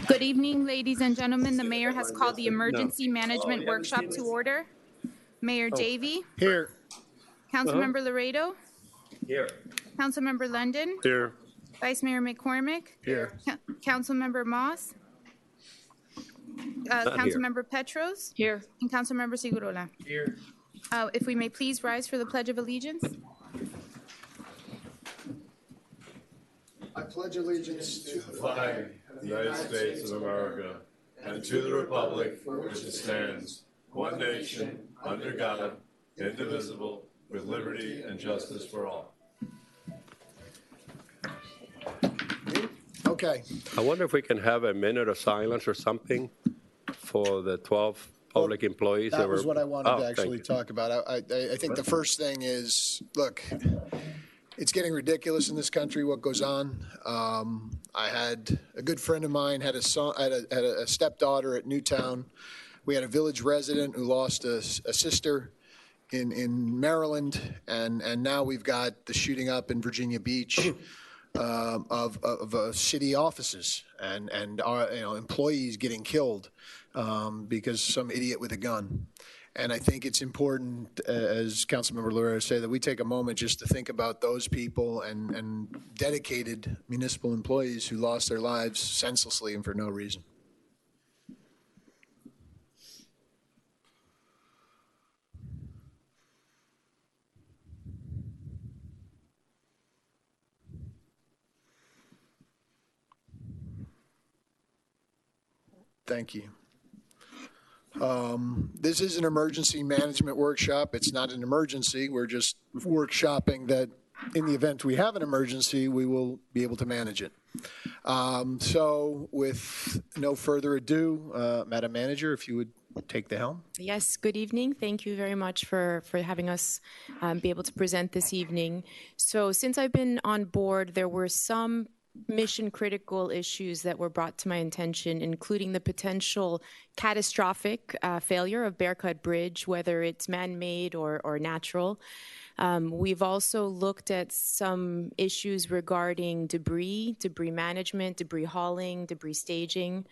Good evening, ladies and gentlemen. The mayor has called the Emergency Management Workshop to order. Mayor Javy. Here. Councilmember Laredo. Here. Councilmember London. Here. Vice Mayor McCormick. Here. Councilmember Moss. Councilmember Petros. Here. And Councilmember Segurola. Here. If we may please rise for the Pledge of Allegiance. I pledge allegiance to the flag of the United States of America and to the republic for which it stands, one nation, under God, indivisible, with liberty and justice for all. Okay. I wonder if we can have a minute of silence or something for the 12 public employees. That was what I wanted to actually you. talk about. I think the first thing is, look, it's getting ridiculous in this country what goes on. I had a good friend of mine had a stepdaughter at Newtown. We had a village resident who lost a sister in Maryland, and now we've got the shooting up in Virginia Beach of city offices and our employees getting killed because some idiot with a gun. And I think it's important, as Councilmember Laredo said, that we take a moment just to think about those people and dedicated municipal employees who lost their lives senselessly and for no reason. Thank you. This is an emergency management workshop. It's not an emergency. We're just workshopping that in the event we have an emergency, we will be able to manage it. So with no further ado, Madam Manager, if you would take the helm. Yes, good evening. Thank you very much for having us be able to present this evening. So since I've been on board, there were some mission critical issues that were brought to my attention, including the potential catastrophic failure of Bear Cut Bridge, whether it's man-made or natural. We've also looked at some issues regarding debris management, debris hauling, debris staging.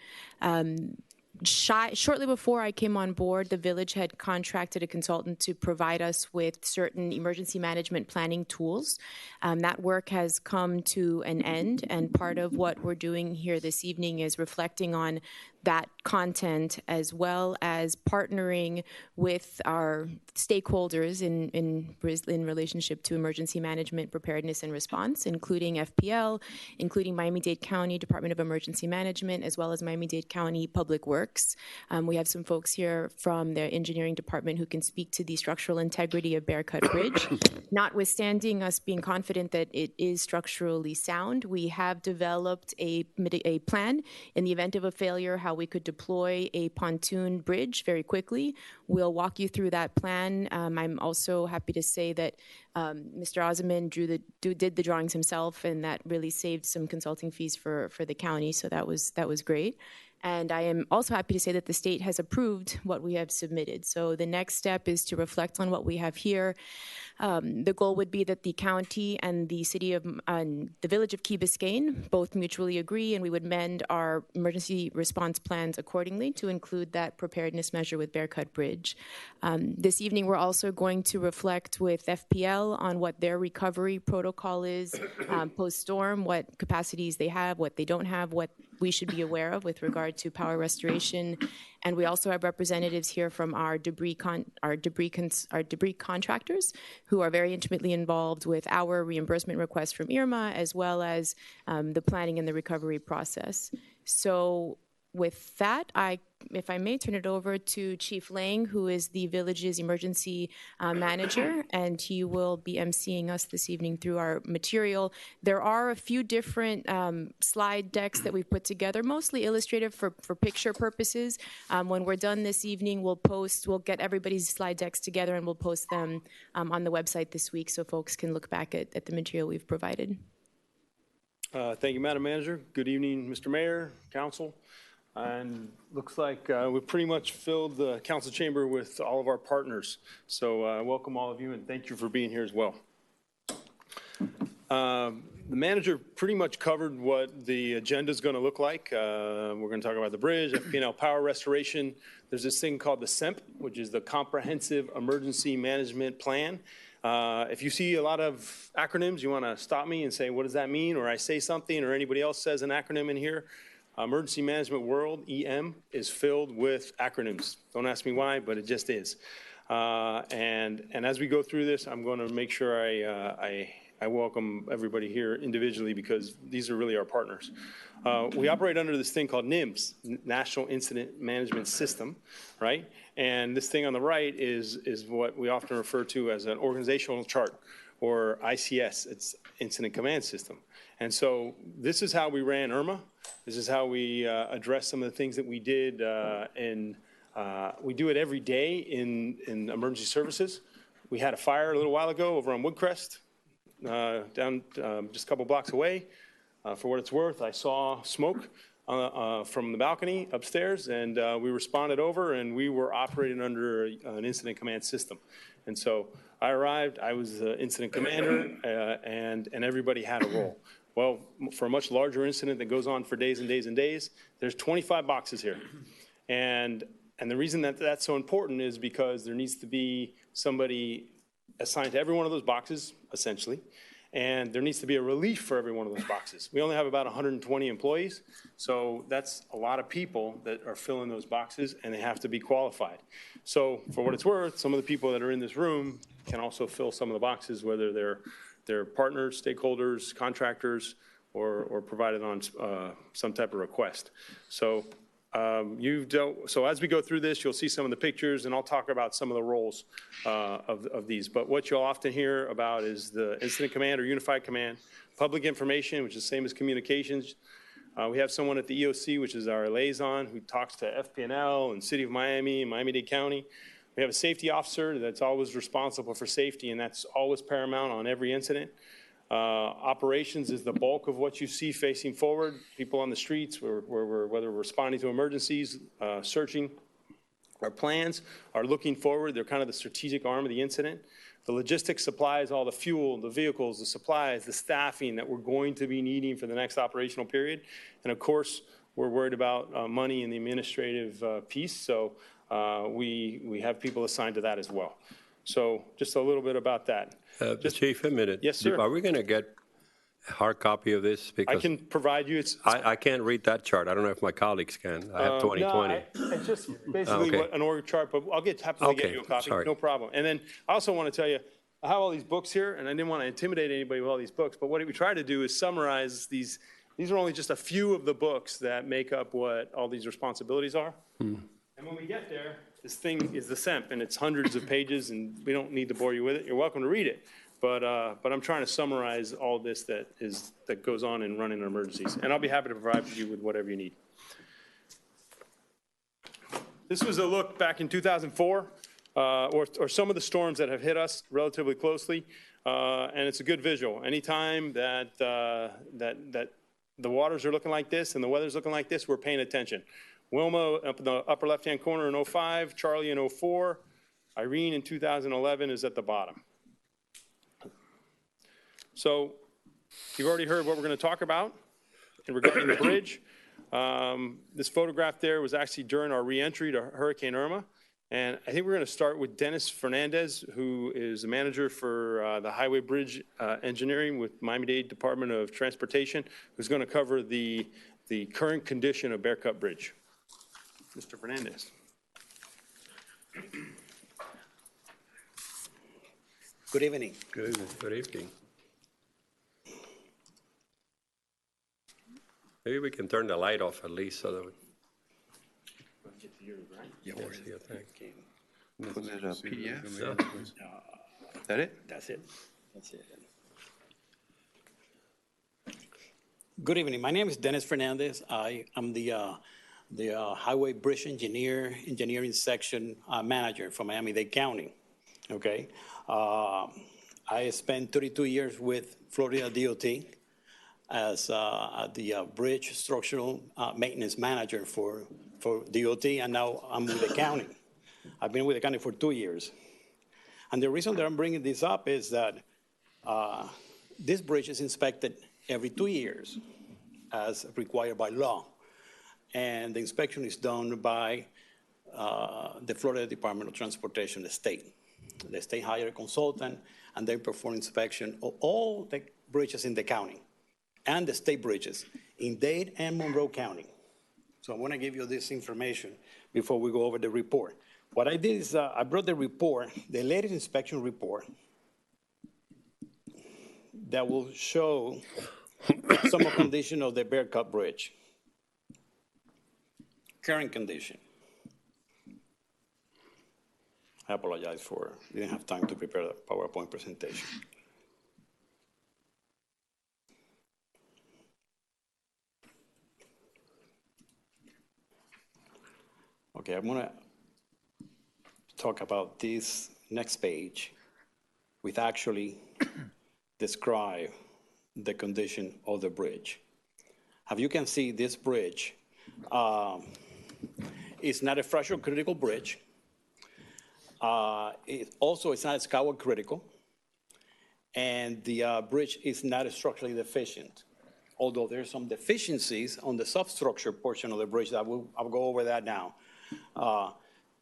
Shortly before I came on board, the village had contracted a consultant to provide us with certain emergency management planning tools. That work has come to an end, and part of what we're doing here this evening is reflecting on that content, as well as partnering with our stakeholders in relationship to emergency management preparedness and response, including FPL, including Miami-Dade County Department of Emergency Management, as well as Miami-Dade County Public Works. We have some folks here from their engineering department who can speak to the structural integrity of Bear Cut Bridge. Notwithstanding us being confident that it is structurally sound, we have developed a plan in the event of a failure, how we could deploy a pontoon bridge very quickly. We'll walk you through that plan. I'm also happy to say that Mr. Osman did the drawings himself, and that really saved some consulting fees for the county, so that was great. And I am also happy to say that the state has approved what we have submitted. So the next step is to reflect on what we have here. The goal would be that the county and the city of the village of Key Biscayne both mutually agree, and we would mend our emergency response plans accordingly to include that preparedness measure with Bear Cut Bridge. This evening, we're also going to reflect with FPL on what their recovery protocol is post-storm, what capacities they have, what they don't have, what we should be aware of with regard to power restoration. And we also have representatives here from our debris contractors who are very intimately involved with our reimbursement request from IRMA, as well as the planning and the recovery process. So with that, if I may turn it over to Chief Lang, who is the village's emergency manager, and he will be emceeing us this evening through our material. There are a few different slide decks that we've put together, mostly illustrative for picture purposes. When we're done this evening, we'll get everybody's slide decks together and we'll post them on the website this week so folks can look back at the material we've provided. Thank you, Madam Manager. Good evening, Mr. Mayor, Council. And looks like we've pretty much filled the council chamber with all of our partners. So welcome all of you, and thank you for being here as well. the manager pretty much covered what the agenda is going to look like. We're going to talk about the bridge, FP&L power restoration. There's this thing called the CEMP, which is the Comprehensive Emergency Management Plan. If you see a lot of acronyms, you want to stop me and say, what does that mean? Or I say something, or anybody else says an acronym in here. Emergency Management World, EM, is filled with acronyms. Don't ask me why, but it just is. And as we go through this, I'm going to make sure I welcome everybody here individually because these are really our partners. We operate under this thing called NIMS, National Incident Management System, right? And this thing on the right is what we often refer to as an organizational chart, or ICS. It's Incident Command System. And so this is how we ran IRMA. This is how we address some of the things that we did we do it every day in emergency services. We had a fire a little while ago over on Woodcrest, down just a couple blocks away. For what it's worth, I saw smoke from the balcony upstairs, and we responded over, and we were operating under an incident command system. And so I arrived, I was the incident commander, and everybody had a role. Well, for a much larger incident that goes on for days and days and days, there's 25 boxes here. And the reason that that's so important is because there needs to be somebody assigned to every one of those boxes, essentially, and there needs to be a relief for every one of those boxes. We only have about 120 employees, so that's a lot of people that are filling those boxes, and they have to be qualified. So for what it's worth, some of the people that are in this room can also fill some of the boxes, whether they're partners, stakeholders, contractors, or provided on some type of request. So so as we go through this, you'll see some of the pictures, and I'll talk about some of the roles of these. But what you'll often hear about is the incident command or unified command, public information, which is the same as communications. We have someone at the EOC, which is our liaison, who talks to FP&L and City of Miami and Miami-Dade County. We have a safety officer that's always responsible for safety, and that's always paramount on every incident. Operations is the bulk of what you see facing forward. People on the streets, whether we're responding to emergencies, searching. Our plans are looking forward. They're kind of the strategic arm of the incident. The logistics supplies all the fuel, the vehicles, the supplies, the staffing that we're going to be needing for the next operational period. And of course, we're worried about money in the administrative piece. So we have people assigned to that as well. So just a little bit about that. Chief, a minute. Yes, sir. Are we going to get a hard copy of this? Because I can provide you. I can't read that chart. I don't know if my colleagues can. I have 2020. No, it's just basically what an org chart, but I'll happily get you a copy. Sorry. No problem. And then I also want to tell you, I have all these books here, and I didn't want to intimidate anybody with all these books, but what we try to do is summarize these. These are only just a few of the books that make up what all these responsibilities are. And when we get there, this thing is the CEMP, and it's hundreds of pages, and we don't need to bore you with it. You're welcome to read it. But I'm trying to summarize all this that goes on in running emergencies. And I'll be happy to provide you with whatever you need. This was a look back in 2004, or some of the storms that have hit us relatively closely. And it's a good visual. Anytime that the waters are looking like this and the weather's looking like this, we're paying attention. Wilma up in the upper left-hand corner in 05, Charlie in 04, Irene in 2011 is at the bottom. So you've already heard what we're going to talk about regarding the bridge. This photograph there was actually during our reentry to Hurricane Irma. And I think we're going to start with Dennis Fernandez, who is the manager for the Highway Bridge Engineering with Miami-Dade Department of Transportation, who's going to cover the current condition of Bear Cut Bridge. Mr. Fernandez. Good evening. Good evening. Maybe we can turn the light off at least so that we... Yeah, Yes, yeah, thanks. was it a PDF? Yeah. Is that it? That's it. That's it. Good evening. My name is Dennis Fernandez. I am the Highway Bridge Engineering Section Manager for Miami-Dade County. Okay. I spent 32 years with Florida DOT as the Bridge Structural Maintenance Manager for DOT, and now I'm with the county. I've been with the county for 2 years. And the reason that I'm bringing this up is that this bridge is inspected every 2 years as required by law. And the inspection is done by the Florida Department of Transportation, the state. The state hire a consultant, and they perform inspection of all the bridges in the county and the state bridges in Dade and Monroe County. So I want to give you this information before we go over the report. What I did is I brought the report, the latest inspection report, that will show some of condition of the Bear Cut Bridge. Current condition. I apologize for, didn't have time to prepare the PowerPoint presentation. Okay, I'm gonna talk about this next page with actually describe the condition of the bridge. As you can see, this bridge is not a fracture critical bridge. It's not scour critical, and the bridge is not structurally deficient, although there's some deficiencies on the substructure portion of the bridge that I'll go over that now.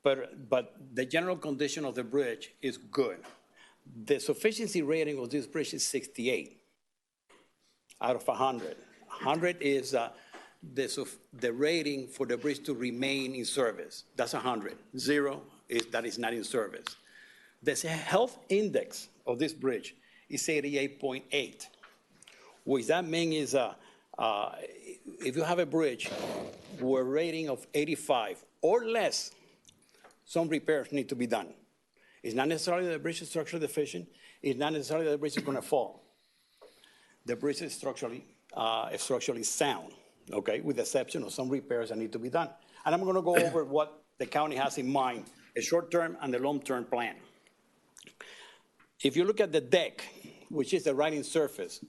But the general condition of the bridge is good. The sufficiency rating of this bridge is 68 out of 100. 100 is the rating for the bridge to remain in service. That's 100. 0 is that is not in service. The health index of this bridge is 88.8. What that means is if you have a bridge with a rating of 85 or less, some repairs need to be done. It's not necessarily that the bridge is structurally deficient. It's not necessarily that the bridge is going to fall. The bridge is structurally sound, okay, with the exception of some repairs that need to be done. And I'm going to go over what the county has in mind, a short-term and a long-term plan. If you look at the deck, which is the riding surface,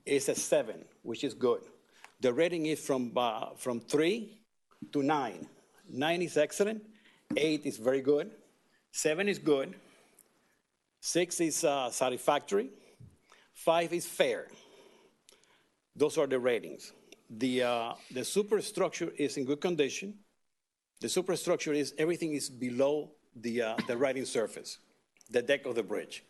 it's a 7, which is good. The rating is from 3 to 9. 9 is excellent. 8 is very good. 7 is good. 6 is satisfactory. 5 is fair. Those are the ratings. The superstructure is in good condition. The superstructure is everything is below the riding surface, the deck of the bridge.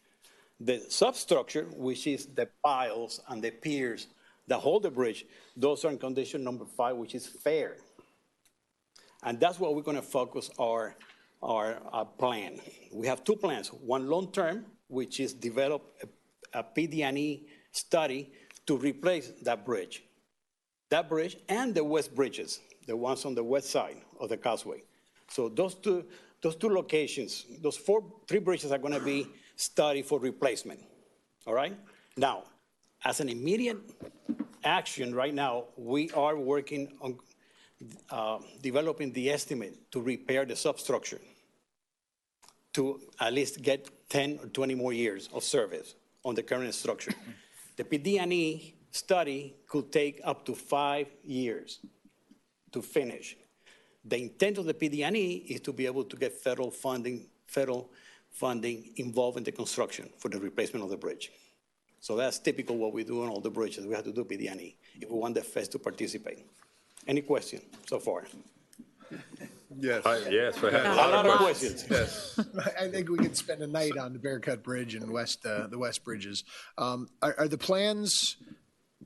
The substructure, which is the piles and the piers that hold the bridge, those are in condition number 5, which is fair. And that's what we're going to focus our plan. We have 2 plans. One long-term, which is develop a PD&E study to replace that bridge and the west bridges, the ones on the west side of the causeway. So those two locations, those 3 bridges are going to be studied for replacement. All right. Now, as an immediate action right now, we are working on developing the estimate to repair the substructure to at least get 10 or 20 more years of service on the current structure. The PD&E study could take up to 5 years to finish. The intent of the PD&E is to be able to get federal funding involved in the construction for the replacement of the bridge. So that's typical what we do on all the bridges. We have to do PD&E if we want the feds to participate. Any question so far? Yes. Yes, we have A lot of questions. Yes. I think we could spend a night on the Bear Cut Bridge and the West Bridges. Are the plans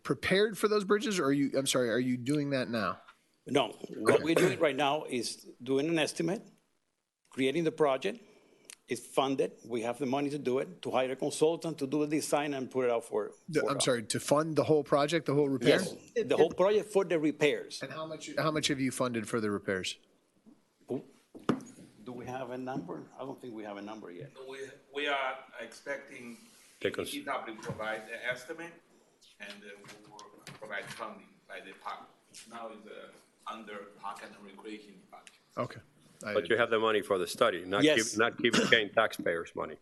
prepared for those bridges, or are you doing that now? No, what we're doing right now is doing an estimate, creating the project. It's funded. We have the money to do it, to hire a consultant to do the design and put it out for To fund the whole project, the whole repair? Yes, the whole project for the repairs. And how much have you funded for the repairs? Do we have a number? I don't think we have a number yet. We are expecting Because- DPW provide the estimate, and we will provide funding by the park. Now is under Park and Recreation Department. Okay. But you have the money for the study, not Yes. keep paying taxpayers' money.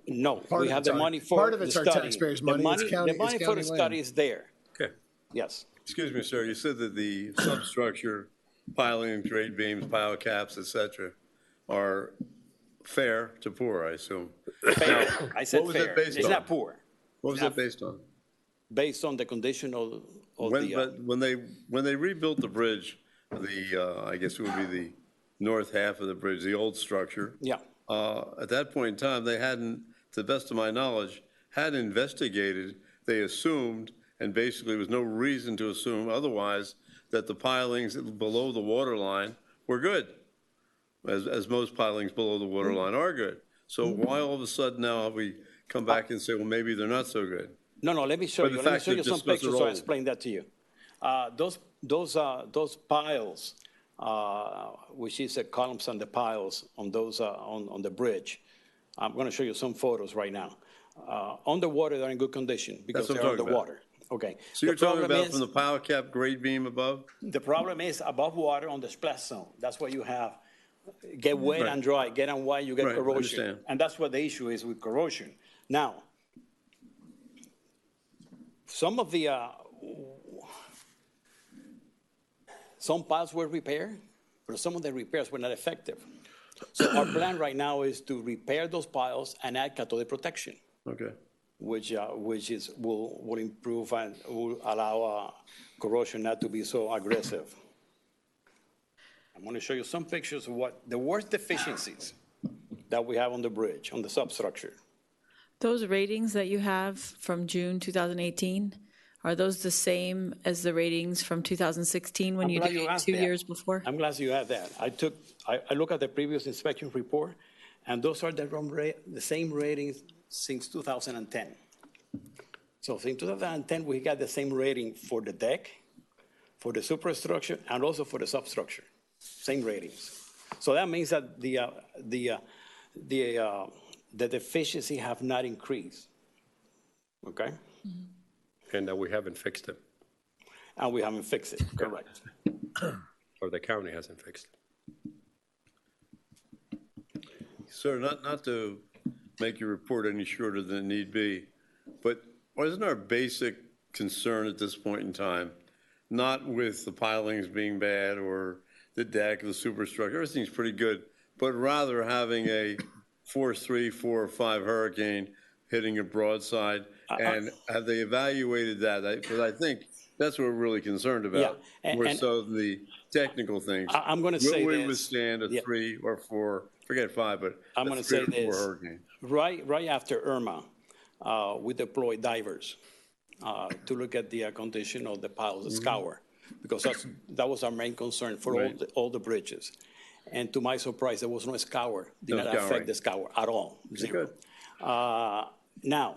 No, Part we of have it's the our- money for part of the it's our study. taxpayers' The money. It's county- The money it's for the county study land. is there. Okay. Yes. Excuse me, sir, you said that the substructure, piling, grade beams, pile caps, et cetera, are fair to poor, I assume. Fair. I said what was it fair. based It's on? not poor. What was that based on? based on the condition of But when they rebuilt the bridge, I guess it would be the north half of the bridge, the old structure. yeah. At that point in time, they hadn't, to the best of my knowledge, had investigated, they assumed, and basically was no reason to assume otherwise, that the pilings below the water line were good, as most pilings below the water line are good. So why all of a sudden now have we come back and say, well, maybe they're not so good? No, let me show But you. the Let me fact show that you some just because pictures they're so I old. explain that to you. Those piles, which is the columns and the piles on those on the bridge. I'm going to show you some photos right now. On the water, they're in good condition because That's what they're I'm on the talking about. water. Okay. So you're The talking problem about is- from the pile cap grade beam above? The problem is above water on the splash zone. That's what you have. Get wet Right. and dry, get on wet, you get Right, I corrosion. understand. And that's what the issue is with corrosion. Now, some of the, some piles were repaired, but some of the repairs were not effective. So our plan right now is to repair those piles and add cathodic protection, Okay. which will improve and will allow corrosion not to be so aggressive. I'm going to show you some pictures of what the worst deficiencies that we have on the bridge, on the substructure. Those ratings that you have from June 2018, are those the same as the ratings from 2016 when I'm you glad did you it asked 2 that. years before? I'm glad you have that. I look at the previous inspection report, and those are the same ratings since 2010. So since 2010, we got the same rating for the deck, for the superstructure, and also for the substructure. Same ratings. So that means that the deficiency have not increased. Okay? And that we haven't fixed it, And we haven't fixed it, correct. or the county hasn't fixed it. Sir, not to make your report any shorter than it need be, but wasn't our basic concern at this point in time, not with the pilings being bad or the deck, the superstructure, everything's pretty good, but rather having a force 3, 4, or 5 hurricane hitting a broadside? And have they evaluated that? Because I think that's what we're really concerned about, Yeah, more and- so than the technical things. I'm going to say Will we this. withstand a Yeah. 3 or 4, forget 5, but I'm a going to 3 say or 4 this. hurricane? Right after Irma, we deployed divers to look at the condition of the piles of scour, because that was our main concern for Right. all the bridges. And to my surprise, there was no scour, did No not scouring. affect the scour at all, zero. Good. Now,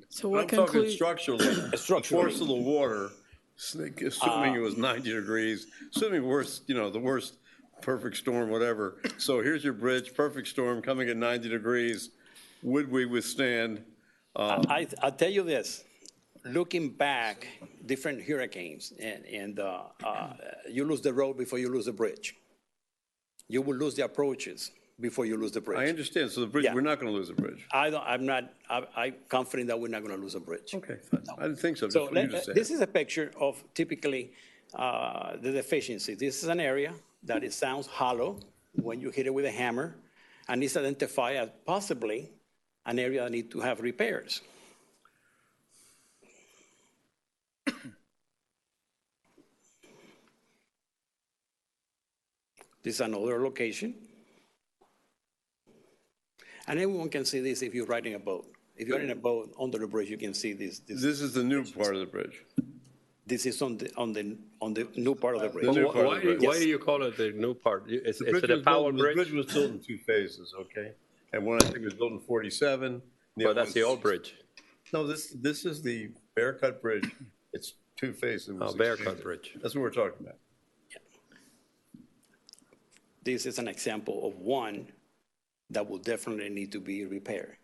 So I'm what talking conclusion? structurally, the Structurally. force of the water, assuming it was 90 degrees, assuming the worst perfect storm, whatever. So here's your bridge, perfect storm coming at 90 degrees. Would we withstand? I'll tell you this, looking back, different hurricanes, and you lose the road before you lose the bridge. You will lose the approaches before you lose the bridge. I understand. So the bridge, Yeah. we're not going to lose the bridge. I'm confident that we're not going to lose a bridge. Okay, fine. I didn't think so. So Just for you to say. this is a picture of typically the deficiency. This is an area that it sounds hollow when you hit it with a hammer, and it's identified as possibly an area that needs to have repairs. This is another location. And everyone can see this if you're riding a boat. If you're in a boat under the bridge, you can see this. This is the new part of the bridge. This is on the new part of the bridge. The new Why, part of the bridge. why do you call it the new part? Is The it bridge a was power built- bridge? The bridge was built in 2 phases, okay? And one, I think, was built in 47. But that's the old bridge. No, this is the Bear Cut Bridge. It's 2 phases. It was Oh, Bear Cut extended. Bridge. That's what we're talking about. This is an example of one that will definitely need to be repaired.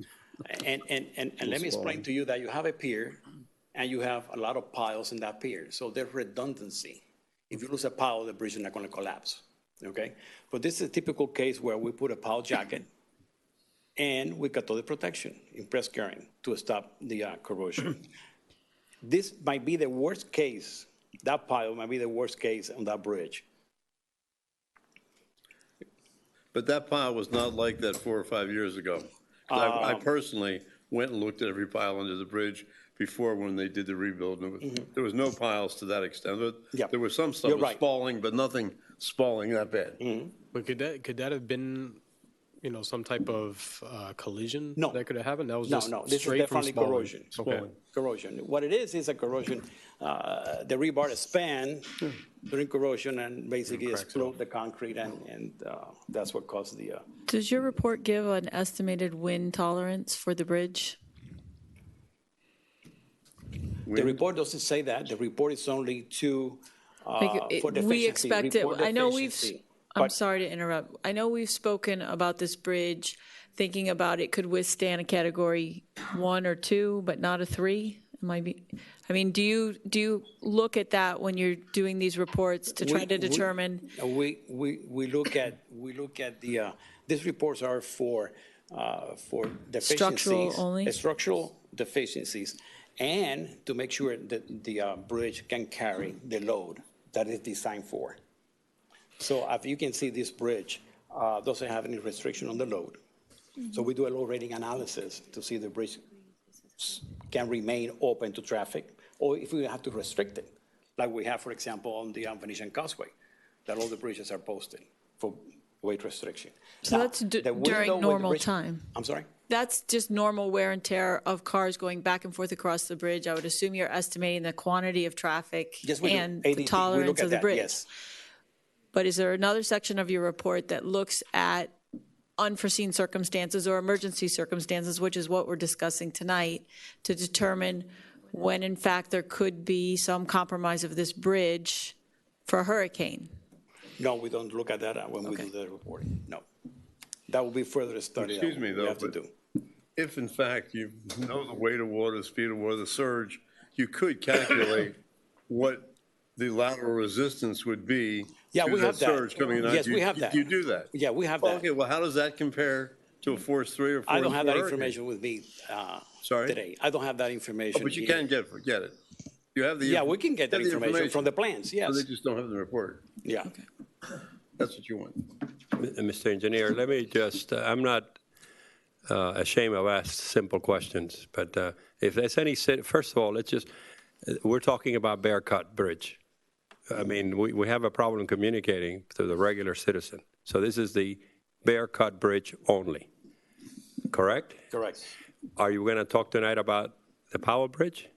And let me explain to you that you have a pier and you have a lot of piles in that pier. So there's redundancy. If you lose a pile, the bridge is not going to collapse, okay? But this is a typical case where we put a pile jacket and we cut all the protection in press curing to stop the corrosion. This might be the worst case, that pile might be the worst case on that bridge. But that pile was not like that 4 or 5 years ago. I personally went and looked at every pile under the bridge before when they did the rebuild. And there was no piles to that extent. Yeah. There was some stuff You're was right. spalling, but nothing spalling that bad. But could that have been, some type of collision? No. That could have happened? That was No, just no, this is straight from definitely spalling? corrosion. Okay. Corrosion. What it is a corrosion. The rebar span during corrosion and basically explode the concrete, and that's what caused the. Does your report give an estimated wind tolerance for the bridge? The report doesn't say that. The report is only to for deficiency. We expect it. report I know deficiency. I'm But- sorry to interrupt. I know we've spoken about this bridge, thinking about it could withstand a category 1 or 2, but not a 3. Do you look at that when you're doing these reports to try to determine? We look at the these reports are for deficiencies. Structural only? Structural deficiencies, and to make sure that the bridge can carry the load that it's designed for. So if you can see, this bridge doesn't have any restriction on the load. So we do a load rating analysis to see if the bridge can remain open to traffic, or if we have to restrict it, like we have, for example, on the Venetian Causeway, that all the bridges are posted for weight restriction. So Now, that's the window during where the normal bridge- time. I'm sorry? That's just normal wear and tear of cars going back and forth across the bridge. I would assume you're estimating the quantity of traffic Yes, we do. and ADT, the we tolerance look at of the that, bridge. yes. But is there another section of your report that looks at unforeseen circumstances or emergency circumstances, which is what we're discussing tonight, to determine when in fact there could be some compromise of this bridge for a hurricane? No, we don't look at that when we do the reporting, no. That will be further study. Excuse me, we though, have to but do. if in fact you know the weight of water, the speed of water, the surge, you could calculate what the lateral resistance would be Yeah, to we that have that. surge coming in. Yes, we have that. You do that? Yeah, we have Well, that. okay, well, how does that compare to a force 3 or 4? I don't have that hurricane? information with me Sorry? today. I don't have that information. Oh, but you here. can get it. You have the. Yeah, we can get that you have the information from the plans, So yes. they just don't have the report. Yeah. That's what you want. Mr. Engineer, let me just, I'm not ashamed of asking simple questions, but if there's any, first of all, we're talking about Bear Cut Bridge. I mean, we have a problem communicating to the regular citizen. So this is the Bear Cut Bridge only, correct? Correct. Are you going to talk tonight about the Powell Bridge?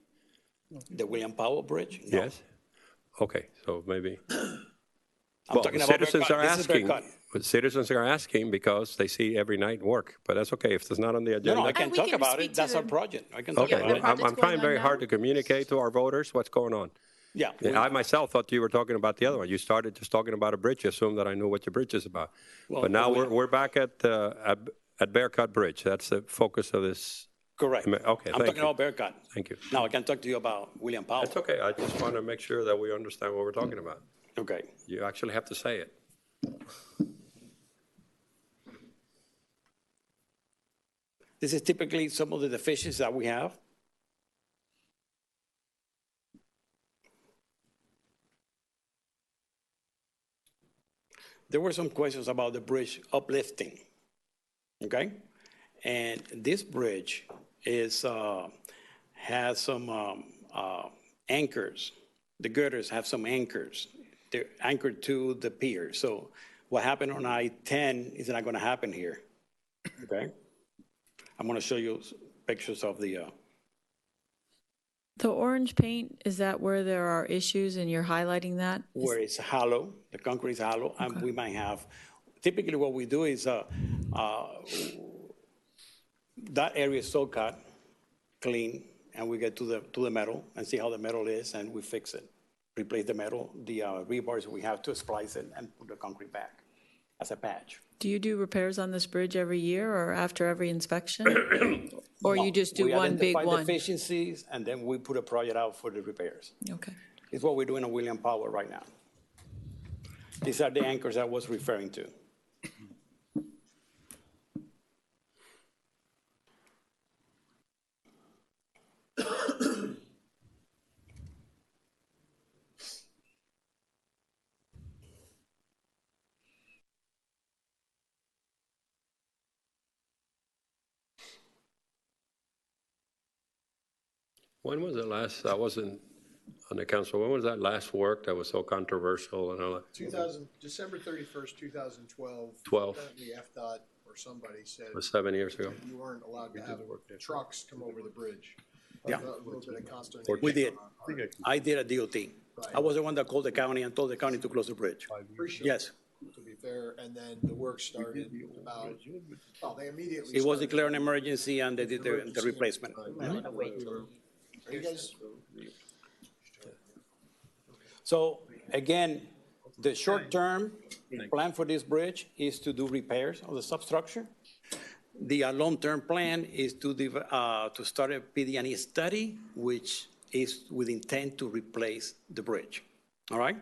The William Powell Bridge? No. Yes? Okay, so maybe. I'm talking about Bear Citizens Cut. are This is Bear asking. Cut. But citizens are asking because they see every night work, but that's okay. If it's not on the No, agenda. no, I can we talk can about speak it. to That's our the- project. I can talk Okay, about well, it. project's I'm trying going very on hard now? to communicate to our voters what's going on. Yeah. Yeah, I myself thought you were talking about the other one. You started just talking about a bridge. You assumed that I knew what your bridge is about. Well, But now we- we're back at Bear Cut Bridge. That's the focus of this. Correct. Okay, I'm thank talking you. about Bear Cut. Thank you. Now I can talk to you about William Powell. That's okay. I just want to make sure that we understand what we're talking about. Okay. You actually have to say it. This is typically some of the deficiencies that we have. There were some questions about the bridge uplifting, okay? And this bridge has some anchors. The girders have some anchors. They're anchored to the pier. So what happened on I-10 is not going to happen here, okay? I'm going to show you pictures of the, The orange paint, is that where there are issues and you're highlighting that? where it's hollow, the concrete is hollow, and we might have, typically what we do is, that area is so cut, clean, and we get to the metal and see how the metal is, and we fix it. Replace the metal, the rebars, we have to splice it and put the concrete back as a patch. Do you do repairs on this bridge every year or after every inspection? Or you just do We one big identify one? deficiencies, and then we put a project out for the repairs. Okay. It's what we're doing on William Powell right now. These are the anchors I was referring to. When was it last, I wasn't on the council, when was that last work that was so controversial and all that? December 31st, 2012. 12. Apparently FDOT or somebody said It was 7 years ago. you weren't allowed to have trucks come over the bridge. Yeah. A little bit of consternation. We did. I did a DOT. I was the one that called the county and told the county to close the bridge. Appreciate Yes. it, to be fair, and then the work started about, well, they immediately. It was started. declared an emergency and they did the replacement. Are you guys? So again, the short-term plan for this bridge is to do repairs of the substructure. The long-term plan is to start a PD&E study, which is with intent to replace the bridge. All right?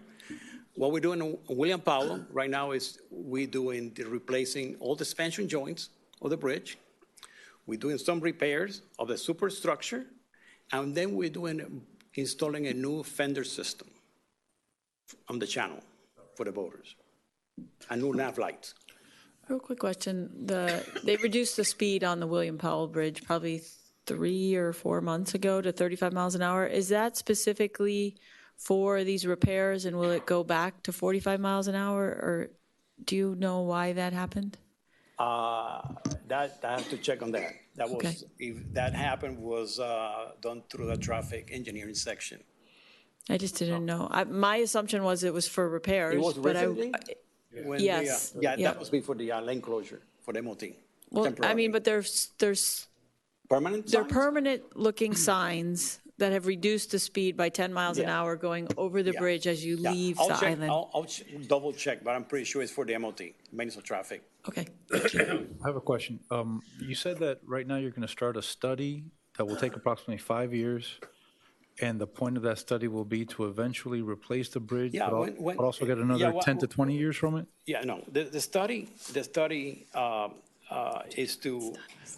What we're doing in William Powell right now is we're doing replacing all the expansion joints of the bridge. We're doing some repairs of the superstructure, and then we're installing a new fender system on the channel for the boaters, and new nav lights. Real quick question. They reduced the speed on the William Powell Bridge probably 3 or 4 months ago to 35 miles an hour. Is that specifically for these repairs, and will it go back to 45 miles an hour, or do you know why that happened? That I have to check on that. That was, Okay. if that happened, was done through the traffic engineering section. I just didn't know. My assumption was it was for repairs. It was but recently? When the, Yes, Yeah, yeah. that was before the lane closure for the MOT. Well, I temporary. mean, but there's Permanent they're signs? permanent-looking signs that have reduced the speed by 10 miles an Yeah. hour going over the Yeah. bridge as you Yeah, leave I'll the check- island. I'll double check, but I'm pretty sure it's for the MOT, maintenance of traffic. Okay. I have a question. You said that right now you're going to start a study that will take approximately 5 years, and the point of that study will be to eventually replace the bridge, Yeah, but also get another 10 to 20 years from it? Yeah, no, the study is to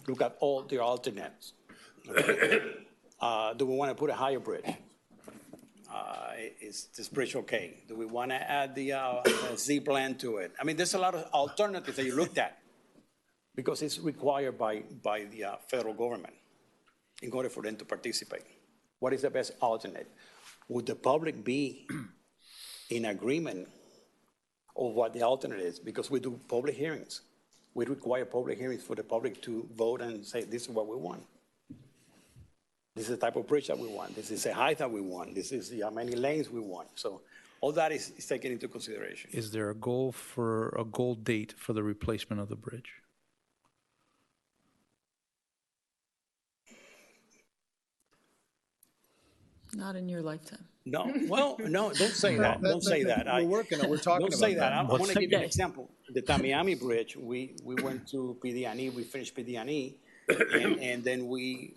look at all the alternates. Do we want to put a higher bridge? Is this bridge okay? Do we want to add the Z-plan to it? I mean, there's a lot of alternatives that you looked at because it's required by the federal government in order for them to participate. What is the best alternate? Would the public be in agreement of what the alternate is? Because we do public hearings. We require public hearings for the public to vote and say, this is what we want. This is the type of bridge that we want. This is the height that we want. This is how many lanes we want. So all that is taken into consideration. Is there a goal date for the replacement of the bridge? Not in your lifetime. No, well, no, don't say that. Don't say that. We're working on, we're talking Don't about say that. I that. want to give you an example. The Tamiami Bridge, we went to PD&E, we finished PD&E, and then we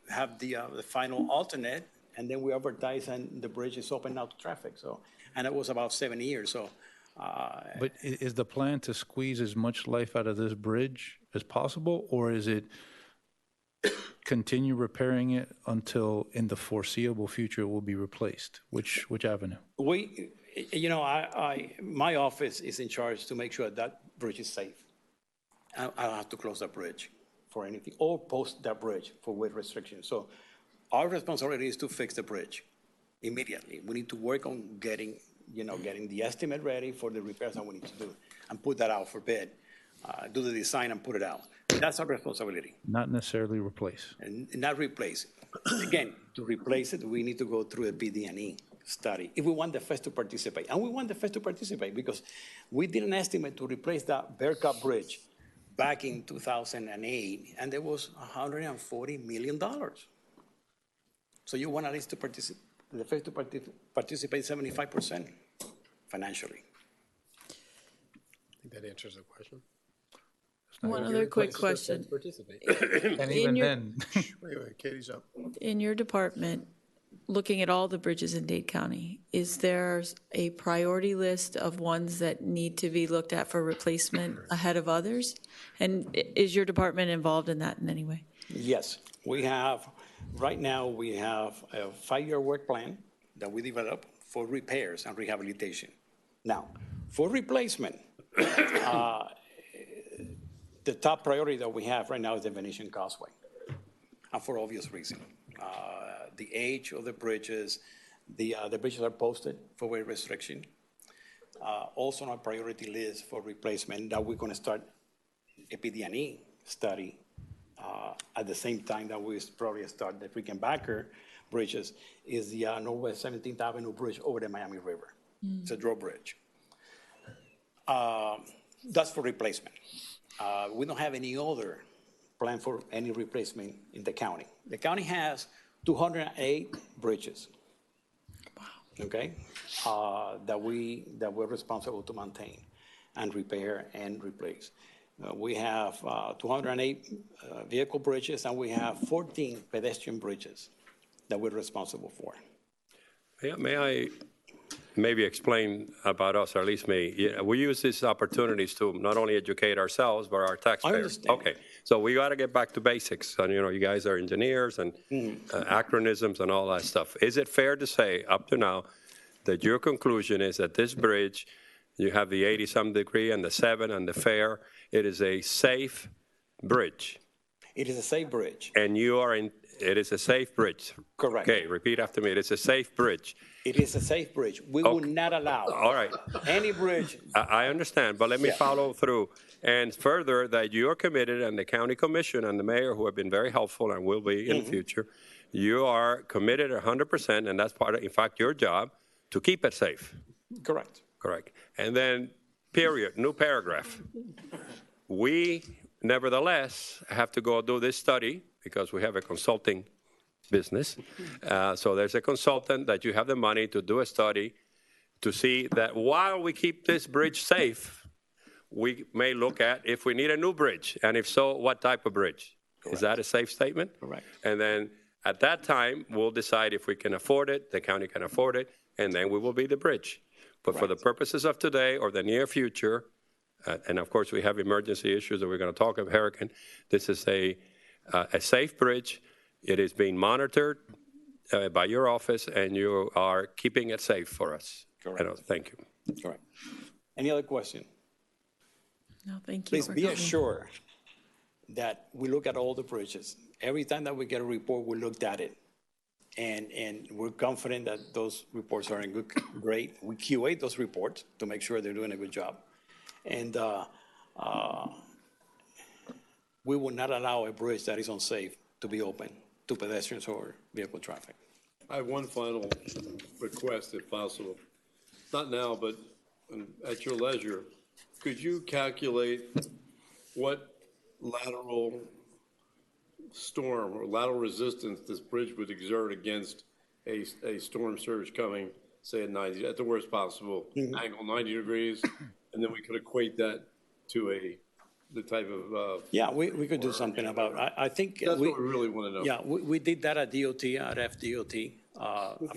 have the final alternate, and then we advertise, and the bridge is open now to traffic. So, and it was about 7 years. So, But is the plan to squeeze as much life out of this bridge as possible, or is it continue repairing it until in the foreseeable future it will be replaced? Which avenue? we, you know, my office is in charge to make sure that bridge is safe. I don't have to close that bridge for anything, or post that bridge for weight restrictions. So our responsibility is to fix the bridge immediately. We need to work on getting the estimate ready for the repairs that we need to do, and put that out for bid, do the design and put it out. That's our responsibility, Not necessarily replace. and not replace it. Again, to replace it, we need to go through a PD&E study if we want the FES to participate. And we want the FES to participate because we did an estimate to replace that Bear Cup Bridge back in 2008, and there was $140 million. So you want at least to participate, the FES to participate 75% financially. I think that answers the question. One other quick question. And In even your- then, Wait, Katie's up. In your department, looking at all the bridges in Dade County, is there a priority list of ones that need to be looked at for replacement ahead of others? And is your department involved in that in any way? Yes, right now, we have a 5-year work plan that we developed for repairs and rehabilitation. Now, for replacement, the top priority that we have right now is the Venetian Causeway, and for obvious reason. the age of the bridges. The bridges are posted for weight restriction. Also on our priority list for replacement, that we're going to start a PD&E study at the same time that we probably start the Rickenbacker bridges, is the Northwest 17th Avenue Bridge over the Miami River. It's a drawbridge. That's for replacement. We don't have any other plan for any replacement in the county. The county has 208 bridges. Wow. Okay, that we're responsible to maintain and repair and replace. We have 208 vehicle bridges, and we have 14 pedestrian bridges that we're responsible for. May I maybe explain about us, or at least me? Yeah, we use these opportunities to not only educate ourselves, but our taxpayers. I understand. Okay, so we got to get back to basics. And, you guys are engineers and acronyms and all that stuff. Is it fair to say, up to now, that your conclusion is that this bridge, you have the 80-some degree and the 7 and the fair, it is a safe bridge? It is a safe bridge. And it is a safe bridge? Correct. Okay, repeat after me. It is a safe bridge. It is a safe bridge. We will not allow All right. any bridge. I understand, but let me follow through. And further, that you're committed, and the county commission and the mayor, who have been very helpful and will be in the future, you are committed 100%, and that's part of, in fact, your job, to keep it safe. Correct. Correct. And then, period, new paragraph. We, nevertheless, have to go do this study, because we have a consulting business. So there's a consultant that you have the money to do a study to see that while we keep this bridge safe, we may look at if we need a new bridge, and if so, what type of bridge? Correct. Is that a safe statement? Correct. And then at that time, we'll decide if we can afford it, the county can afford it, and then we will be the bridge. But for the purposes of today or the near future, and of course we have emergency issues that we're going to talk about, hurricane, this is a safe bridge. It is being monitored by your office, and you are keeping it safe for us. Correct. Thank you. Correct. Any other question? No, thank you. Please be assured that we look at all the bridges. Every time that we get a report, we looked at it. And we're confident that those reports are in good grade. We QA those reports to make sure they're doing a good job. And we will not allow a bridge that is unsafe to be open to pedestrians or vehicle traffic. I have one final request, if possible. Not now, but at your leisure. Could you calculate what lateral storm or lateral resistance this bridge would exert against a storm surge coming, say, at the worst possible angle, 90 degrees, and then we could equate that to the type of... Yeah, we could do something about it. I think... That's what we really want to know. Yeah, we did that at DOT, at FDOT,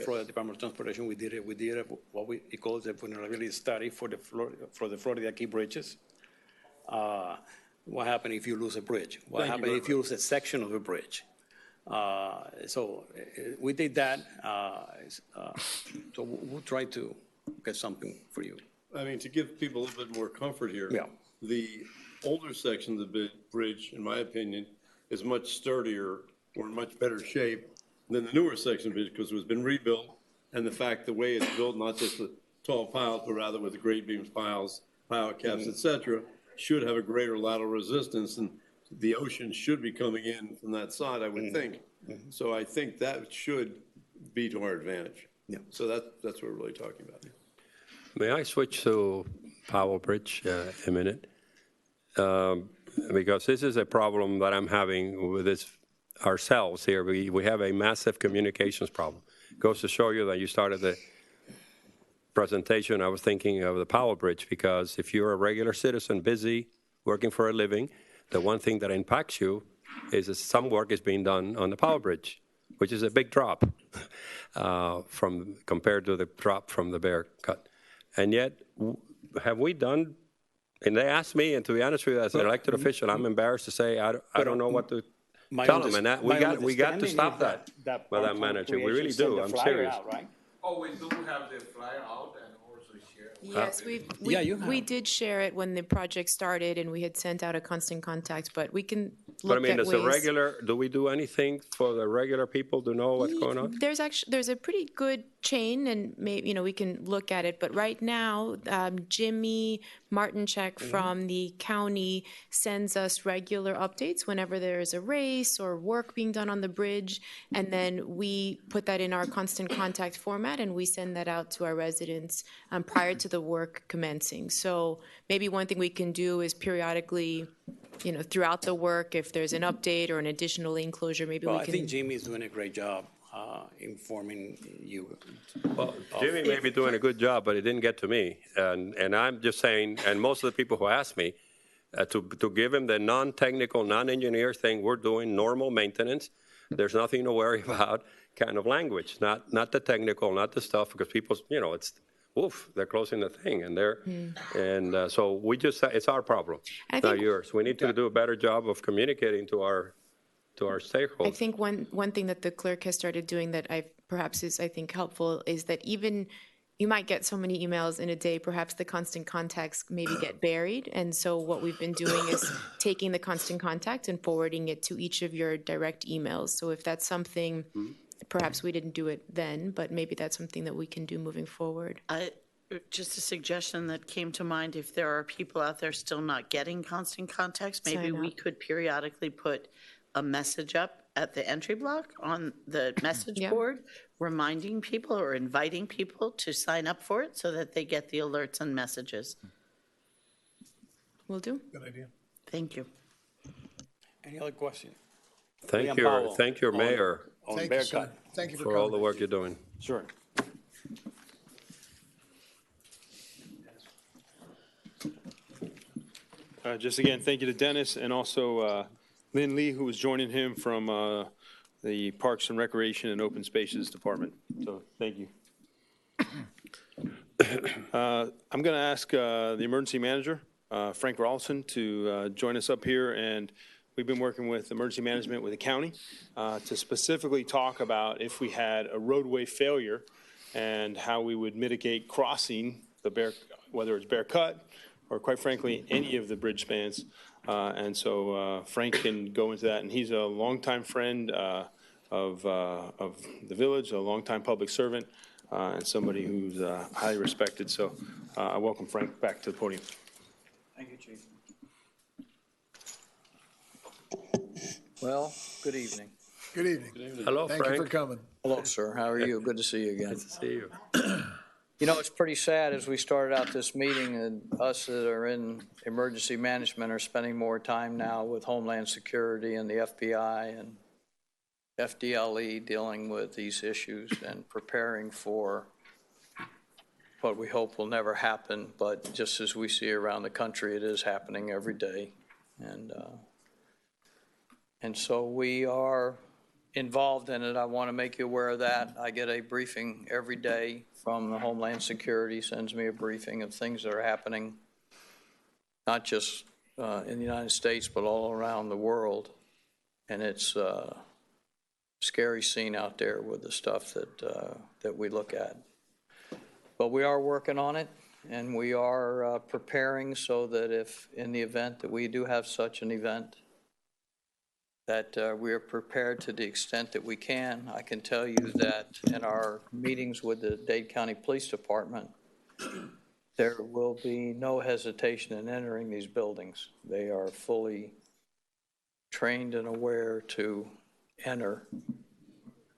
for the Department of Transportation. We did it, what we call the vulnerability study for the Florida Key bridges. What happened if you lose a bridge? What happened if you lose a section of a bridge? So we did that. So we'll try to get something for you. I mean, to give people a little bit more comfort here, the older section of the bridge, in my opinion, is much sturdier or in much better shape than the newer section of the bridge because it has been rebuilt, and the fact the way it's built, not just with tall piles, but rather with the grade beams, piles, pile caps, et cetera, should have a greater lateral resistance, and the ocean should be coming in from that side, I would think. So I think that should be to our advantage. Yeah. So that's what we're really talking about. May I switch to Powell Bridge a minute? Because this is a problem that I'm having with this ourselves here. We have a massive communications problem. It goes to show you that you started the presentation, I was thinking of the Powell Bridge, because if you're a regular citizen, busy, working for a living, the one thing that impacts you is that some work is being done on the Powell Bridge, which is a big drop compared to the drop from the Bear Cut. And yet, have we done, and they asked me, and to be honest with you, as an elected official, I'm embarrassed to say I don't know what to tell them. And that, we got to stop that, Madam Manager. We really do. I'm serious. Oh, we do have the flyer out and also Yes, Yeah, you we have. did share it when the project started, and we had sent out a constant contact, but we can But I look mean, at as a ways. regular, do we do anything for the regular people to know what's going on? There's a pretty good chain, and maybe we can look at it. But right now, Jimmy Martinchek from the county sends us regular updates whenever there is a race or work being done on the bridge, and then we put that in our constant contact format, and we send that out to our residents prior to the work commencing. So maybe one thing we can do is periodically, throughout the work, if there's an update or an additional lane closure, maybe Well, we I can. think Jimmy's doing a great job informing you. Well, Jimmy may be doing a good job, but it didn't get to me. And I'm just saying, and most of the people who asked me, to give him the non-technical, non-engineer thing, we're doing normal maintenance. There's nothing to worry about kind of language, not the technical, not the stuff, because people, it's, oof, they're closing the thing, and so we just, it's our problem, not yours. We need to do a better job of communicating to our stakeholders. I think one thing that the clerk has started doing that perhaps is, I think, helpful is that even you might get so many emails in a day, perhaps the constant contacts maybe get buried. And so what we've been doing is taking the constant contact and forwarding it to each of your direct emails. So if that's something, perhaps we didn't do it then, but maybe that's something that we can do moving forward. Just a suggestion that came to mind, if there are people out there still not getting constant contacts, maybe we could periodically put a message up at the entry block on the message board, reminding people or inviting people to sign up for it so that they get the alerts and messages. Will do. Good idea. Thank you. Any other questions? Thank your mayor Thank you, sir. Thank you for all the work you're doing. Sure. Just again, thank you to Dennis and also Lynn Lee, who was joining him from the Parks and Recreation and Open Spaces Department. So thank you. I'm going to ask the emergency manager, Frank Rolson, to join us up here. And we've been working with emergency management with the county to specifically talk about if we had a roadway failure and how we would mitigate crossing the whether it's Bear Cut or, quite frankly, any of the bridge spans. And so Frank can go into that. And he's a longtime friend of the village, a longtime public servant, and somebody who's highly respected. So I welcome Frank back to the podium. Thank you, Chief. Well, good evening. Good evening. Hello, Thank Frank. you for coming. Hello, sir. How are you? Good to see you again. Good to see you. It's pretty sad as we started out this meeting, and us that are in emergency management are spending more time now with Homeland Security and the FBI and FDLE dealing with these issues and preparing for what we hope will never happen, but just as we see around the country, it is happening every day. And so we are involved in it. I want to make you aware of that. I get a briefing every day from the Homeland Security, sends me a briefing of things that are happening, not just in the United States, but all around the world. And it's a scary scene out there with the stuff that we look at. But we are working on it, and we are preparing so that if in the event that we do have such an event, that we are prepared to the extent that we can. I can tell you that in our meetings with the Dade County Police Department, there will be no hesitation in entering these buildings. They are fully trained and aware to enter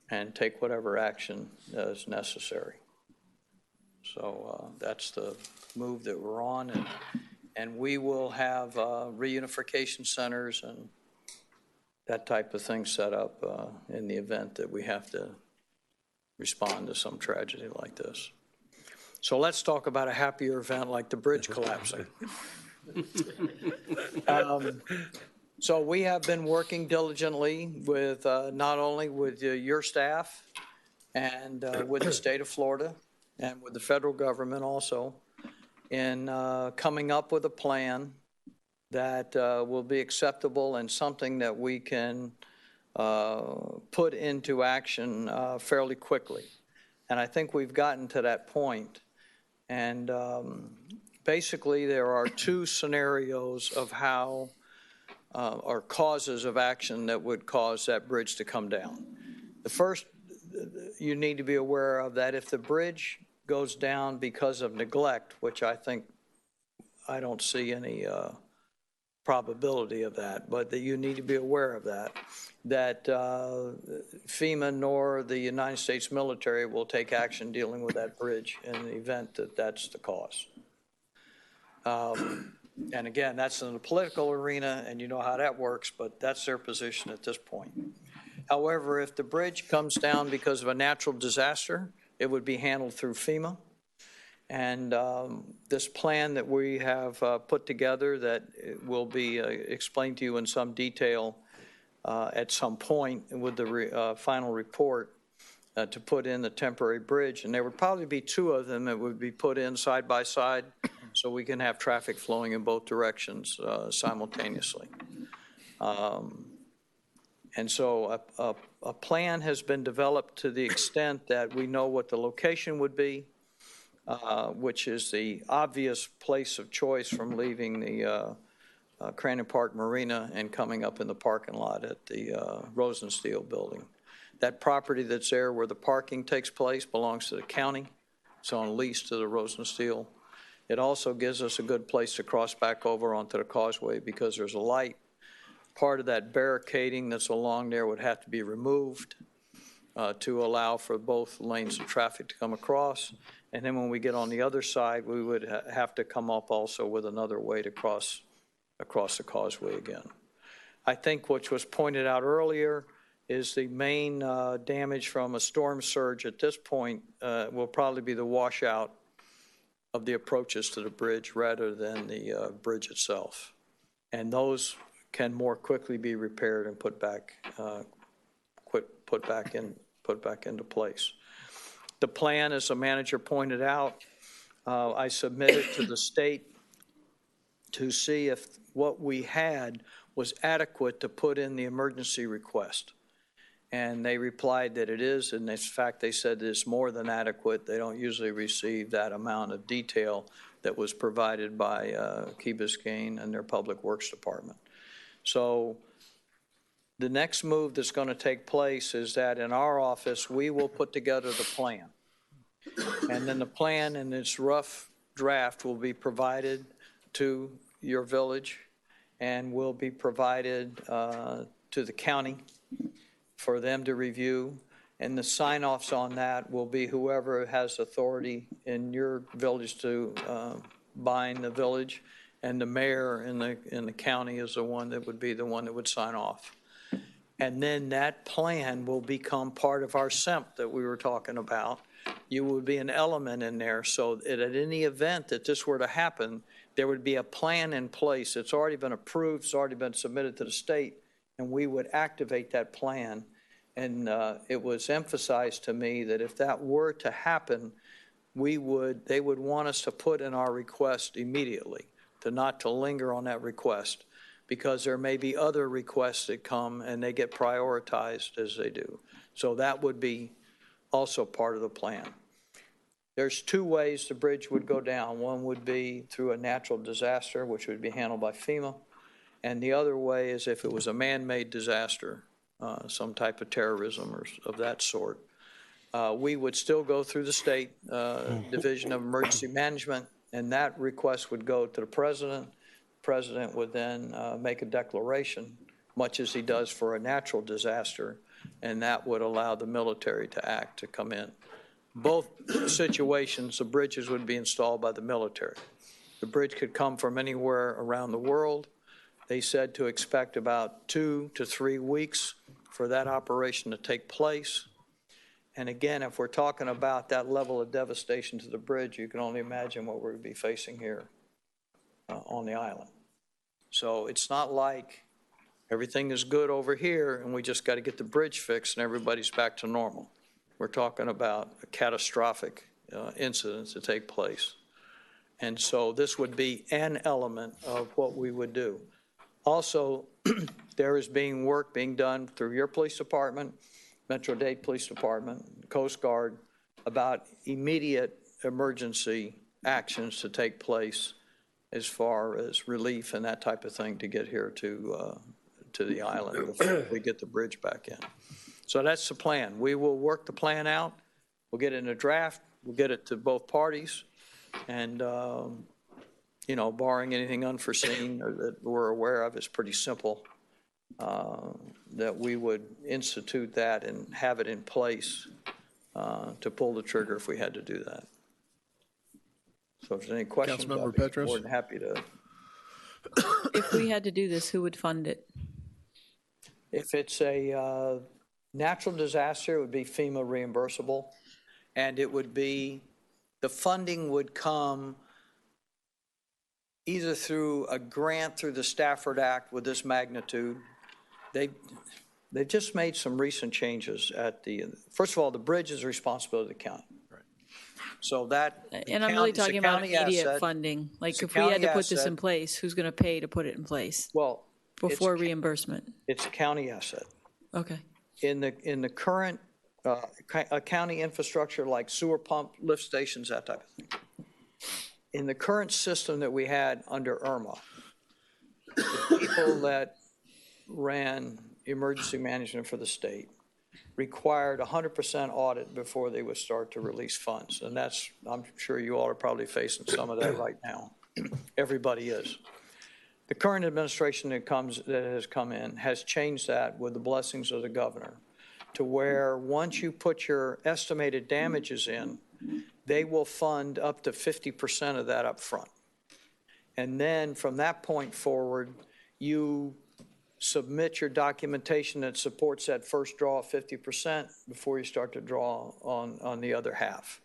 and take whatever action is necessary. So that's the move that we're on, and we will have reunification centers and that type of thing set up in the event that we have to respond to some tragedy like this. So let's talk about a happier event like the bridge collapsing. So we have been working diligently with not only with your staff and with the state of Florida and with the federal government also in coming up with a plan that will be acceptable and something that we can put into action fairly quickly. And I think we've gotten to that point. And basically, there are two scenarios of how, or causes of action that would cause that bridge to come down. The first, you need to be aware of that if the bridge goes down because of neglect, which I don't see any probability of that, but that you need to be aware of that FEMA nor the United States military will take action dealing with that bridge in the event that that's the cause. And again, that's in the political arena, and you know how that works, but that's their position at this point. However, if the bridge comes down because of a natural disaster, it would be handled through FEMA. And this plan that we have put together that will be explained to you in some detail at some point with the final report to put in the temporary bridge. And there would probably be two of them that would be put in side by side so we can have traffic flowing in both directions simultaneously. And so a plan has been developed to the extent that we know what the location would be, which is the obvious place of choice from leaving the Crandon Park Marina and coming up in the parking lot at the Rosensteel building. That property that's there where the parking takes place belongs to the county. It's on lease to the Rosensteel. It also gives us a good place to cross back over onto the causeway because there's a light. Part of that barricading that's along there would have to be removed to allow for both lanes of traffic to come across. And then when we get on the other side, we would have to come up also with another way to cross across the causeway again. I think what was pointed out earlier is the main damage from a storm surge at this point will probably be the washout of the approaches to the bridge rather than the bridge itself. And those can more quickly be repaired and put back into place. The plan, as the manager pointed out, I submitted to the state to see if what we had was adequate to put in the emergency request. And they replied that it is, and in fact, they said it's more than adequate. They don't usually receive that amount of detail that was provided by Key Biscayne and their Public Works Department. So the next move that's going to take place is that in our office, we will put together the plan. And then the plan in its rough draft will be provided to your village and will be provided to the county for them to review. And the sign-offs on that will be whoever has authority in your village to bind the village, and the mayor in the county is the one that would be the one that would sign off. And then that plan will become part of our SEMP that we were talking about. You would be an element in there so that at any event that this were to happen, there would be a plan in place. It's already been approved, it's already been submitted to the state, and we would activate that plan. And it was emphasized to me that if that were to happen, they would want us to put in our request immediately, not to linger on that request, because there may be other requests that come and they get prioritized as they do. So that would be also part of the plan. There's two ways the bridge would go down. One would be through a natural disaster, which would be handled by FEMA. And the other way is if it was a man-made disaster, some type of terrorism or of that sort. We would still go through the state Division of Emergency Management, and that request would go to the president. The president would then make a declaration, much as he does for a natural disaster, and that would allow the military to act, to come in. Both situations, the bridges would be installed by the military. The bridge could come from anywhere around the world. They said to expect about 2 to 3 weeks for that operation to take place. And again, if we're talking about that level of devastation to the bridge, you can only imagine what we're going to be facing here on the island. So it's not like everything is good over here and we just got to get the bridge fixed and everybody's back to normal. We're talking about a catastrophic incident to take place. And so this would be an element of what we would do. Also, there is work being done through your police department, Metro-Dade Police Department, Coast Guard, about immediate emergency actions to take place as far as relief and that type of thing to get here to the island before we get the bridge back in. So that's the plan. We will work the plan out. We'll get it in a draft. We'll get it to both parties. And, you know, barring anything unforeseen or that we're aware of, it's pretty simple that we would institute that and have it in place to pull the trigger if we had to do that. So if there's any questions, Councilmember I'd be Petros? more than happy to. If we had to do this, who would fund it? If it's a natural disaster, it would be FEMA reimbursable, and it would be, the funding would come either through a grant through the Stafford Act with this magnitude. They've just made some recent changes at the, first of all, the bridge is the responsibility of the county. So that. And I'm really talking about immediate funding. Like if we had to put this in place, who's going to pay to put it in place? Well, before reimbursement. It's a county asset. Okay. In the current county infrastructure like sewer pump, lift stations, that type of thing. In the current system that we had under Irma, the people that ran emergency management for the state required 100% audit before they would start to release funds. And that's, I'm sure you all are probably facing some of that right now. Everybody is. The current administration that has come in has changed that with the blessings of the governor to where once you put your estimated damages in, they will fund up to 50% of that up front. And then from that point forward, you submit your documentation that supports that first draw of 50% before you start to draw on the other half.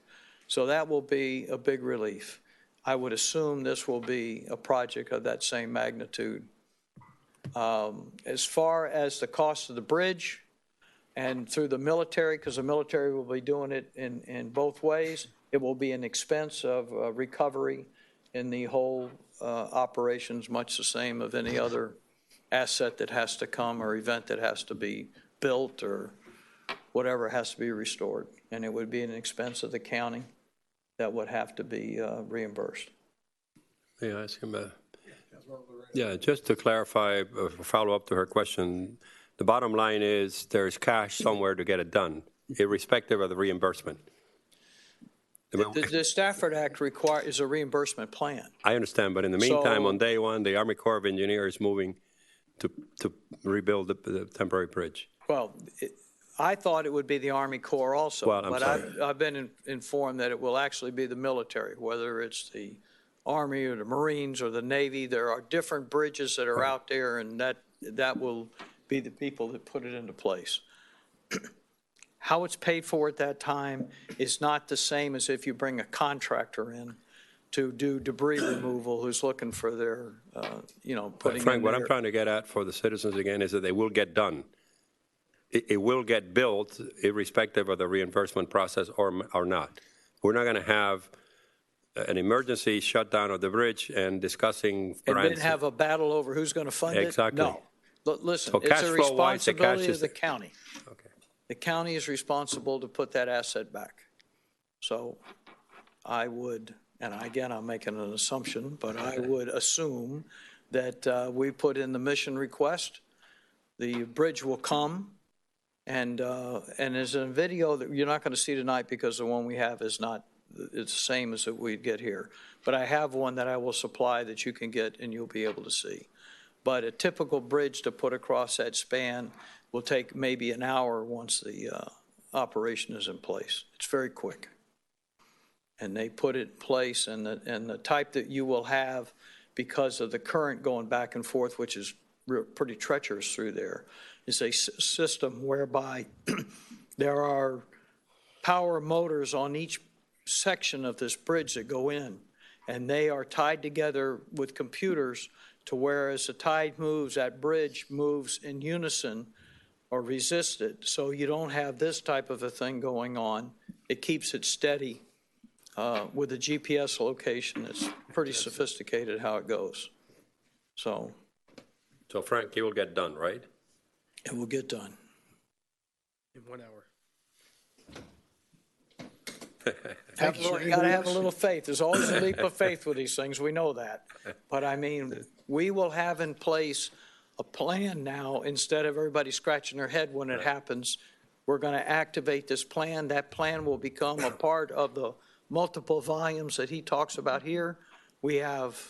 So that will be a big relief. I would assume this will be a project of that same magnitude. As far as the cost of the bridge and through the military, because the military will be doing it in both ways, it will be an expense of recovery in the whole operations, much the same of any other asset that has to come or event that has to be built or whatever has to be restored. And it would be an expense of the county that would have to be reimbursed. May I ask him? Yeah, just to clarify, follow up to her question, the bottom line is there's cash somewhere to get it done, irrespective of the reimbursement. The Stafford Act is a reimbursement plan. I understand, but in the meantime, on day one, the Army Corps of Engineers is moving to rebuild the temporary bridge. Well, I thought it would be the Army Corps also, well, but I've been informed that it will actually be the military, whether it's the Army or the Marines or the Navy. There are different bridges that are out there, and that will be the people that put it into place. How it's paid for at that time is not the same as if you bring a contractor in to do debris removal who's looking for their, putting Frank, in what their, I'm trying to get at for the citizens again is that they will get done. It will get built irrespective of the reimbursement process or not. We're not going to have an emergency shutdown of the bridge and discussing grants. And then have a battle over who's going to fund it? Exactly. No. Listen, So it's a responsibility of is the county. Okay. The county is responsible to put that asset back. So I would, and again, I'm making an assumption, but I would assume that we put in the mission request, the bridge will come, and there's a video that you're not going to see tonight because the one we have is not, it's the same as that we'd get here. But I have one that I will supply that you can get and you'll be able to see. But a typical bridge to put across that span will take maybe an hour once the operation is in place. It's very quick. And they put it in place, and the type that you will have because of the current going back and forth, which is pretty treacherous through there, is a system whereby there are power motors on each section of this bridge that go in, and they are tied together with computers to where as the tide moves, that bridge moves in unison or resisted. So you don't have this type of a thing going on. It keeps it steady with a GPS location. It's pretty sophisticated how it goes. So Frank, it will get done, right? It will get done. In 1 hour. You got to have a little faith. There's always a leap of faith with these things. We know that. But I mean, we will have in place a plan now instead of everybody scratching their head when it happens. We're going to activate this plan. That plan will become a part of the multiple volumes that he talks about here. We have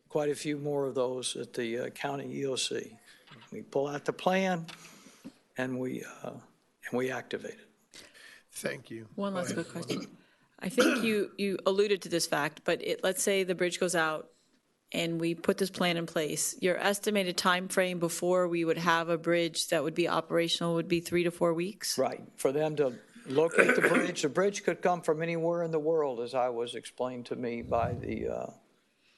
quite a few more of those at the county EOC. We pull out the plan and we activate it. Thank you. One last quick question. I think you alluded to this fact, but let's say the bridge goes out and we put this plan in place. Your estimated time frame before we would have a bridge that would be operational would be 3 to 4 weeks? Right, for them to locate the bridge. The bridge could come from anywhere in the world, as I was explained to me by the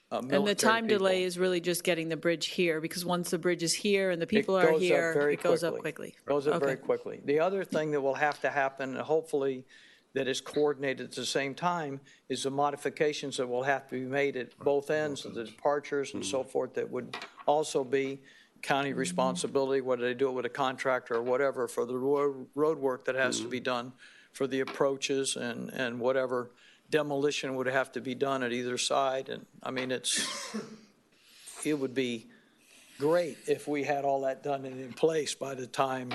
military And the time people. delay is really just getting the bridge here, because once the bridge is here and the people are here, it goes up quickly. Goes up very Okay. quickly. The other thing that will have to happen, and hopefully that is coordinated at the same time, is the modifications that will have to be made at both ends, of the departures and so forth, that would also be county responsibility, whether they do it with a contractor or whatever, for the road work that has to be done for the approaches and whatever demolition would have to be done at either side. And I mean, it would be great if we had all that done and in place by the time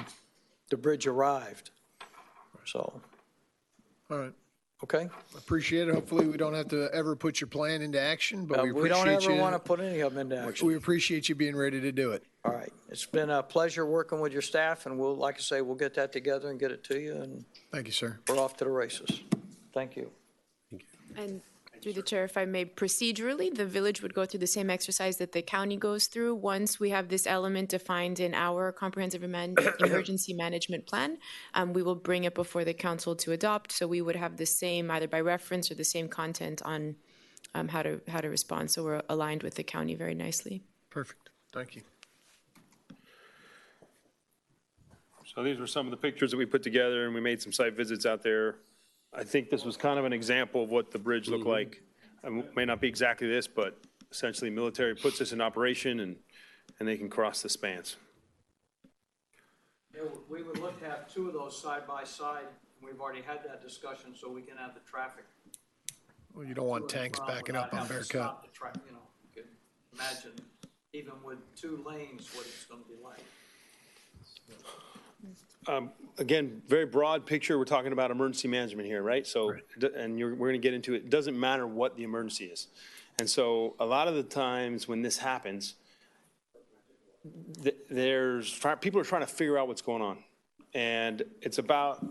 the bridge arrived. So, All right. okay? Appreciate it. Hopefully, we don't have to ever put your plan into action, but we We don't appreciate ever you. want to put any of them into action. We appreciate you being ready to do it. All right. It's been a pleasure working with your staff, and we'll, like I say, we'll get that together and get it to you, and Thank you, sir. we're off to the races. Thank you. And through the chair, if I may, procedurally, the village would go through the same exercise that the county goes through. Once we have this element defined in our comprehensive emergency management plan, we will bring it before the council to adopt. So we would have the same, either by reference or the same content on how to respond. So we're aligned with the county very nicely. Perfect. Thank you. So these were some of the pictures that we put together, and we made some site visits out there. I think this was kind of an example of what the bridge looked like. It may not be exactly this, but essentially military puts this in operation, and they can cross the spans. We would look to have two of those side by side. We've already had that discussion, so we can have the traffic. Well, you don't want tanks backing up on Bear Cut. You know, you can imagine, even with 2 lanes, what it's going to be like. Again, very broad picture. We're talking about emergency management here, right? So, and we're going to get into it. It doesn't matter what the emergency is. And so a lot of the times when this happens, people are trying to figure out what's going on. And it's about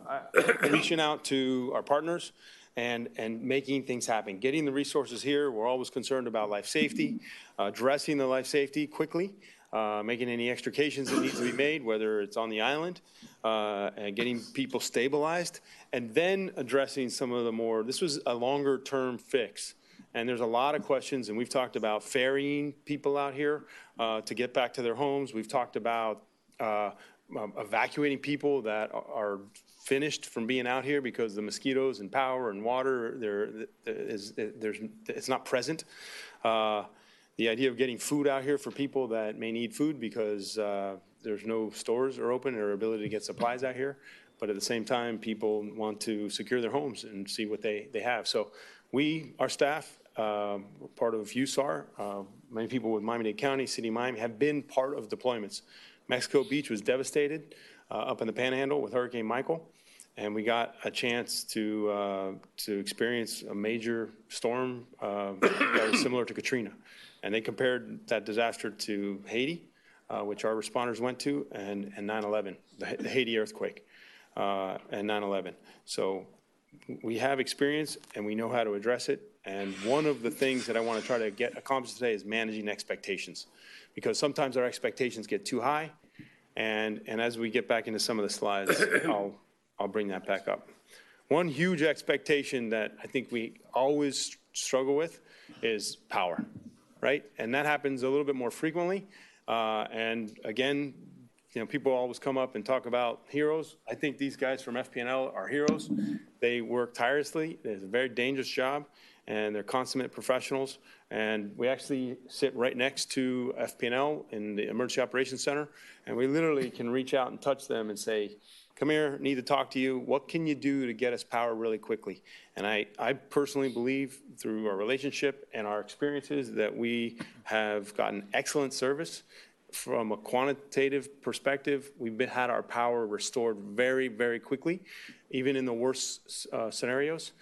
reaching out to our partners and making things happen. Getting the resources here. We're always concerned about life safety, addressing the life safety quickly, making any extrications that need to be made, whether it's on the island, and getting people stabilized, and then addressing some of the more, this was a longer term fix. And there's a lot of questions, and we've talked about ferrying people out here to get back to their homes. We've talked about evacuating people that are finished from being out here because the mosquitoes and power and water, it's not present. The idea of getting food out here for people that may need food because there's no stores are open or ability to get supplies out here. But at the same time, people want to secure their homes and see what they have. So our staff, part of USAR, many people with Miami-Dade County, City of Miami, have been part of deployments. Mexico Beach was devastated up in the Panhandle with Hurricane Michael. And we got a chance to experience a major storm that was similar to Katrina. And they compared that disaster to Haiti, which our responders went to, and 9/11, the Haiti earthquake, and 9/11. So we have experience, and we know how to address it. And one of the things that I want to try to get accomplished today is managing expectations, because sometimes our expectations get too high. And as we get back into some of the slides, I'll bring that back up. One huge expectation that I think we always struggle with is power, right? And that happens a little bit more frequently. And again, people always come up and talk about heroes. I think these guys from FP&L are heroes. They work tirelessly. It's a very dangerous job, and they're consummate professionals. And we actually sit right next to FP&L in the Emergency Operations Center, and we literally can reach out and touch them and say, come here, need to talk to you. What can you do to get us power really quickly? And I personally believe through our relationship and our experiences that we have gotten excellent service. From a quantitative perspective, we've had our power restored very, very quickly, even in the worst scenarios.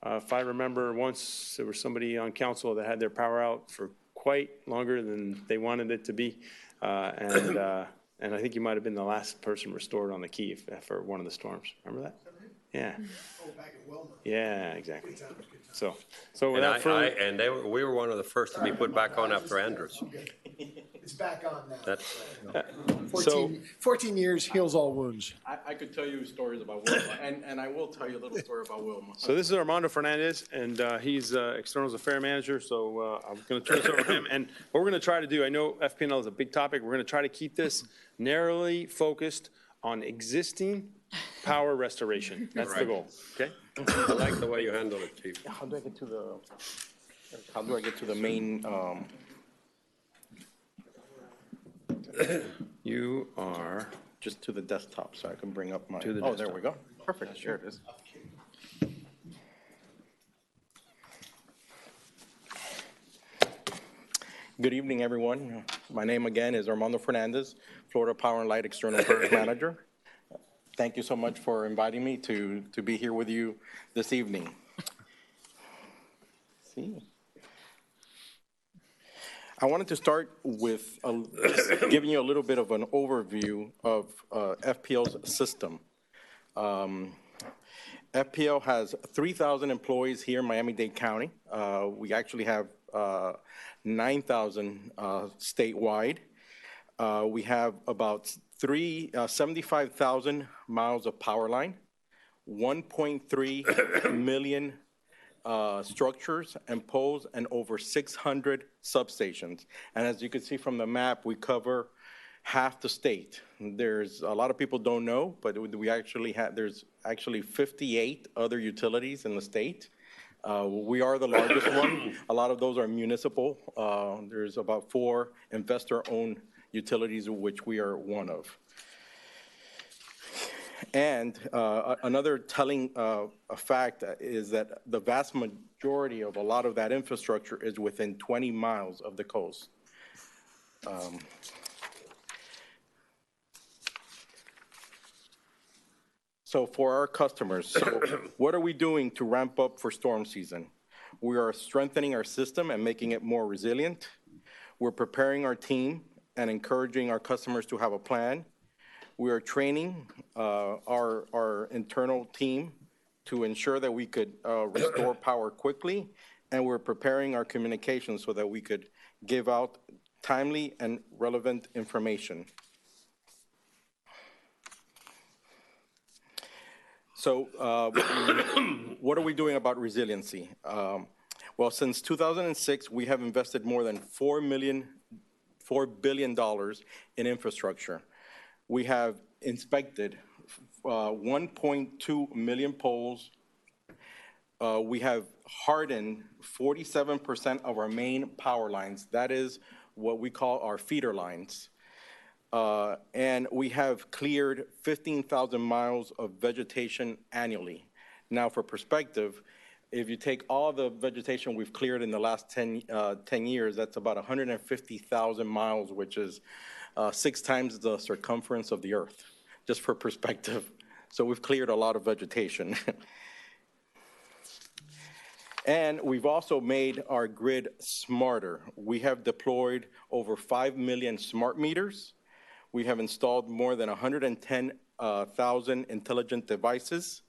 If I remember once, there was somebody on council that had their power out for quite longer than they wanted it to be. And I think you might have been the last person restored on the key for one of the storms. Remember that? Yeah. Oh, back in Wilma. Yeah, exactly. Good times, good times. So And, without further, we were one of the first to be put back on after Andrews. It's back on now. That's, 14 years heals all wounds. I could tell you stories about Wilma, and I will tell you a little story about Wilma. so this is Armando Fernandez, and he's Externals Affairs Manager, so I'm going to turn this over to him. And what we're going to try to do, I know FP&L is a big topic, we're going to try to keep this narrowly focused on existing power restoration. That's the goal, okay? I like the way you handle it, Chief. How do I get to the main, You are just to the desktop so I can bring up my, To the oh, there desktop. we go. Perfect, there it is. Good evening, everyone. My name again is Armando Fernandez, Florida Power and Light External Affairs Manager. Thank you so much for inviting me to be here with you this evening. I wanted to start with giving you a little bit of an overview of FPL's system. FPL has 3,000 employees here in Miami-Dade County. We actually have 9,000 statewide. We have about 75,000 miles of power line, 1.3 million structures and poles, and over 600 substations. And as you can see from the map, we cover half the state. There's a lot of people don't know, but we actually have, there's actually 58 other utilities in the state. We are the largest one. A lot of those are municipal. There's about 4 investor-owned utilities, of which we are one of. And another telling fact is that the vast majority of a lot of that infrastructure is within 20 miles of the coast. So for our customers, so what are we doing to ramp up for storm season? We are strengthening our system and making it more resilient. We're preparing our team and encouraging our customers to have a plan. We are training our internal team to ensure that we could restore power quickly, and we're preparing our communications so that we could give out timely and relevant information. So what are we doing about resiliency? Well, since 2006, we have invested more than $4 billion in infrastructure. We have inspected 1.2 million poles. We have hardened 47% of our main power lines. That is what we call our feeder lines. And we have cleared 15,000 miles of vegetation annually. Now, for perspective, if you take all the vegetation we've cleared in the last 10 years, that's about 150,000 miles, which is 6 times the circumference of the Earth, just for perspective. So we've cleared a lot of vegetation. And we've also made our grid smarter. We have deployed over 5 million smart meters. We have installed more than 110,000 intelligent devices.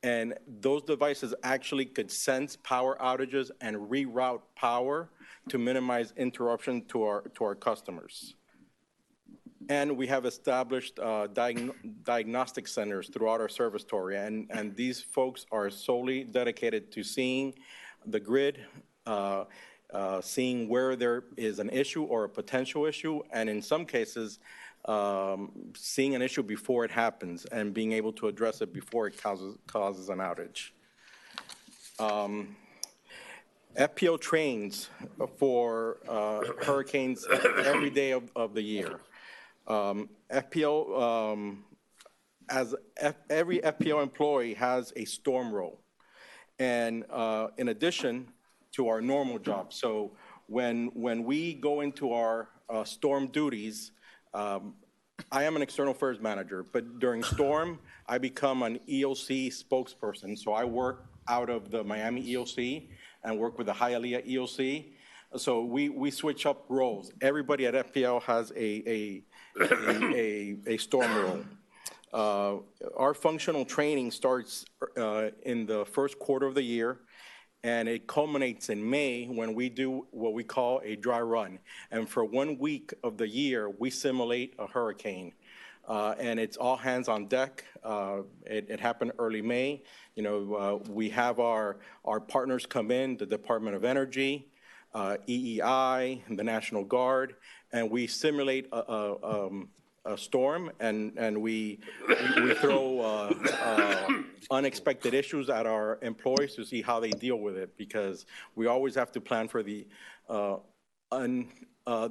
And those devices actually could sense power outages and reroute power to minimize interruption to our customers. And we have established diagnostic centers throughout our service area, and these folks are solely dedicated to seeing the grid, seeing where there is an issue or a potential issue, and in some cases, seeing an issue before it happens and being able to address it before it causes an outage. FPL trains for hurricanes every day of the year. FPL every FPL employee has a storm role. And in addition to our normal job. So when we go into our storm duties, I am an external affairs manager, but during storm, I become an EOC spokesperson. So I work out of the Miami EOC and work with the Hialeah EOC. So we switch up roles. Everybody at FPL has a storm role. Our functional training starts in the first quarter of the year, and it culminates in May when we do what we call a dry run. And for 1 week of the year, we simulate a hurricane. And it's all hands on deck. It happened early May. We have our partners come in, the Department of Energy, EEI, the National Guard, and we simulate a storm, and we throw unexpected issues at our employees to see how they deal with it, because we always have to plan for the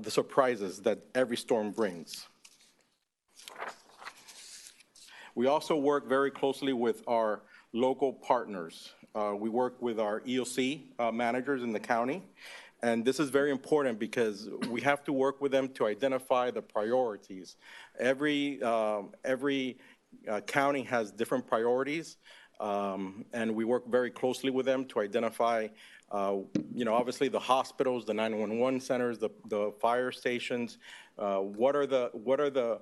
surprises that every storm brings. We also work very closely with our local partners. We work with our EOC managers in the county. And this is very important because we have to work with them to identify the priorities. Every county has different priorities, and we work very closely with them to identify, obviously the hospitals, the 911 centers, the fire stations. What are the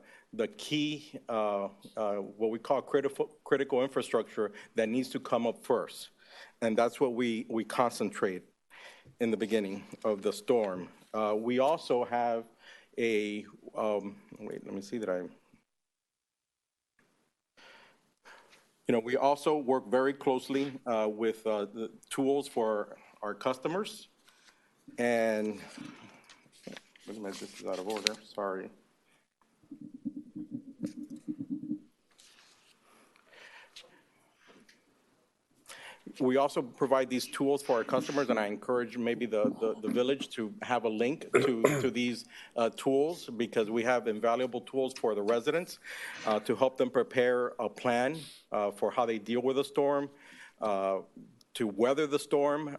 key, what we call critical infrastructure that needs to come up first? And that's what we concentrate in the beginning of the storm. We also have wait, let me see that we also work very closely with the tools for our customers. And, wait a minute, this is out of order, sorry. We also provide these tools for our customers, and I encourage maybe the village to have a link to these tools, because we have invaluable tools for the residents to help them prepare a plan for how they deal with a storm, to weather the storm,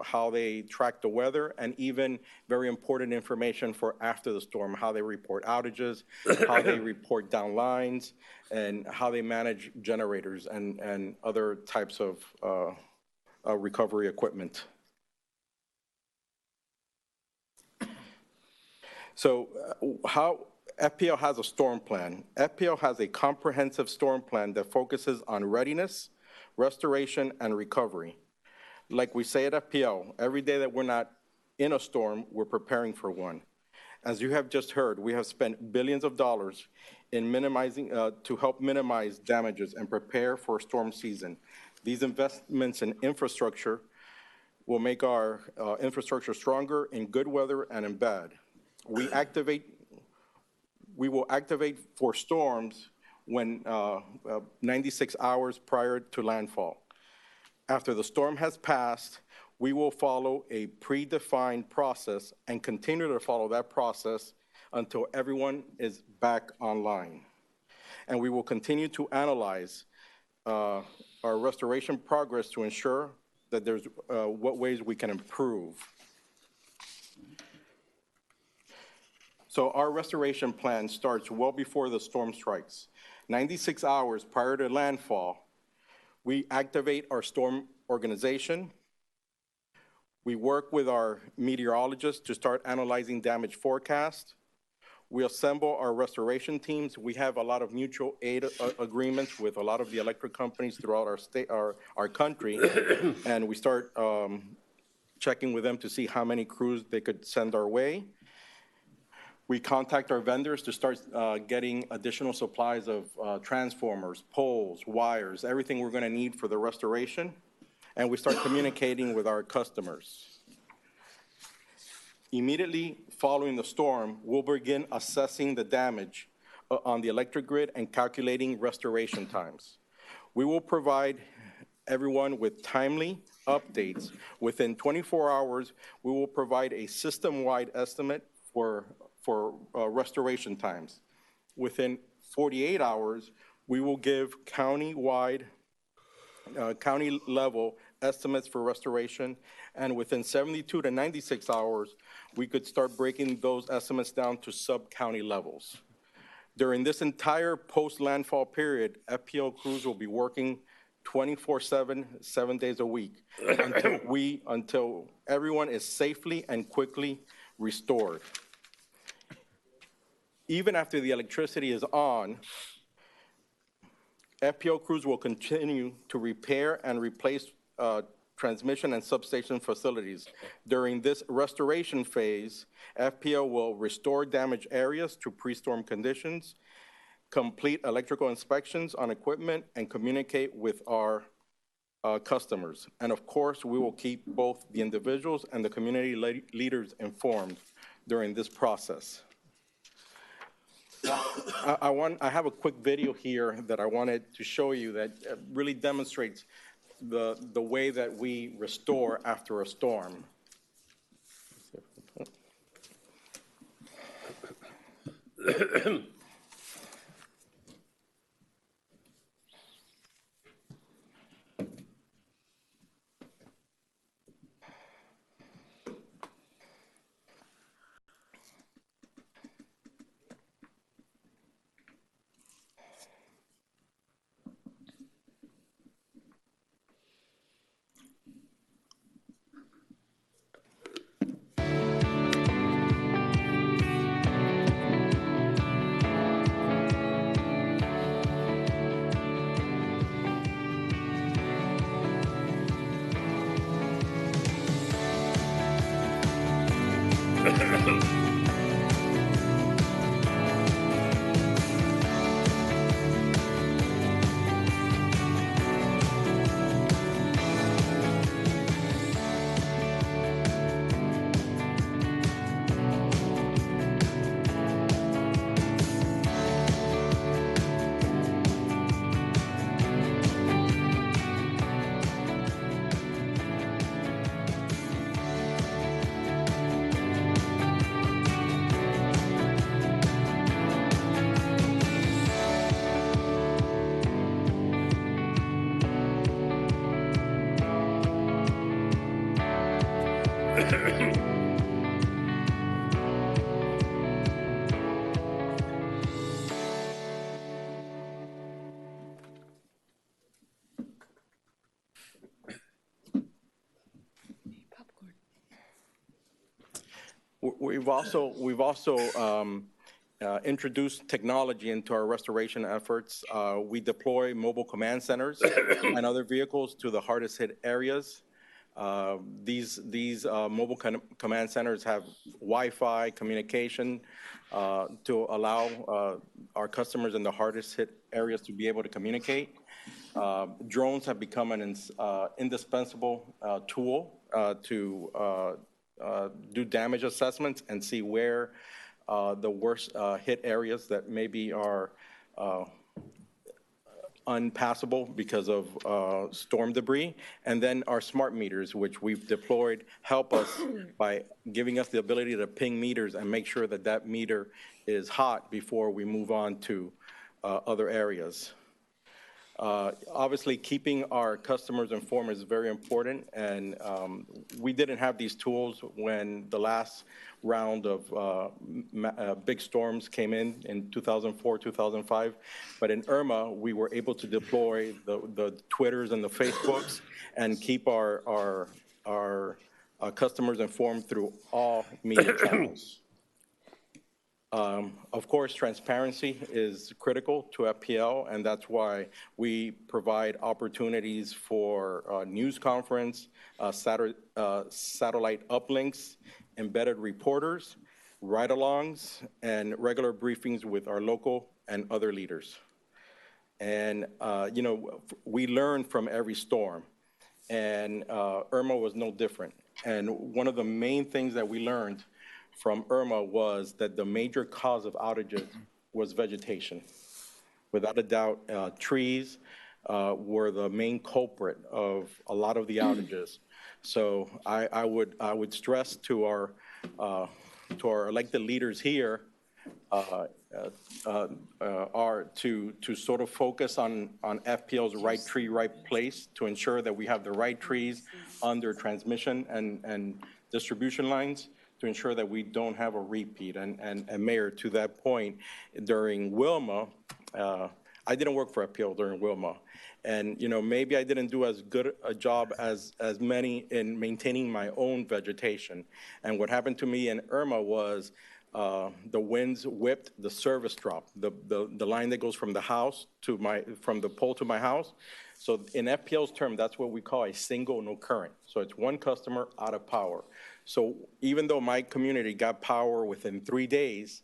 how they track the weather, and even very important information for after the storm, how they report outages, how they report down lines, and how they manage generators and other types of recovery equipment. So how FPL has a storm plan. FPL has a comprehensive storm plan that focuses on readiness, restoration, and recovery. Like we say at FPL, every day that we're not in a storm, we're preparing for one. As you have just heard, we have spent billions of dollars in minimizing, to help minimize damages and prepare for storm season. These investments in infrastructure will make our infrastructure stronger in good weather and in bad. We will activate for storms when 96 hours prior to landfall. After the storm has passed, we will follow a predefined process and continue to follow that process until everyone is back online. And we will continue to analyze our restoration progress to ensure that there's what ways we can improve. So our restoration plan starts well before the storm strikes. 96 hours prior to landfall, we activate our storm organization. We work with our meteorologists to start analyzing damage forecast. We assemble our restoration teams. We have a lot of mutual aid agreements with a lot of the electric companies throughout our state, our country, and we start checking with them to see how many crews they could send our way. We contact our vendors to start getting additional supplies of transformers, poles, wires, everything we're going to need for the restoration. And we start communicating with our customers. Immediately following the storm, we'll begin assessing the damage on the electric grid and calculating restoration times. We will provide everyone with timely updates. Within 24 hours, we will provide a system-wide estimate for restoration times. Within 48 hours, We will give county-wide, county-level estimates for restoration, and within 72 to 96 hours, we could start breaking those estimates down to sub-county levels. During this entire post-landfall period, FPL crews will be working 24/7, 7 days a week, until everyone is safely and quickly restored. Even after the electricity is on, FPL crews will continue to repair and replace transmission and substation facilities. During this restoration phase, FPL will restore damaged areas to pre-storm conditions, complete electrical inspections on equipment, and communicate with our customers. And of course, we will keep both the individuals and the community leaders informed during this process. I have a quick video here that I wanted to show you that really demonstrates the way that we restore after a storm. We've also introduced technology into our restoration efforts. We deploy mobile command centers and other vehicles to the hardest hit areas. These mobile command centers have Wi-Fi communication to allow our customers in the hardest hit areas to be able to communicate. Drones have become an indispensable tool to do damage assessments and see where the worst hit areas that maybe are unpassable because of storm debris. And then our smart meters, which we've deployed, help us by giving us the ability to ping meters and make sure that that meter is hot before we move on to other areas. Obviously, keeping our customers informed is very important, and we didn't have these tools when the last round of big storms came in 2004, 2005. But in Irma, we were able to deploy the Twitters and the Facebooks and keep our customers informed through all media channels. Of course, transparency is critical to FPL, and that's why we provide opportunities for news conference, satellite uplinks, embedded reporters, ride-alongs, and regular briefings with our local and other leaders. And, we learn from every storm, and Irma was no different. And one of the main things that we learned from Irma was that the major cause of outages was vegetation. Without a doubt, trees were the main culprit of a lot of the outages. So I would stress to our elected leaders here are to sort of focus on FPL's right tree, right place, to ensure that we have the right trees under transmission and distribution lines, to ensure that we don't have a repeat. And Mayor, to that point, during Wilma, I didn't work for FPL during Wilma. And, you know, maybe I didn't do as good a job as many in maintaining my own vegetation. And what happened to me in Irma was the winds whipped the service drop, the line that goes from the house to from the pole to my house. So in FPL's term, that's what we call a single no current. So it's one customer out of power. So even though my community got power within 3 days,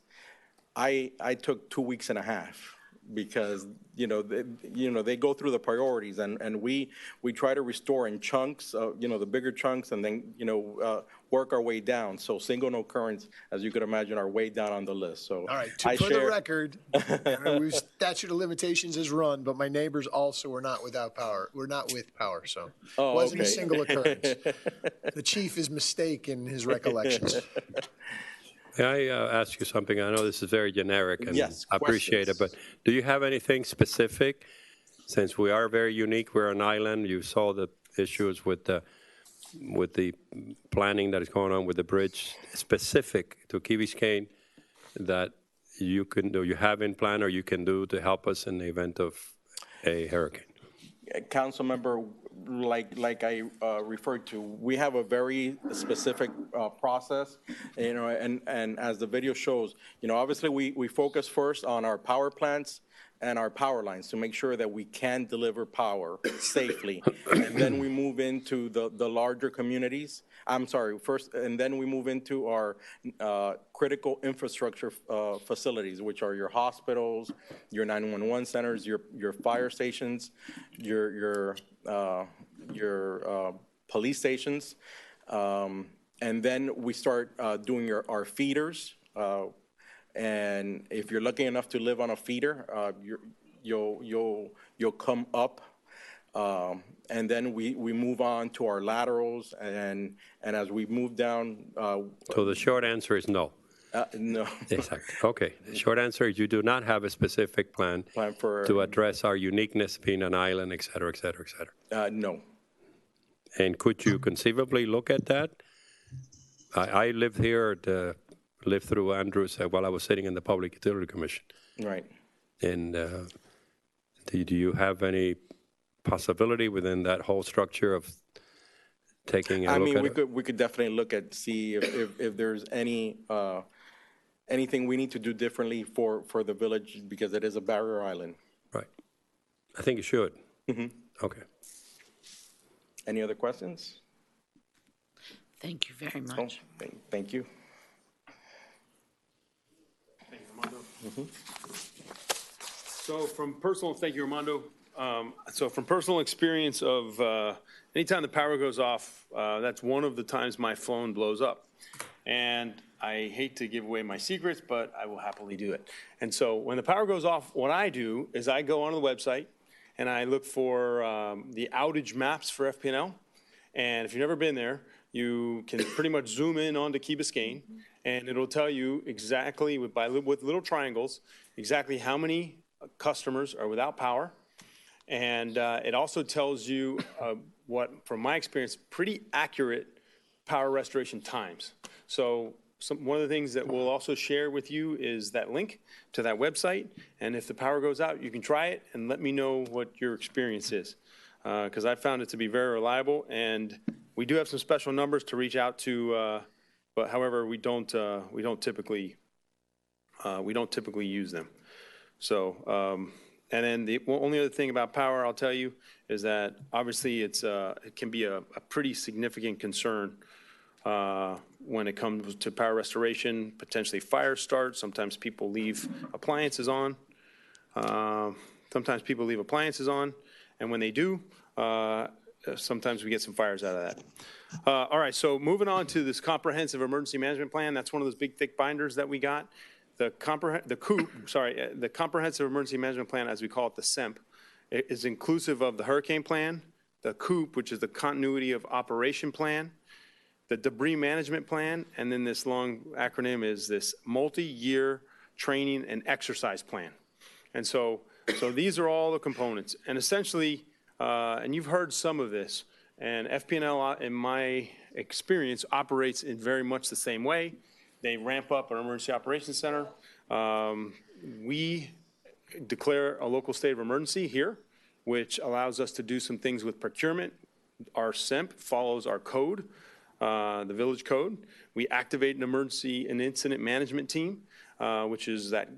I took 2 weeks and a half. Because they go through the priorities, and we try to restore in chunks, the bigger chunks, and then work our way down. So single no currents, as you could imagine, are way down on the list. So all right, for the record, statute of limitations is run, but my neighbors also were not without power. We're not with power, so it wasn't a single occurrence. The chief is mistaken in his recollections. May I ask you something? I know this is very generic, and yes, I appreciate it, but do you have anything specific? Since we are very unique, we're an island. You saw the issues with the planning that is going on with the bridge, specific to Key Biscayne, that you can do, you have in plan, or you can do to help us in the event of a hurricane? Council member, like I referred to, we have a very specific process, and as the video shows, obviously we focus first on our power plants and our power lines to make sure that we can deliver power safely. And then we move into the larger communities. I'm sorry, first, and then we move into our critical infrastructure facilities, which are your hospitals, your 911 centers, your fire stations, your police stations. And then we start doing our feeders. And if you're lucky enough to live on a feeder, you'll come up, and then we move on to our laterals, and as we move down. So the short answer is no. No. Exactly. Okay. The short answer is you do not have a specific plan to address our uniqueness, being an island, et cetera, et cetera, et cetera. No. And could you conceivably look at that? I lived here lived through Andrews while I was sitting in the Public Utility Commission. Right. And do you have any possibility within that whole structure of taking a look at it? We could definitely look at, see if there's anything we need to do differently for the village, because it is a barrier island. Right. I think you should. Mm-hmm. Okay. Any other questions? Thank you very much. Oh, thank you. Mm-hmm. So thank you, Armando. So from personal experience of anytime the power goes off, that's one of the times my phone blows up. And I hate to give away my secrets, but I will happily do it. And so when the power goes off, what I do is I go onto the website and I look for the outage maps for FP&L. And if you've never been there, you can pretty much zoom in onto Key Biscayne, and it'll tell you exactly, with little triangles, exactly how many customers are without power. And it also tells you what, from my experience, pretty accurate power restoration times. So one of the things that we'll also share with you is that link to that website. And if the power goes out, you can try it and let me know what your experience is. Because I found it to be very reliable, and we do have some special numbers to reach out to, but however, we don't typically use them. So, and then the only other thing about power I'll tell you is that obviously it can be a pretty significant concern when it comes to power restoration, potentially fire start. Sometimes people leave appliances on. And when they do, sometimes we get some fires out of that. All right, so moving on to this comprehensive emergency management plan. That's one of those big, thick binders that we got. The comprehensive emergency management plan, as we call it, the CEMP, is inclusive of the hurricane plan, the COOP, which is the continuity of operation plan, the debris management plan, and then this long acronym is this multi-year training, and exercise plan. And so these are all the components. And essentially, and you've heard some of this, and FP&L, in my experience, operates in very much the same way. They ramp up an emergency operations center. We declare a local state of emergency here, which allows us to do some things with procurement. Our SEMP follows our code, the village code. We activate an emergency and incident management team, which is that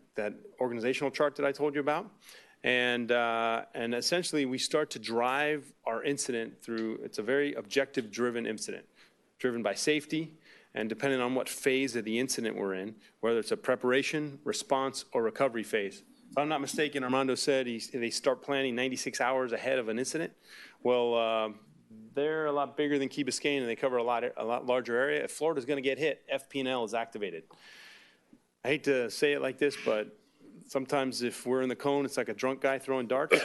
organizational chart that I told you about. And essentially, we start to drive our incident through, it's a very objective-driven incident, driven by safety, and depending on what phase of the incident we're in, whether it's a preparation, response, or recovery phase. If I'm not mistaken, Armando said they start planning 96 hours ahead of an incident. Well, they're a lot bigger than Key Biscayne, and they cover a lot larger area. If Florida's going to get hit, FP&L is activated. I hate to say it like this, but sometimes if we're in the cone, it's like a drunk guy throwing darts,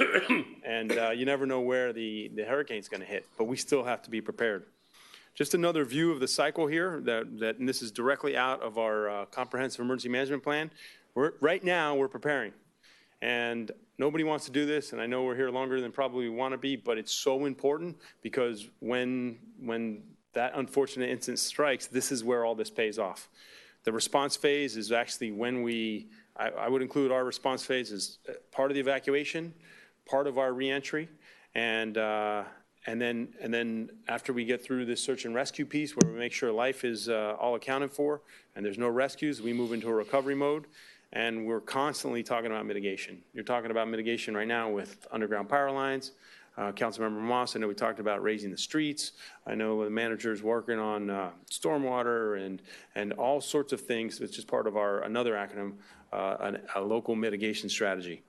and you never know where the hurricane's going to hit, but we still have to be prepared. Just another view of the cycle here, and this is directly out of our comprehensive emergency management plan. Right now, we're preparing, and nobody wants to do this, and I know we're here longer than probably we want to be, but it's so important because when that unfortunate incident strikes, this is where all this pays off. The response phase is actually when I would include our response phase as part of the evacuation, part of our reentry, and then after we get through this search and rescue piece where we make sure life is all accounted for and there's no rescues, we move into a recovery mode, and we're constantly talking about mitigation. You're talking about mitigation right now with underground power lines. Councilmember Moss, I know we talked about raising the streets. I know the manager's working on stormwater and all sorts of things. It's just part of another acronym, a local mitigation strategy.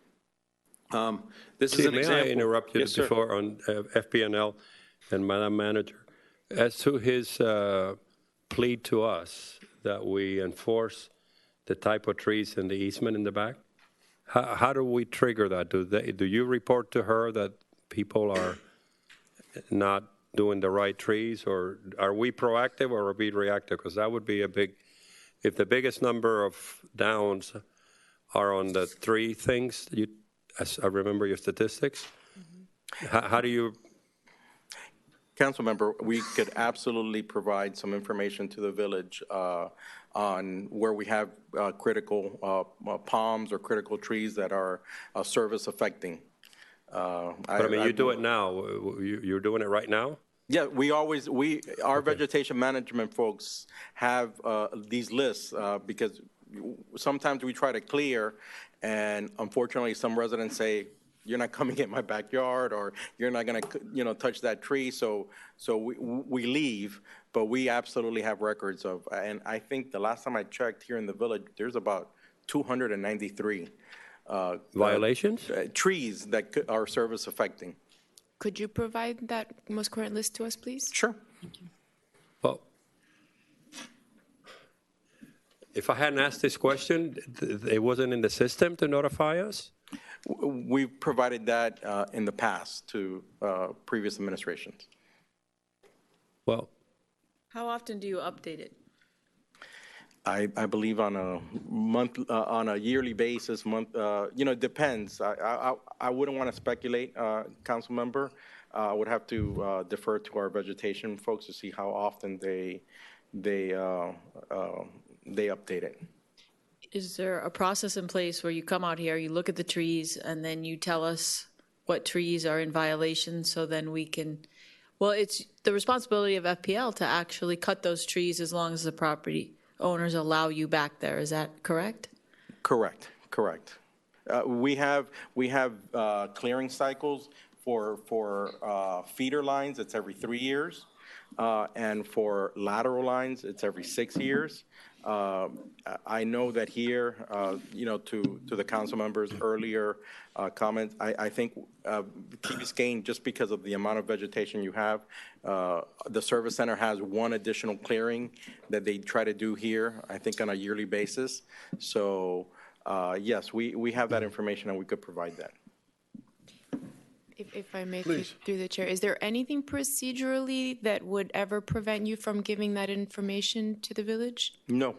This is an example. May I interrupt you before on FP&L and Madam Manager? As to his plea to us that we enforce the type of trees in the easement in the back, how do we trigger that? Do you report to her that people are not doing the right trees, or are we proactive or are we reactive? Because that would be a big, if the biggest number of downs are on the three things, as I remember your statistics, how do you? Council member, we could absolutely provide some information to the village on where we have critical palms or critical trees that are service affecting. But you do it now. You're doing it right now? Yeah, our vegetation management folks have these lists because sometimes we try to clear, and unfortunately some residents say, you're not coming in my backyard, or you're not going to touch that tree, so we leave, but we absolutely have records of, and I think the last time I checked here in the village, there's about 293 violations? Trees that are service affecting. Could you provide that most current list to us, please? Sure. Thank you. Well, if I hadn't asked this question, it wasn't in the system to notify us? We've provided that in the past to previous administrations. Well. How often do you update it? I believe on a month, on a yearly basis, it depends. I wouldn't want to speculate, council member. I would have to defer to our vegetation folks to see how often they update it. Is there a process in place where you come out here, you look at the trees, and then you tell us what trees are in violation, so then we can, well, it's the responsibility of FPL to actually cut those trees as long as the property owners allow you back there. Is that correct? Correct. We have clearing cycles for feeder lines. It's every 3 years, and for lateral lines, it's every 6 years. I know that here, to the council members' earlier comments, I think Key Biscayne, just because of the amount of vegetation you have, the service center has one additional clearing that they try to do here, I think on a yearly basis. So, yes, we have that information and we could provide that. If I may, Please. through the chair, is there anything procedurally that would ever prevent you from giving that information to the village? No.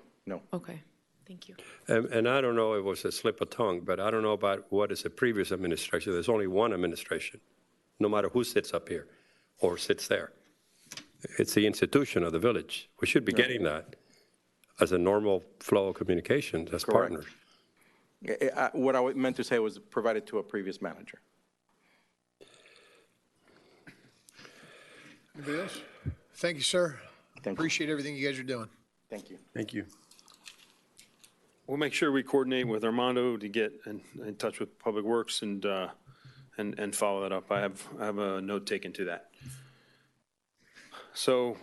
Okay, Thank you. And I don't know if it was a slip of tongue, but I don't know about what is the previous administration. There's only one administration, no matter who sits up here or sits there. It's the institution of the village. We should be getting that as a normal flow of communications as Correct. partners. What I meant to say was provided to a previous manager. Anybody else? Thank you, sir. Thank you. Appreciate everything you guys are doing. Thank you. Thank you. We'll make sure we coordinate with Armando to get in touch with Public Works and follow that up. I have a note taken to that. So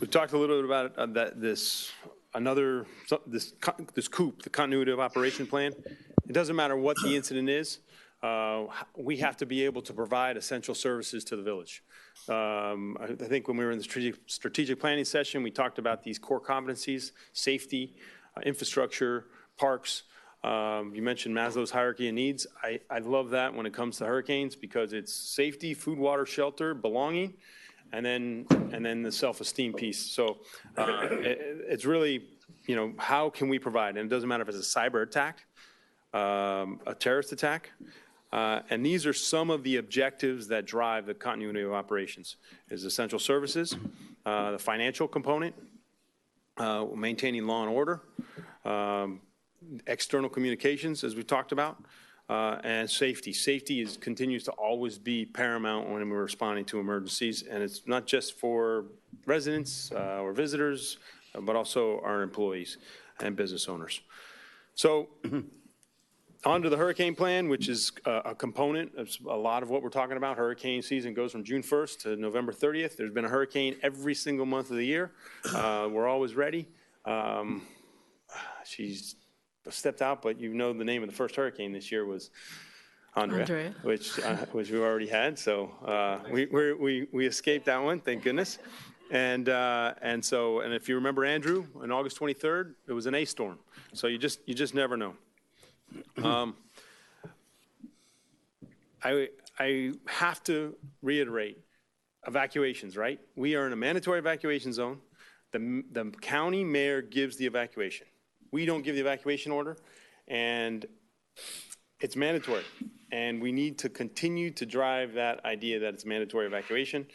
we've talked a little bit about this COOP, the Continuity of Operation Plan. It doesn't matter what the incident is. We have to be able to provide essential services to the village. I think when we were in the strategic planning session, we talked about these core competencies: safety, infrastructure, parks. You mentioned Maslow's hierarchy of needs. I love that when it comes to hurricanes, because it's safety, food, water, shelter, belonging, and then the self-esteem piece. So it's really, how can we provide? And it doesn't matter if it's a cyber attack, a terrorist attack. And these are some of the objectives that drive the continuity of operations: is essential services, the financial component, maintaining law and order, external communications, as we talked about, and safety. Safety continues to always be paramount when we're responding to emergencies, and it's not just for residents or visitors, but also our employees and business owners. So on to the hurricane plan, which is a component of a lot of what we're talking about. Hurricane season goes from June 1st to November 30th. There's been a hurricane every single month of the year. We're always ready. She's stepped out, but the name of the first hurricane this year was Andrea. which we already had. So we escaped that one, thank goodness. And if you remember Andrew, on August 23rd, it was an A storm. So you just never know. I have to reiterate evacuations, right? We are in a mandatory evacuation zone. The county mayor gives the evacuation. We don't give the evacuation order, and it's mandatory. And we need to continue to drive that idea that it's mandatory evacuation.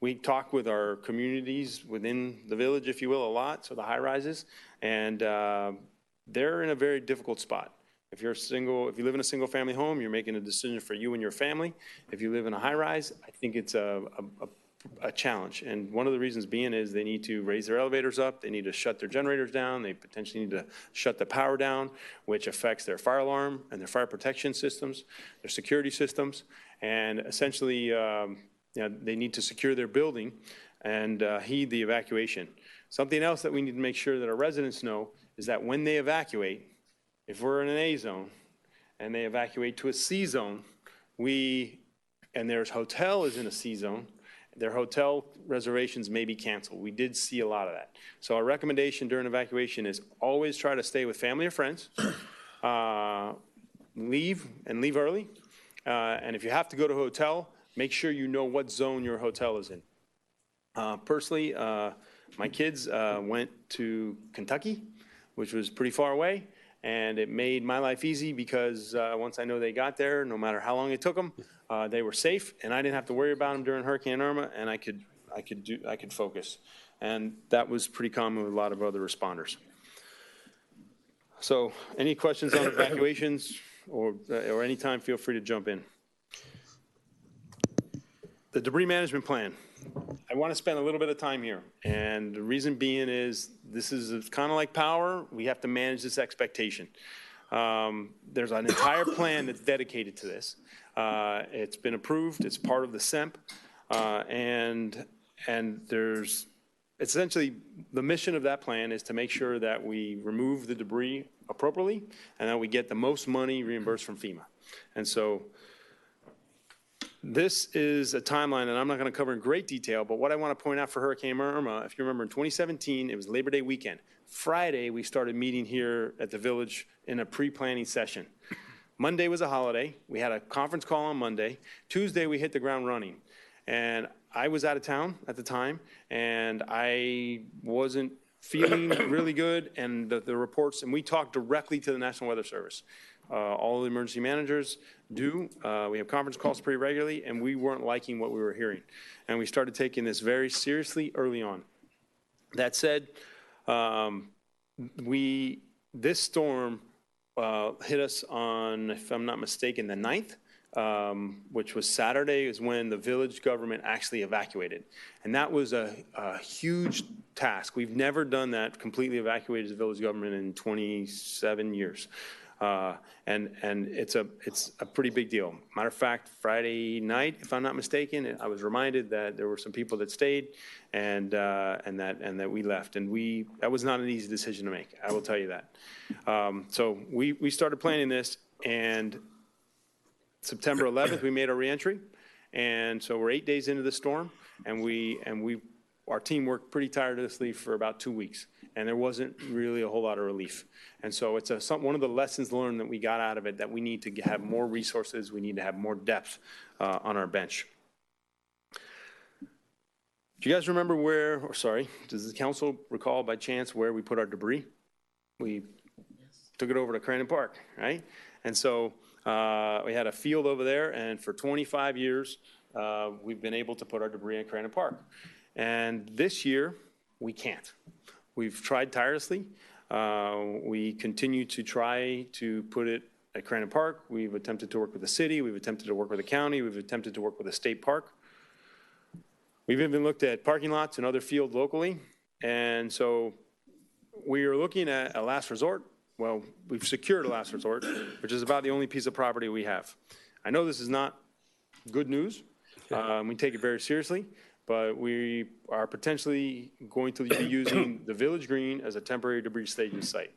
We talk with our communities within the village, if you will, a lot, so the high rises, and they're in a very difficult spot. If you live in a single family home, you're making a decision for you and your family. If you live in a high rise, I think it's a challenge. And one of the reasons being is they need to raise their elevators up. They need to shut their generators down. They potentially need to shut the power down, which affects their fire alarm and their fire protection systems, their security systems. And essentially, they need to secure their building and heed the evacuation. Something else that we need to make sure that our residents know is that when they evacuate, if we're in an A zone and they evacuate to a C zone, and their hotel is in a C zone, their hotel reservations may be canceled. We did see a lot of that. So our recommendation during evacuation is always try to stay with family or friends, leave early. And if you have to go to a hotel, make sure you know what zone your hotel is in. Personally, my kids went to Kentucky, which was pretty far away, and it made my life easy because once I know they got there, no matter how long it took them, they were safe, and I didn't have to worry about them during Hurricane Irma, and I could focus. And that was pretty common with a lot of other responders. So any questions on evacuations or anytime, feel free to jump in. The debris management plan. I want to spend a little bit of time here. And the reason being is this is kind of like power. We have to manage this expectation. There's an entire plan that's dedicated to this. It's been approved. It's part of the SEMP. And there's essentially the mission of that plan is to make sure that we remove the debris appropriately and that we get the most money reimbursed from FEMA. And so this is a timeline, and I'm not going to cover in great detail, but what I want to point out for Hurricane Irma, if you remember in 2017, it was Labor Day weekend. Friday, we started meeting here at the village in a pre-planning session. Monday was a holiday. We had a conference call on Monday. Tuesday, we hit the ground running. And I was out of town at the time, and I wasn't feeling really good, and the reports, and we talk directly to the National Weather Service. All the emergency managers do. We have conference calls pretty regularly, and we weren't liking what we were hearing. And we started taking this very seriously early on. That said, this storm hit us on, if I'm not mistaken, the 9th, which was Saturday, is when the village government actually evacuated. And that was a huge task. We've never done that, completely evacuated the village government in 27 years. And it's a pretty big deal. Matter of fact, Friday night, if I'm not mistaken, I was reminded that there were some people that stayed and that we left. And that was not an easy decision to make, I will tell you that. So we started planning this, and September 11th, we made our reentry. And so we're 8 days into the storm, and our team worked pretty tirelessly for about 2 weeks. And there wasn't really a whole lot of relief. And so it's one of the lessons learned that we got out of it, that we need to have more resources, we need to have more depth on our bench. Do you guys remember does the council recall by chance where we put our debris? We took it over to Crandon Park, right? And so we had a field over there, and for 25 years, we've been able to put our debris in Crandon Park. And this year, we can't. We've tried tirelessly. We continue to try to put it at Crandon Park. We've attempted to work with the city. We've attempted to work with the county. We've attempted to work with the state park. We've even looked at parking lots and other fields locally. And so we are looking at a last resort. Well, we've secured a last resort, which is about the only piece of property we have. I know this is not good news. We take it very seriously. But we are potentially going to be using the Village Green as a temporary debris staging site.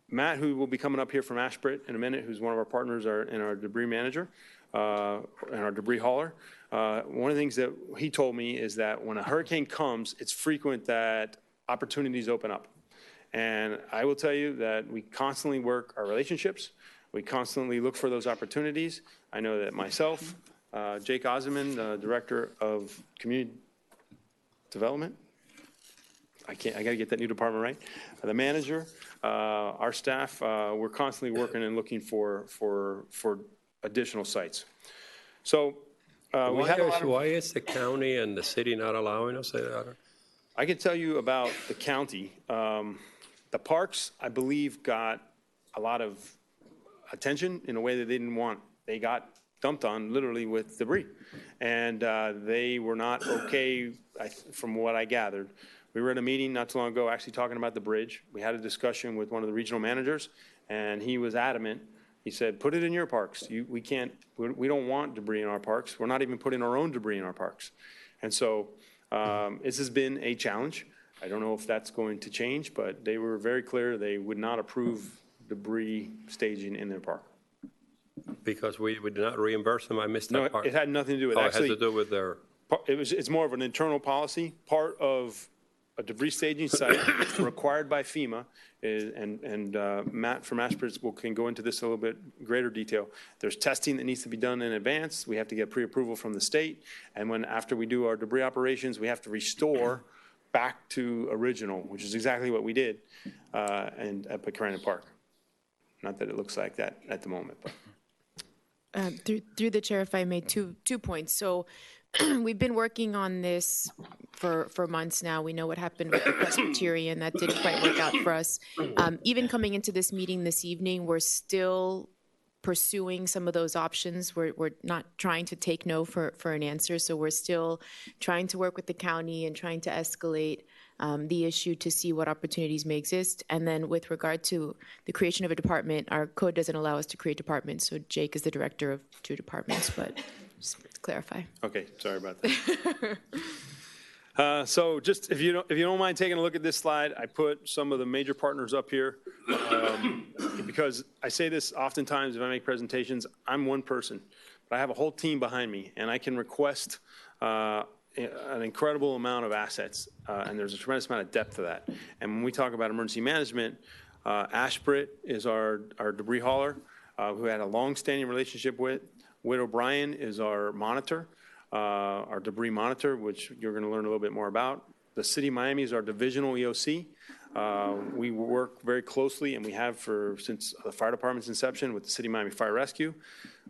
Matt, who will be coming up here from Ashbrit in a minute, who's one of our partners and our debris manager and our debris hauler, one of the things that he told me is that when a hurricane comes, it's frequent that opportunities open up. And I will tell you that we constantly work our relationships. We constantly look for those opportunities. I know that myself, Jake Oziman, the Director of Community Development. I got to get that new department right. The manager, our staff, we're constantly working and looking for additional sites. So why is the county and the city not allowing us? I can tell you about the county. The parks, I believe, got a lot of attention in a way that they didn't want. They got dumped on literally with debris. And they were not okay, from what I gathered. We were at a meeting not too long ago actually talking about the bridge. We had a discussion with one of the regional managers, and he was adamant. He said, put it in your parks. We don't want debris in our parks. We're not even putting our own debris in our parks. And so this has been a challenge. I don't know if that's going to change, but they were very clear they would not approve debris staging in their park. Because we would not reimburse them. I missed that part. No, it had nothing to do with it. Actually, It had to do with their... It's more of an internal policy. Part of a debris staging site required by FEMA and Matt from Ashbridge can go into this a little bit greater detail. There's testing that needs to be done in advance. We have to get pre-approval from the state. And after we do our debris operations, we have to restore back to original, which is exactly what we did at Crandon Park. Not that it looks like that at the moment, but. Through the chair, if I may, two points. So we've been working on this for months now. We know what happened with the Presbyterian. That didn't quite work out for us. Even coming into this meeting this evening, we're still pursuing some of those options. We're not trying to take no for an answer. So we're still trying to work with the county and trying to escalate the issue to see what opportunities may exist. And then with regard to the creation of a department, our code doesn't allow us to create departments. So Jake is the director of 2 departments, but just to clarify. Okay, sorry about that. So just if you don't mind taking a look at this slide, I put some of the major partners up here because I say this oftentimes if I make presentations, I'm one person, but I have a whole team behind me, and I can request an incredible amount of assets, and there's a tremendous amount of depth to that. And when we talk about emergency management, Ashbrit is our debris hauler, who had a long-standing relationship with. Whit O'Brien is our monitor, our debris monitor, which you're going to learn a little bit more about. The City of Miami is our divisional EOC. We work very closely, and we have since the fire department's inception with the City of Miami Fire Rescue.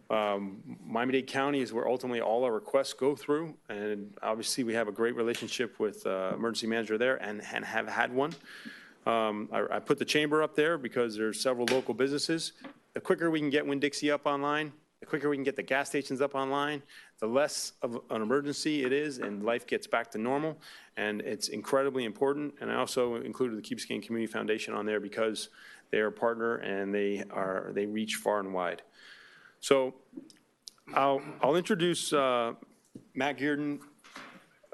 Miami-Dade County is where ultimately all our requests go through, and obviously we have a great relationship with emergency manager there and have had one. I put the chamber up there because there's several local businesses. The quicker we can get Winn-Dixie up online, the quicker we can get the gas stations up online, the less of an emergency it is, and life gets back to normal. And it's incredibly important. And I also included the Key Biscayne Community Foundation on there because they are a partner and they reach far and wide. So I'll introduce Matt Gearden,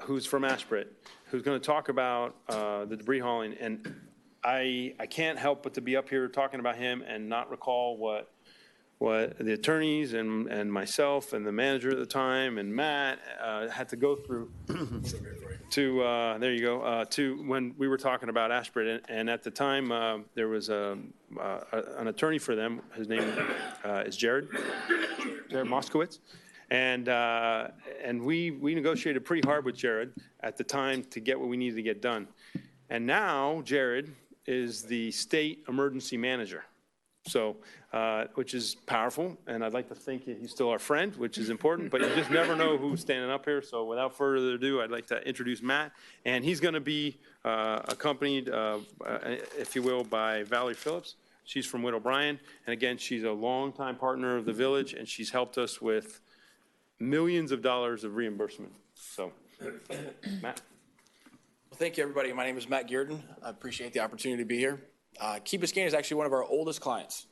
who's from Ashbridge, who's going to talk about the debris hauling. And I can't help but to be up here talking about him and not recall what the attorneys and myself and the manager at the time and Matt had to go through to there you go to when we were talking about Ashbridge. And at the time there was an attorney for them. His name is Jared Moskowitz, and we negotiated pretty hard with Jared at the time to get what we needed to get done. And now Jared is the state emergency manager. So, which is powerful, and I'd like to think he's still our friend, which is important, but you just never know who's standing up here. So without further ado, I'd like to introduce Matt, and he's going to be accompanied, if you will, by Valerie Phillips. She's from Witt O'Brien, and again, she's a longtime partner of the village, and she's helped us with millions of dollars of reimbursement. So, Matt. Well, thank you, everybody. My name is Matt Gearden. I appreciate the opportunity to be here. Key Biscayne is actually one of our oldest clients,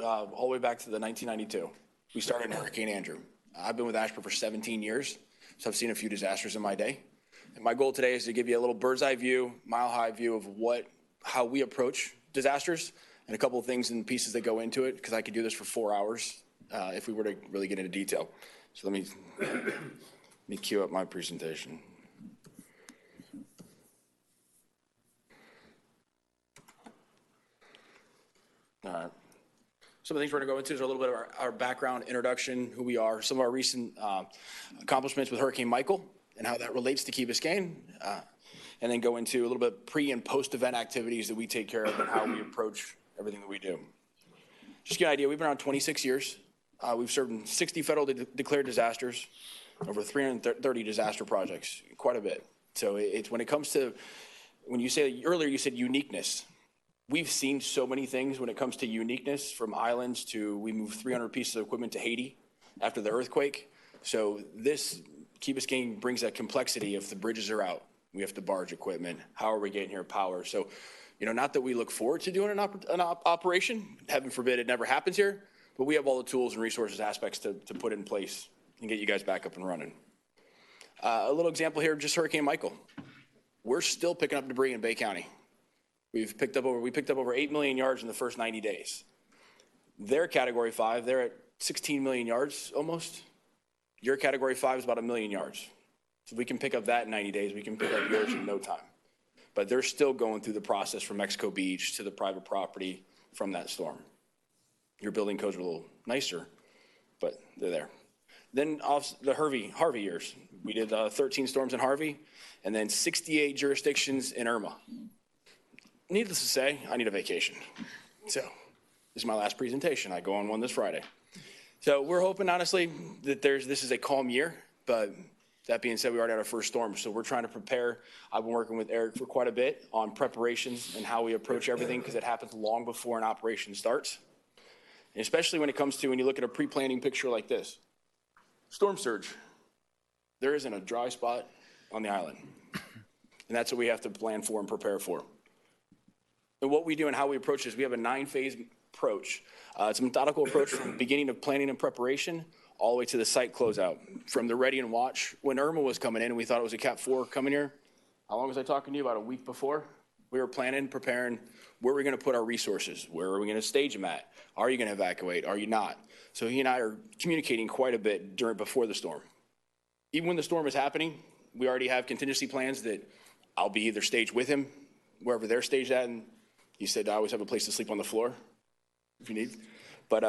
all the way back to the 1992. We started in Hurricane Andrew. I've been with Ashbridge for 17 years, so I've seen a few disasters in my day. And my goal today is to give you a little bird's eye view, mile-high view of how we approach disasters and a couple of things and pieces that go into it, because I could do this for 4 hours if we were to really get into detail. So let me cue up my presentation. All right. Some of the things we're going to go into is a little bit of our background, introduction, who we are, some of our recent accomplishments with Hurricane Michael and how that relates to Key Biscayne, and then go into a little bit pre- and post-event activities that we take care of and how we approach everything that we do. Just to get an idea, we've been around 26 years. We've served in 60 federal declared disasters, over 330 disaster projects, quite a bit. So it's when it comes to, when you say earlier, you said uniqueness. We've seen so many things when it comes to uniqueness, from islands to we moved 300 pieces of equipment to Haiti after the earthquake. So this Key Biscayne brings that complexity. If the bridges are out, we have to barge equipment. How are we getting here power? So, not that we look forward to doing an operation, heaven forbid it never happens here, but we have all the tools and resources aspects to put in place and get you guys back up and running. A little example here, just Hurricane Michael. We're still picking up debris in Bay County. We picked up over 8 million yards in the first 90 days. They're Category 5. They're at 16 million yards almost. Your Category 5 is about 1 million yards. So if we can pick up that in 90 days, we can pick up yours in no time. But they're still going through the process from Mexico Beach to the private property from that storm. Your building codes are a little nicer, but they're there. Then off the Harvey years. We did 13 storms in Harvey, and then 68 jurisdictions in Irma. Needless to say, I need a vacation. So this is my last presentation. I go on one this Friday. So we're hoping, honestly, that this is a calm year. But that being said, we already had our first storm. So we're trying to prepare. I've been working with Eric for quite a bit on preparations and how we approach everything, because it happens long before an operation starts. And especially when it comes to when you look at a pre-planning picture like this. Storm surge. There isn't a dry spot on the island. And that's what we have to plan for and prepare for. And what we do and how we approach this, we have a 9-phase approach. It's a methodical approach from the beginning of planning and preparation all the way to the site closeout. From the ready and watch, when Irma was coming in and we thought it was a Cat 4 coming here, how long was I talking to you? About a week before? We were planning, preparing, where are we going to put our resources? Where are we going to stage them at? Are you going to evacuate? Are you not? So he and I are communicating quite a bit before the storm. Even when the storm is happening, we already have contingency plans that I'll be either staged with him, wherever they're staged at, and he said, I always have a place to sleep on the floor if you need. But,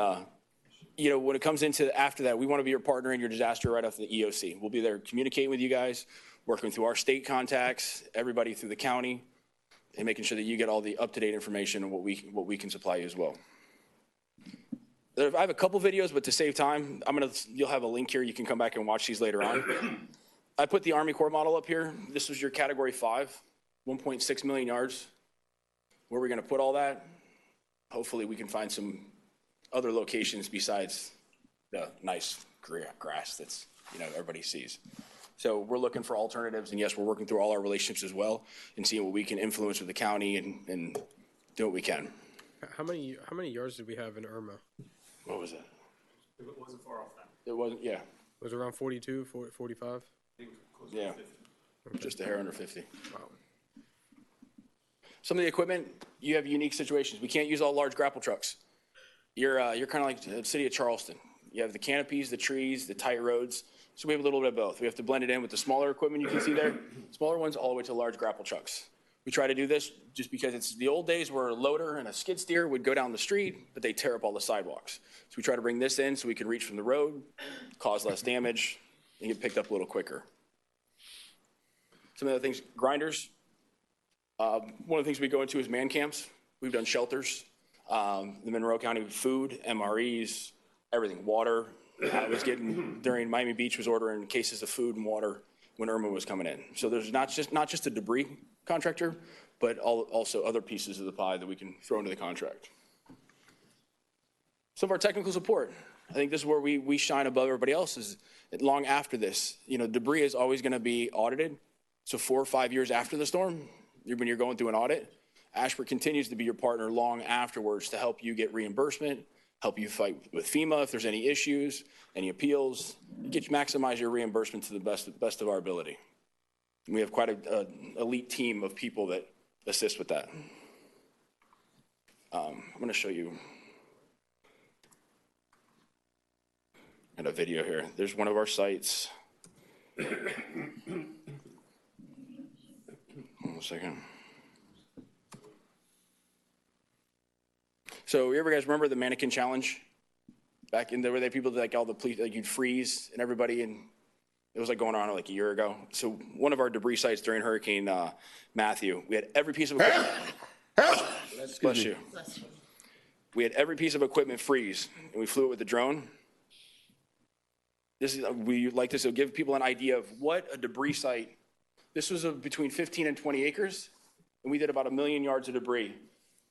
when it comes into after that, we want to be your partner in your disaster right off the EOC. We'll be there communicating with you guys. working through our state contacts, everybody through the county, and making sure that you get all the up-to-date information and what we can supply you as well. I have a couple videos, but to save time, you'll have a link here. You can come back and watch these later on. I put the Army Corps model up here. This was your Category 5, 1.6 million yards. Where are we going to put all that? Hopefully we can find some other locations besides the nice grass that's, everybody sees. So we're looking for alternatives, and yes, we're working through all our relationships as well and seeing what we can influence with the county and do what we can. How many yards did we have in Irma? What was it? It wasn't far off that. It wasn't, yeah. Was it around 42, 45? Yeah, just a hair under 50. Wow. Some of the equipment, you have unique situations. We can't use all large grapple trucks. You're kind of like the city of Charleston. You have the canopies, the trees, the tight roads. So we have a little bit of both. We have to blend it in with the smaller equipment you can see there, smaller ones all the way to large grapple trucks. We try to do this just because it's the old days where a loader and a skid steer would go down the street, but they tear up all the sidewalks. So we try to bring this in so we can reach from the road, cause less damage, and get picked up a little quicker. Some of the things, grinders. One of the things we go into is man camps. We've done shelters. The Monroe County food, MREs, everything, water. During Miami Beach was ordering cases of food and water when Irma was coming in. So there's not just a debris contractor, but also other pieces of the pie that we can throw into the contract. Some of our technical support. I think this is where we shine above everybody else is long after this. Debris is always going to be audited. So 4 or 5 years after the storm, when you're going through an audit, Ashford continues to be your partner long afterwards to help you get reimbursement, help you fight with FEMA if there's any issues, any appeals, maximize your reimbursement to the best of our ability. We have quite an elite team of people that assist with that. I'm going to show you a video here. There's one of our sites. One second. So you guys remember the mannequin challenge? Back in there where they people like all the police, like you'd freeze and everybody, and it was like going on like a year ago. So one of our debris sites during Hurricane Matthew, we had every piece of equipment. Bless you. We had every piece of equipment freeze, and we flew it with the drone. We like this to give people an idea of what a debris site. This was between 15 and 20 acres, and we did about 1 million yards of debris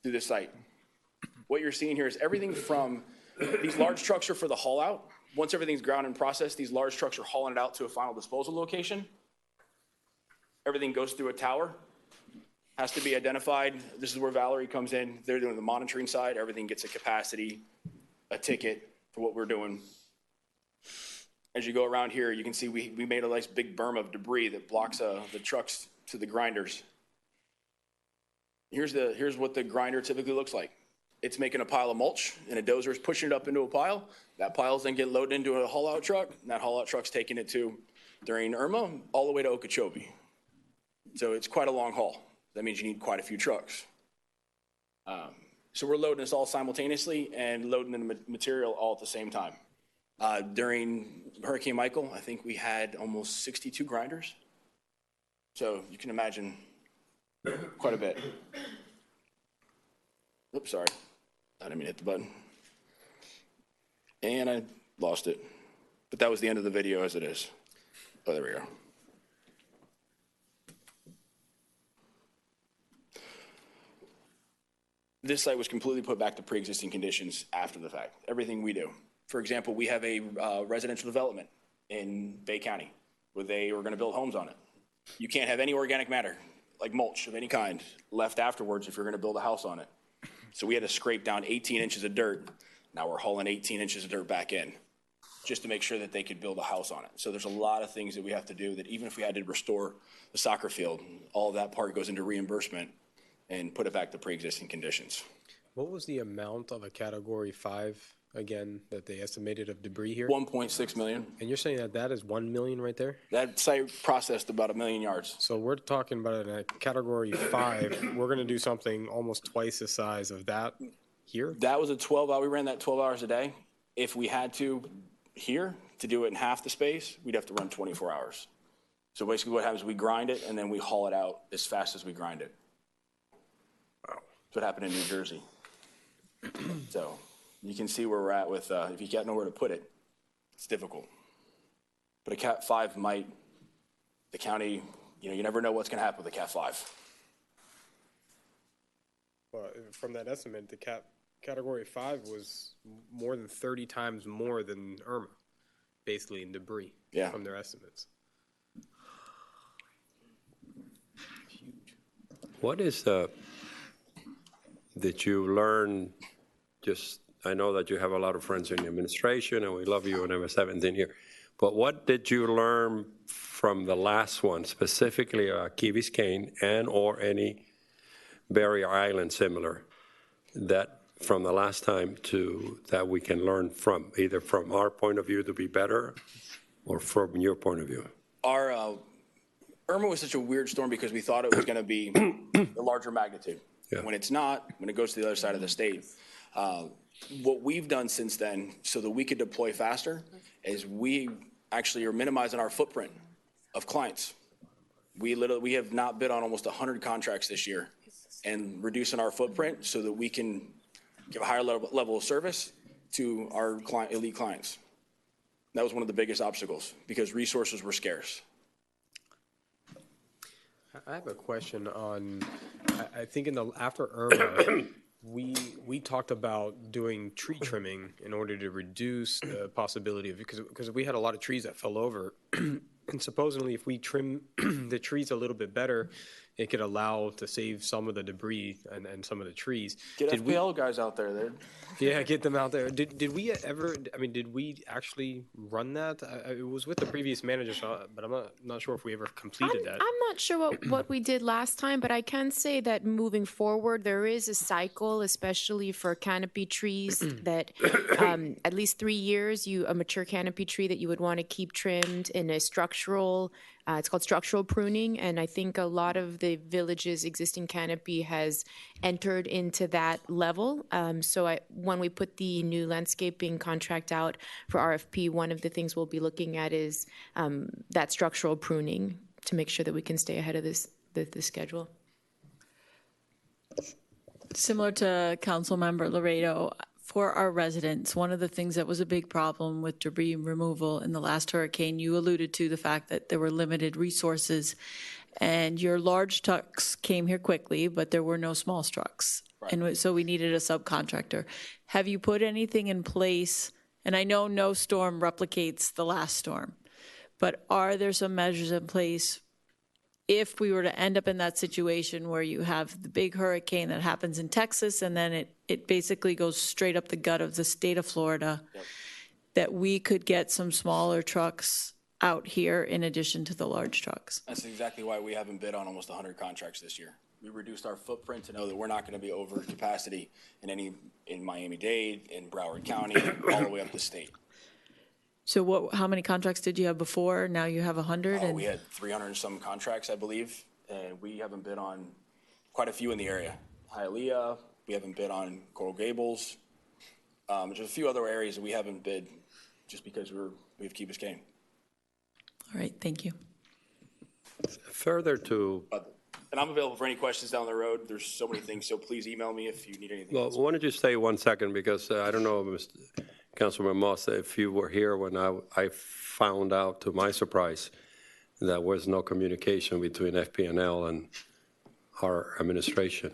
through this site. What you're seeing here is everything from these large trucks are for the haul out. Once everything's ground and processed, these large trucks are hauling it out to a final disposal location. Everything goes through a tower, has to be identified. This is where Valerie comes in. They're doing the monitoring side. Everything gets a capacity, a ticket for what we're doing. As you go around here, you can see we made a nice big berm of debris that blocks the trucks to the grinders. Here's what the grinder typically looks like. It's making a pile of mulch, and a dozer is pushing it up into a pile. That pile's then get loaded into a haul-out truck, and that haul-out truck's taking it during Irma, all the way to Okeechobee. So it's quite a long haul. That means you need quite a few trucks. So we're loading this all simultaneously and loading the material all at the same time. During Hurricane Michael, I think we had almost 62 grinders. So you can imagine quite a bit. Oops, sorry. I didn't mean to hit the button. And I lost it. But that was the end of the video as it is. Oh, there we go. This site was completely put back to pre-existing conditions after the fact. Everything we do. For example, we have a residential development in Bay County where they were going to build homes on it. You can't have any organic matter, like mulch of any kind, left afterwards if you're going to build a house on it. So we had to scrape down 18 inches of dirt. Now we're hauling 18 inches of dirt back in just to make sure that they could build a house on it. So there's a lot of things that we have to do that even if we had to restore the soccer field, all of that part goes into reimbursement and put it back to pre-existing conditions. What was the amount of a Category 5, again, that they estimated of debris here? 1.6 million. And you're saying that is 1 million right there? That site processed about 1 million yards. So we're talking about a Category 5. We're going to do something almost twice the size of that here? That was a 12-hour. We ran that 12 hours a day. If we had to here to do it in half the space, we'd have to run 24 hours. So basically what happens is we grind it and then we haul it out as fast as we grind it. That's what happened in New Jersey. So you can see where we're at with, if you got nowhere to put it, it's difficult. But a Cat 5 might, the county, you never know what's going to happen with a Cat 5. Well, from that estimate, the category 5 was more than 30 times more than Irma, basically in debris from their estimates. What is did you learn I know that you have a lot of friends in the administration and we love you and I'm 17 here, but what did you learn from the last one, specifically Key Biscayne and or any barrier island similar, that from the last time that we can learn from, either from our point of view to be better or from your point of view? Our Irma was such a weird storm because we thought it was going to be a larger magnitude. Yeah. When it's not, when it goes to the other side of the state, what we've done since then so that we could deploy faster is we actually are minimizing our footprint of clients. We have not bid on almost 100 contracts this year and reducing our footprint so that we can give a higher level of service to our elite clients. That was one of the biggest obstacles because resources were scarce. I have a question on, I think after Irma, we talked about doing tree trimming in order to reduce the possibility of, because we had a lot of trees that fell over. And supposedly if we trim the trees a little bit better, it could allow to save some of the debris and some of the trees. Get FPL guys out there. Yeah, get them out there. Did we actually run that? It was with the previous manager, but I'm not sure if we ever completed that. I'm not sure what we did last time, but I can say that moving forward, there is a cycle, especially for canopy trees, that at least 3 years, a mature canopy tree that you would want to keep trimmed in a structural. It's called structural pruning, and I think a lot of the village's existing canopy has entered into that level. So when we put the new landscaping contract out for RFP, one of the things we'll be looking at is that structural pruning to make sure that we can stay ahead of the schedule. Similar to Councilmember Laredo, for our residents, one of the things that was a big problem with debris removal in the last hurricane, you alluded to the fact that there were limited resources and your large trucks came here quickly, but there were no small trucks. Right. And so we needed a subcontractor. Have you put anything in place? And I know no storm replicates the last storm, but are there some measures in place if we were to end up in that situation where you have the big hurricane that happens in Texas and then it basically goes straight up the gut of the state of Florida, that we could get some smaller trucks out here in addition to the large trucks? That's exactly why we haven't bid on almost 100 contracts this year. We reduced our footprint to know that we're not going to be over capacity in Miami-Dade, in Broward County, all the way up the state. So how many contracts did you have before? Now you have 100? We had 300 and some contracts, I believe, and we haven't bid on quite a few in the area. Hialeah, we haven't bid on Coral Gables. There's a few other areas that we haven't bid just because we have Key Biscayne. All right, thank you. Further to... And I'm available for any questions down the road. There's so many things, so please email me if you need anything else. Why don't you stay 1 second, because I don't know, Councilman Moss, if you were here when I found out, to my surprise, there was no communication between FP&L and our administration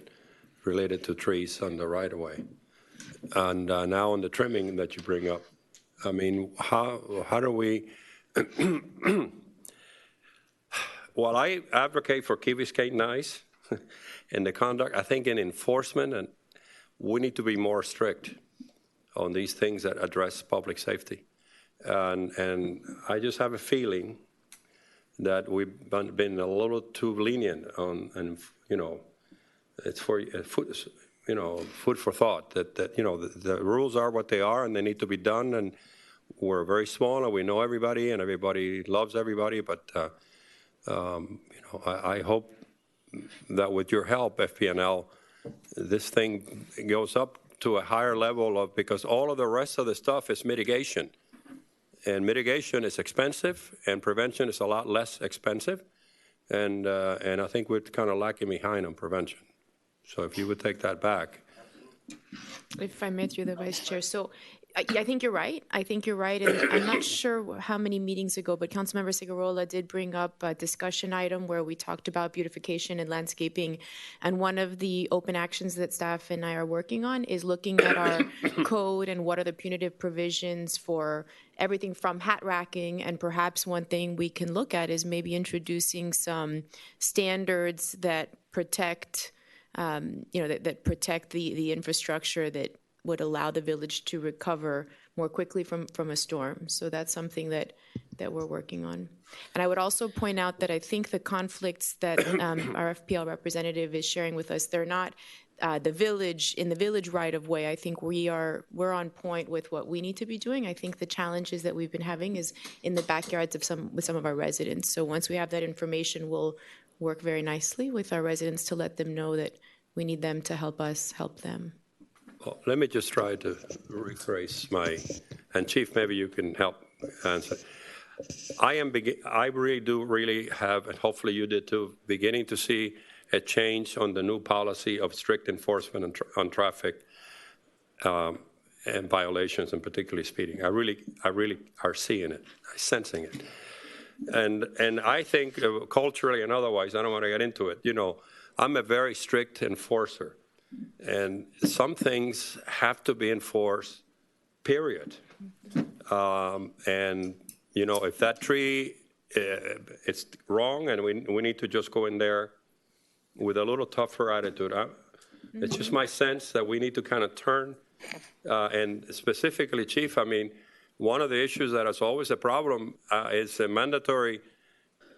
related to trees on the right-of-way. And now on the trimming that you bring up, I mean, how do we... Well, I advocate for Key Biscayne nice in the conduct. I think in enforcement, and we need to be more strict on these things that address public safety. And I just have a feeling that we've been a little too lenient on, and it's for food for thought, that the rules are what they are and they need to be done, and we're very small and we know everybody and everybody loves everybody, but I hope that with your help, FP&L, this thing goes up to a higher level of, because all of the rest of the stuff is mitigation. And mitigation is expensive, and prevention is a lot less expensive. And I think we're kind of lacking behind on prevention. So if you would take that back. If I may, through the vice chair. So I think you're right. I think you're right. And I'm not sure how many meetings ago, but Councilmember Segurola did bring up a discussion item where we talked about beautification and landscaping. And one of the open actions that staff and I are working on is looking at our code and what are the punitive provisions for everything from hat racking. And perhaps one thing we can look at is maybe introducing some standards that protect, that protect the infrastructure that would allow the village to recover more quickly from a storm. So that's something that we're working on. And I would also point out that I think the conflicts that our FPL representative is sharing with us, they're not in the village right of way. I think we're on point with what we need to be doing. I think the challenges that we've been having is in the backyards of with some of our residents. So once we have that information, we'll work very nicely with our residents to let them know that we need them to help us help them. Well, let me just try to rephrase and Chief, maybe you can help answer. I really have, and hopefully you did too, beginning to see a change on the new policy of strict enforcement on traffic and violations, and particularly speeding. I really are seeing it, sensing it. And I think culturally and otherwise, I don't want to get into it, I'm a very strict enforcer. And some things have to be enforced, period. And, if that tree, it's wrong and we need to just go in there with a little tougher attitude. It's just my sense that we need to kind of turn. And specifically, Chief, one of the issues that is always a problem is a mandatory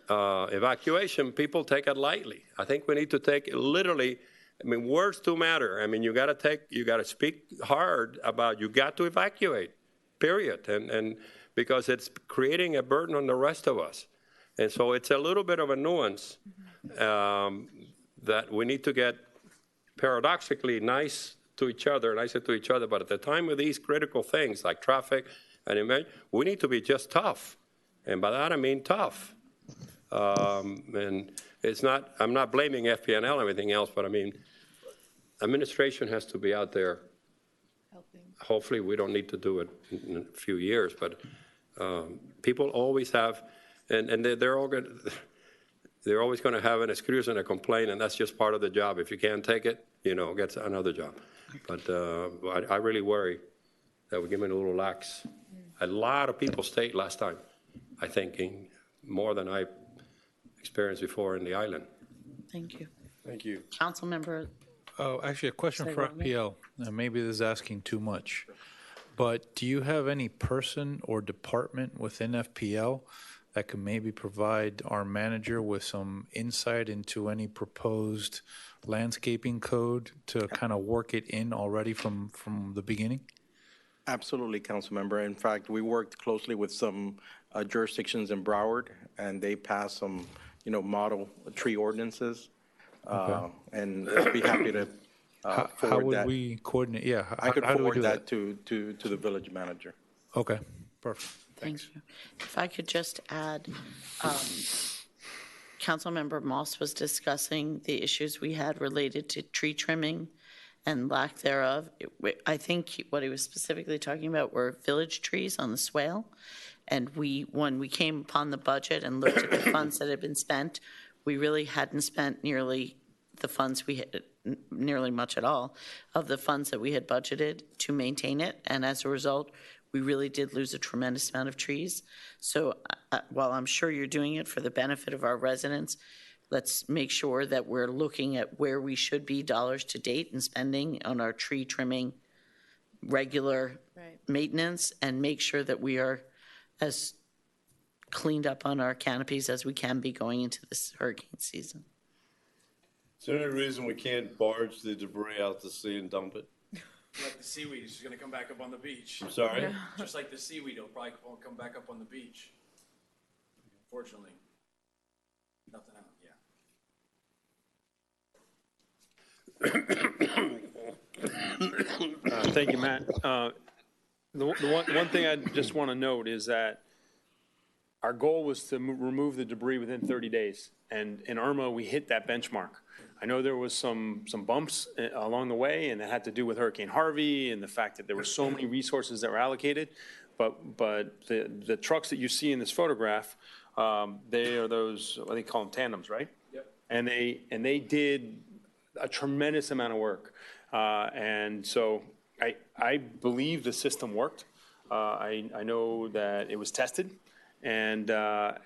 evacuation. People take it lightly. I think we need to take it literally. Words do matter. You got to speak hard about you got to evacuate, period. And because it's creating a burden on the rest of us. And so it's a little bit of a nuance that we need to get paradoxically nicer to each other. But at the time of these critical things like traffic and we need to be just tough. And by that I mean tough. And it's not, I'm not blaming FPNL or anything else, but administration has to be out there helping. Hopefully we don't need to do it in a few years, but people always have, and they're always going to have an excuse and a complaint, and that's just part of the job. If you can't take it, get another job. But I really worry that we're giving a little lax. A lot of people stayed last time, I think, more than I experienced before in the island. Thank you. Thank you. Council member. Oh, actually, a question for FPL. Maybe this is asking too much, but do you have any person or department within FPL that could maybe provide our manager with some insight into any proposed landscaping code to kind of work it in already from the beginning? Absolutely, Council Member. In fact, we worked closely with some jurisdictions in Broward, and they passed some, model tree ordinances. Okay. And I'd be happy to forward that. How would we coordinate? Yeah, I could how do we forward do that to the village manager. Okay, perfect. Thank you. If I could just add, Councilmember Moss was discussing the issues we had related to tree trimming and lack thereof. I think what he was specifically talking about were village trees on the swale. And when we came upon the budget and looked at the funds that had been spent, we really hadn't spent nearly the funds we had, nearly much at all, of the funds that we had budgeted to maintain it. And as a result, we really did lose a tremendous amount of trees. So while I'm sure you're doing it for the benefit of our residents, let's make sure that we're looking at where we should be dollars to date and spending on our tree trimming regular maintenance, and make sure that we are as cleaned up on our canopies as we can be going into this hurricane season. Is there any reason we can't barge the debris out to sea and dump it? Like the seaweed, it's just going to come back up on the beach. I'm sorry? Yeah. Just like the seaweed, it'll probably come back up on the beach. Unfortunately. Nothing out, Thank you, Matt. The one thing I just want to note is that our goal was to remove the debris within 30 days. And in Irma, we hit that benchmark. I know there was some bumps along the way, and it had to do with Hurricane Harvey and the fact that there were so many resources that were allocated. But the trucks that you see in this photograph, they are those, what do they call them, tandems, right? Yep. And they did a tremendous amount of work. And so I believe the system worked. I know that it was tested. And I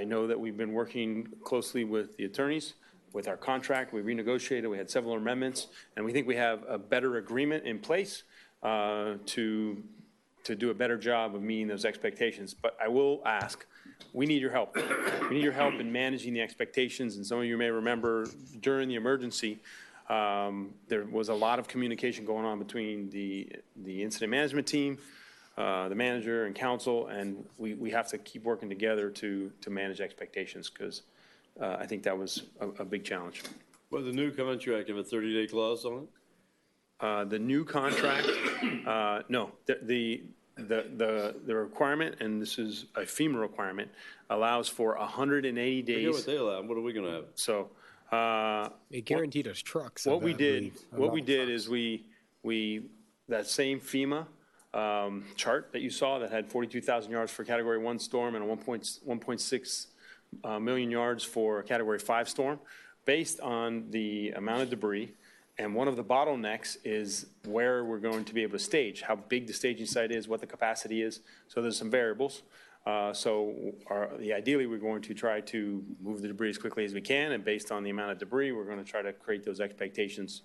know that we've been working closely with the attorneys, with our contract. We renegotiated, we had several amendments, and we think we have a better agreement in place to do a better job of meeting those expectations. But I will ask, we need your help. We need your help in managing the expectations. And some of you may remember during the emergency, there was a lot of communication going on between the incident management team, the manager and council, and we have to keep working together to manage expectations, because I think that was a big challenge. Well, the new contract have a 30-day clause on it? The new contract, no. The requirement, and this is a FEMA requirement, allows for 180 days. Forget what they allow. What are we going to have? So they guaranteed us trucks. What we did is we that same FEMA chart that you saw that had 42,000 yards for Category 1 storm and 1.6 million yards for a Category 5 storm, based on the amount of debris. And one of the bottlenecks is where we're going to be able to stage, how big the staging site is, what the capacity is. So there's some variables. Ideally, we're going to try to move the debris as quickly as we can, and based on the amount of debris, we're going to try to create those expectations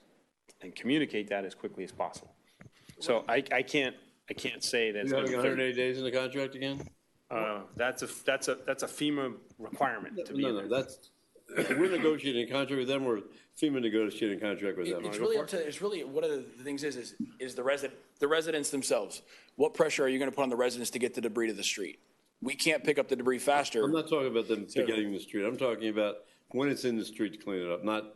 and communicate that as quickly as possible. So I can't say that. You're having 180 days in the contract again? That's a FEMA requirement. We're negotiating a contract with them, or FEMA negotiating a contract with them? It's really up to, it's really, one of the things is the residents themselves. What pressure are you going to put on the residents to get the debris to the street? We can't pick up the debris faster. I'm not talking about them getting in the street. I'm talking about when it's in the street to clean it up, not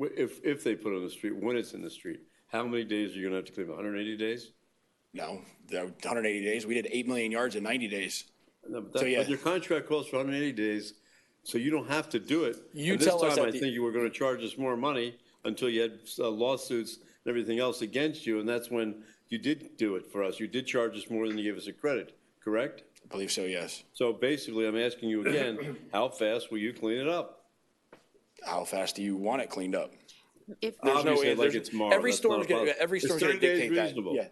if they put it on the street, when it's in the street. How many days are you going to have to clean it? 180 days? No, 180 days. We did 8 million yards in 90 days. No, but your contract calls for 180 days. So you don't have to do it. You tell us. This time, I think you were going to charge us more money until you had lawsuits and everything else against you, and that's when you did do it for us. You did charge us more than you gave us a credit, correct? I believe so, yes. So basically, I'm asking you again, how fast will you clean it up? How fast do you want it cleaned up? If there's no way, like it's tomorrow. Every storm's going to dictate that. Reasonable. Yeah.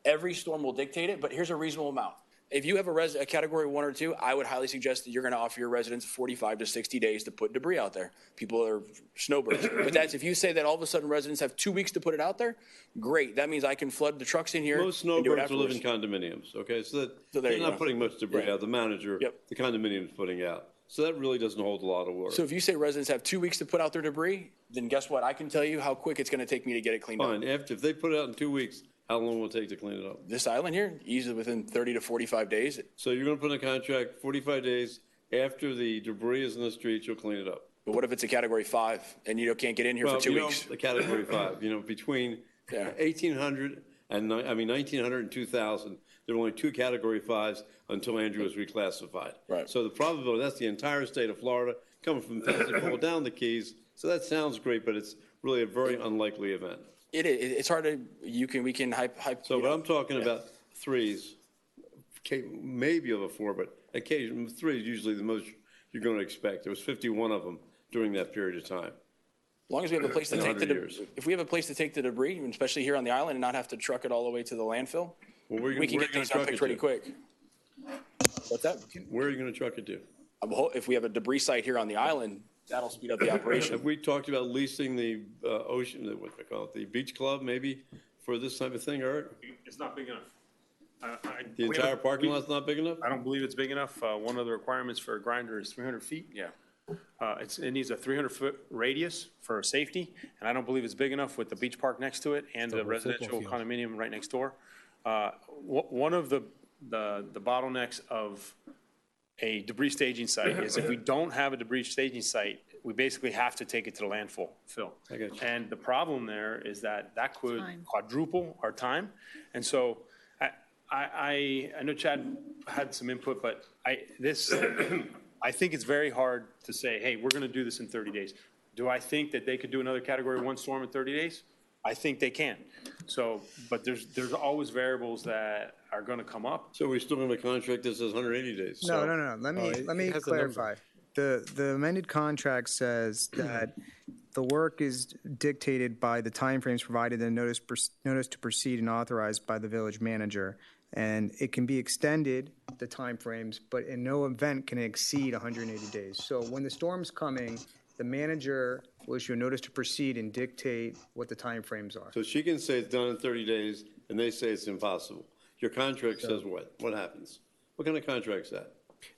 Every storm will dictate it, but here's a reasonable amount. If you have a Category 1 or 2, I would highly suggest that you're going to offer your residents 45 to 60 days to put debris out there. People are snowbirds. But that's, if you say that all of a sudden residents have 2 weeks to put it out there, great. That means I can flood the trucks in here. Most snowbirds live in condominiums, okay? So they're not putting much debris out. The manager, the condominium's putting out. So that really doesn't hold a lot of work. So if you say residents have 2 weeks to put out their debris, then guess what? I can tell you how quick it's going to take me to get it cleaned up. Fine. If they put it out in 2 weeks, how long will it take to clean it up? This island here, easily within 30 to 45 days. So you're going to put in a contract 45 days after the debris is in the streets, you'll clean it up. But what if it's a Category 5 and you can't get in here for 2 weeks? The Category 5, between 1900 and 2000, there were only 2 Category 5s until Andrew was reclassified. Right. So the probability, that's the entire state of Florida, coming from Pensacola down the Keys. So that sounds great, but it's really a very unlikely event. It's hard to, we can hype. So what I'm talking about, 3s, maybe over 4, but occasionally 3 is usually the most you're going to expect. There was 51 of them during that period of time. As long as we have a place to take the debris, if we have a place to take the debris, especially here on the island, and not have to truck it all the way to the landfill, we can get things unpicked pretty quick. What's that? Where are you going to truck it to? If we have a debris site here on the island, that'll speed up the operation. Have we talked about leasing the the beach club maybe for this type of thing, Art? It's not big enough. The entire parking lot's not big enough? I don't believe it's big enough. One of the requirements for a grinder is 300 feet. Yeah. It needs a 300-foot radius for safety, and I don't believe it's big enough with the beach park next to it and the residential condominium right next door. One of the bottlenecks of a debris staging site is if we don't have a debris staging site, we basically have to take it to the landfill, Phil. I got you. And the problem there is that could quadruple our time. And so I know Chad had some input, but I think it's very hard to say, hey, we're going to do this in 30 days. Do I think that they could do another Category 1 storm in 30 days? I think they can. So, but there's always variables that are going to come up. So we're still going to contract this as 180 days? No. Let me clarify. The amended contract says that the work is dictated by the timeframes provided in notice to proceed and authorized by the village manager. And it can be extended, the timeframes, but in no event can it exceed 180 days. So when the storm's coming, the manager will issue a notice to proceed and dictate what the timeframes are. So she can say it's done in 30 days, and they say it's impossible. Your contract says what? What happens? What kind of contract's that?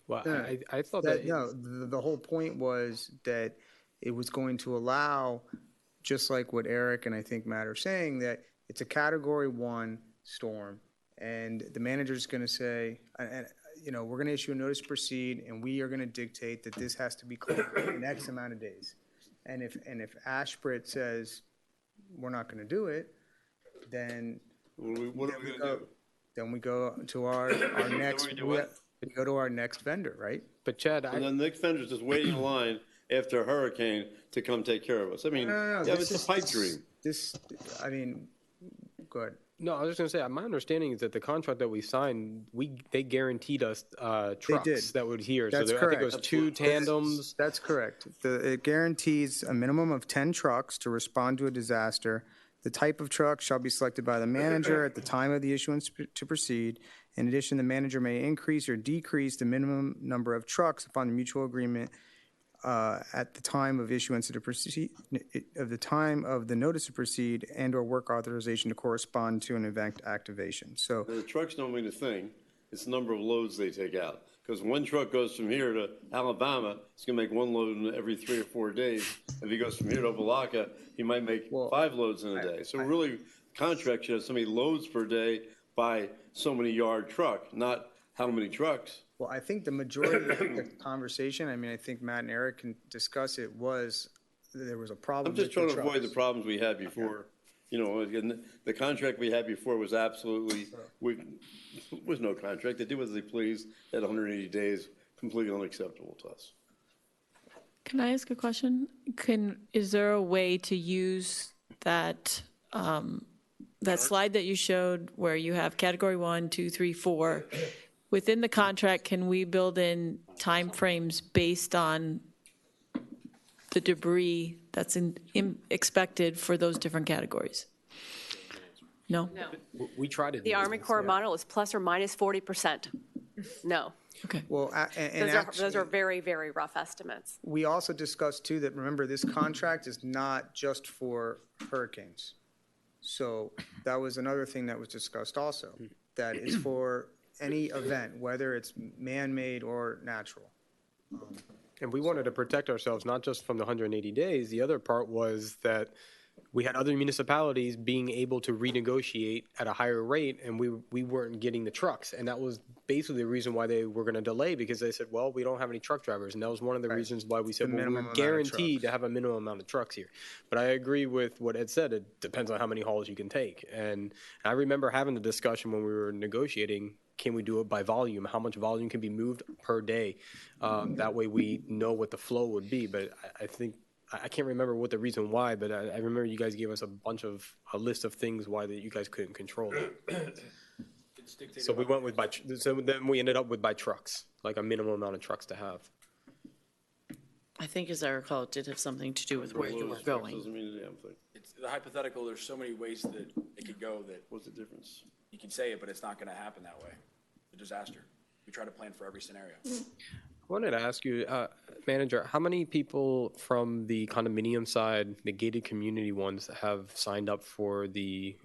Well, I thought that... No, the whole point was that it was going to allow, just like what Eric and I think Matt are saying, that it's a Category 1 storm, and the manager's going to say, we're going to issue a notice to proceed, and we are going to dictate that this has to be closed in X amount of days. And if Ashbridge says we're not going to do it, then what are we going to do? Then we go to our next. We go to our next vendor, right? But Chad, and then the next vendor's just waiting in line after a hurricane to come take care of us. I mean, no, it's a pipe dream. Go ahead. No, I was just going to say, my understanding is that the contract that we signed, they guaranteed us trucks that would adhere. That's so correct. I think it was 2 tandems. That's correct. It guarantees a minimum of 10 trucks to respond to a disaster. The type of truck shall be selected by the manager at the time of the issuance to proceed. In addition, the manager may increase or decrease the minimum number of trucks upon the mutual agreement at the time of issuance to proceed, of the time of the notice to proceed and/or work authorization to correspond to an event activation. So the trucks don't mean a thing. It's the number of loads they take out. Because one truck goes from here to Alabama, it's going to make 1 load every 3 or 4 days. If he goes from here to Opa-locka, he might make 5 loads in a day. So really, contract should have so many loads per day by so many yard truck, not how many trucks. Well, I think the majority of the conversation, I think Matt and Eric can discuss it, was there was a problem. I'm just trying to avoid the problems we had before. Again, the contract we had before was absolutely, was no contract. They do as they please at 180 days, completely unacceptable to us. Can I ask a question? Is there a way to use that that slide that you showed where you have Category 1, 2, 3, 4? Within the contract, can we build in timeframes based on the debris that's expected for those different categories? No? No. We tried it. The Army Corps model is plus or minus 40%. No. Okay. Well, those are very, very rough estimates. We also discussed, too, that, remember, this contract is not just for hurricanes. So that was another thing that was discussed also, that is for any event, whether it's man-made or natural. And we wanted to protect ourselves not just from the 180 days. The other part was that we had other municipalities being able to renegotiate at a higher rate, and we weren't getting the trucks. And that was basically the reason why they were going to delay, because they said, well, we don't have any truck drivers. And that was one of the reasons why we said, well, we're guaranteed to have a minimum amount of trucks here. But I agree with what Ed said. It depends on how many hauls you can take. And I remember having the discussion when we were negotiating, can we do it by volume? How much volume can be moved per day? That way we know what the flow would be. But I think, I can't remember what the reason why, but I remember you guys gave us a list of things why that you guys couldn't control it. So we went with so then we ended up with by trucks, like a minimum amount of trucks to have. I think, as I recall, it did have something to do with where you were going. Doesn't mean a damn thing. It's the hypothetical. There's so many ways that it could go that. What's the difference? You can say it, but it's not going to happen that way. A disaster. We try to plan for every scenario. I wanted to ask you, Manager, how many people from the condominium side, the gated community ones, have signed up for the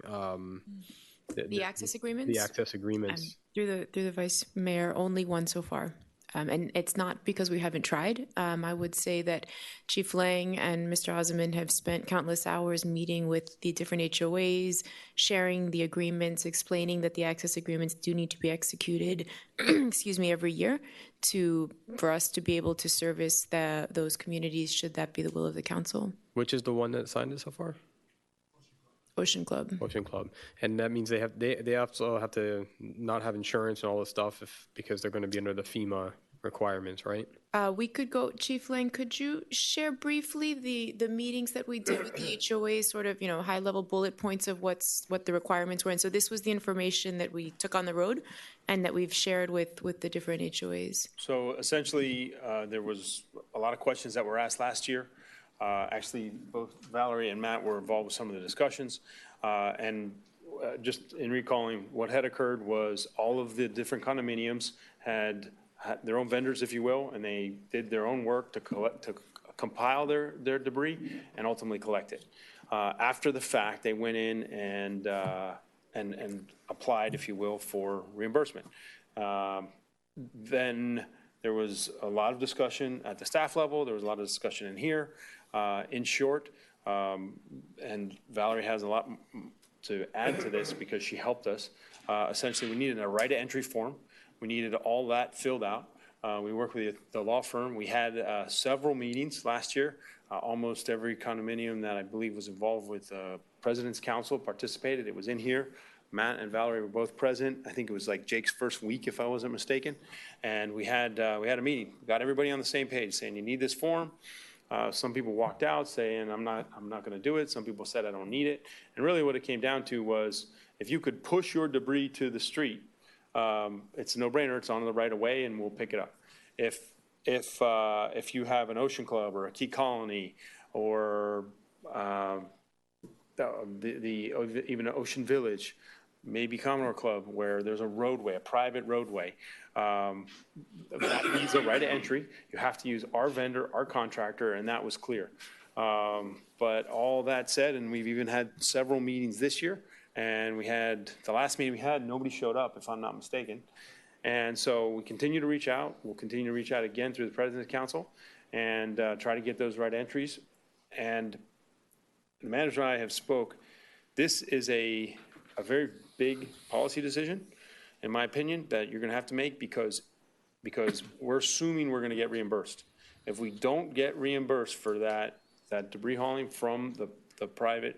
access agreements? The access agreements. Through the Vice Mayor, only one so far. And it's not because we haven't tried. I would say that Chief Lang and Mr. Oziman have spent countless hours meeting with the different HOAs, sharing the agreements, explaining that the access agreements do need to be executed, every year for us to be able to service those communities should that be the will of the council. Which is the one that signed it so far? Ocean Club. Ocean Club, and that means they also have to not have insurance and all this stuff because they're going to be under the FEMA requirements, right? We could go, Chief Lang, could you share briefly the meetings that we did with the HOA, sort of, high-level bullet points of what the requirements were? And so this was the information that we took on the road and that we've shared with the different HOAs. So essentially, there was a lot of questions that were asked last year. Actually, both Valerie and Matt were involved with some of the discussions. Just in recalling, what had occurred was all of the different condominiums had their own vendors, if you will, and they did their own work to compile their debris and ultimately collect it. After the fact, they went in and applied, if you will, for reimbursement. Then there was a lot of discussion at the staff level. There was a lot of discussion in here. In short, and Valerie has a lot to add to this because she helped us. Essentially, we needed a right of entry form. We needed all that filled out. We worked with the law firm. We had several meetings last year. Almost every condominium that I believe was involved with President's Council participated. It was in here. Matt and Valerie were both present. I think it was like Jake's first week, if I wasn't mistaken. And we had a meeting. We got everybody on the same page saying, you need this form. Some people walked out saying, I'm not going to do it. Some people said, I don't need it. And really what it came down to was, if you could push your debris to the street, it's a no-brainer. It's on the right of way, and we'll pick it up. If you have an Ocean Club or a Key Colony or even an Ocean Village, maybe Commodore Club, where there's a roadway, a private roadway, that needs a right of entry. You have to use our vendor, our contractor, and that was clear. But all that said, and we've even had several meetings this year, and we had, the last meeting we had, nobody showed up, if I'm not mistaken. And so we continue to reach out. We'll continue to reach out again through the President's Council and try to get those right entries. And the manager and I have spoke. This is a very big policy decision, in my opinion, that you're going to have to make because we're assuming we're going to get reimbursed. If we don't get reimbursed for that debris hauling from the private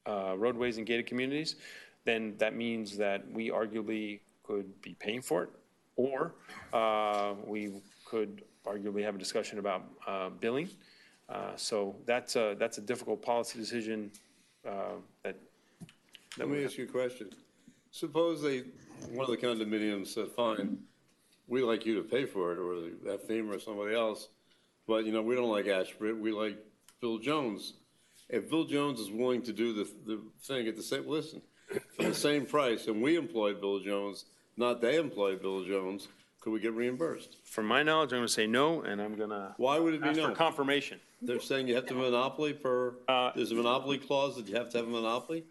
roadways and gated communities, then that means that we arguably could be paying for it, or we could arguably have a discussion about billing. So that's a difficult policy decision. Let me ask you a question. Suppose one of the condominiums said, fine, we like you to pay for it, or that FEMA or somebody else, but we don't like Ashbridge, we like Bill Jones. If Bill Jones is willing to do the thing at the same, listen, for the same price, and we employ Bill Jones, not they employ Bill Jones, could we get reimbursed? From my knowledge, I'm going to say no, and I'm going to Why would it be ask no? for confirmation. They're saying you have to have a monopoly there's a monopoly clause that you have to have a monopoly?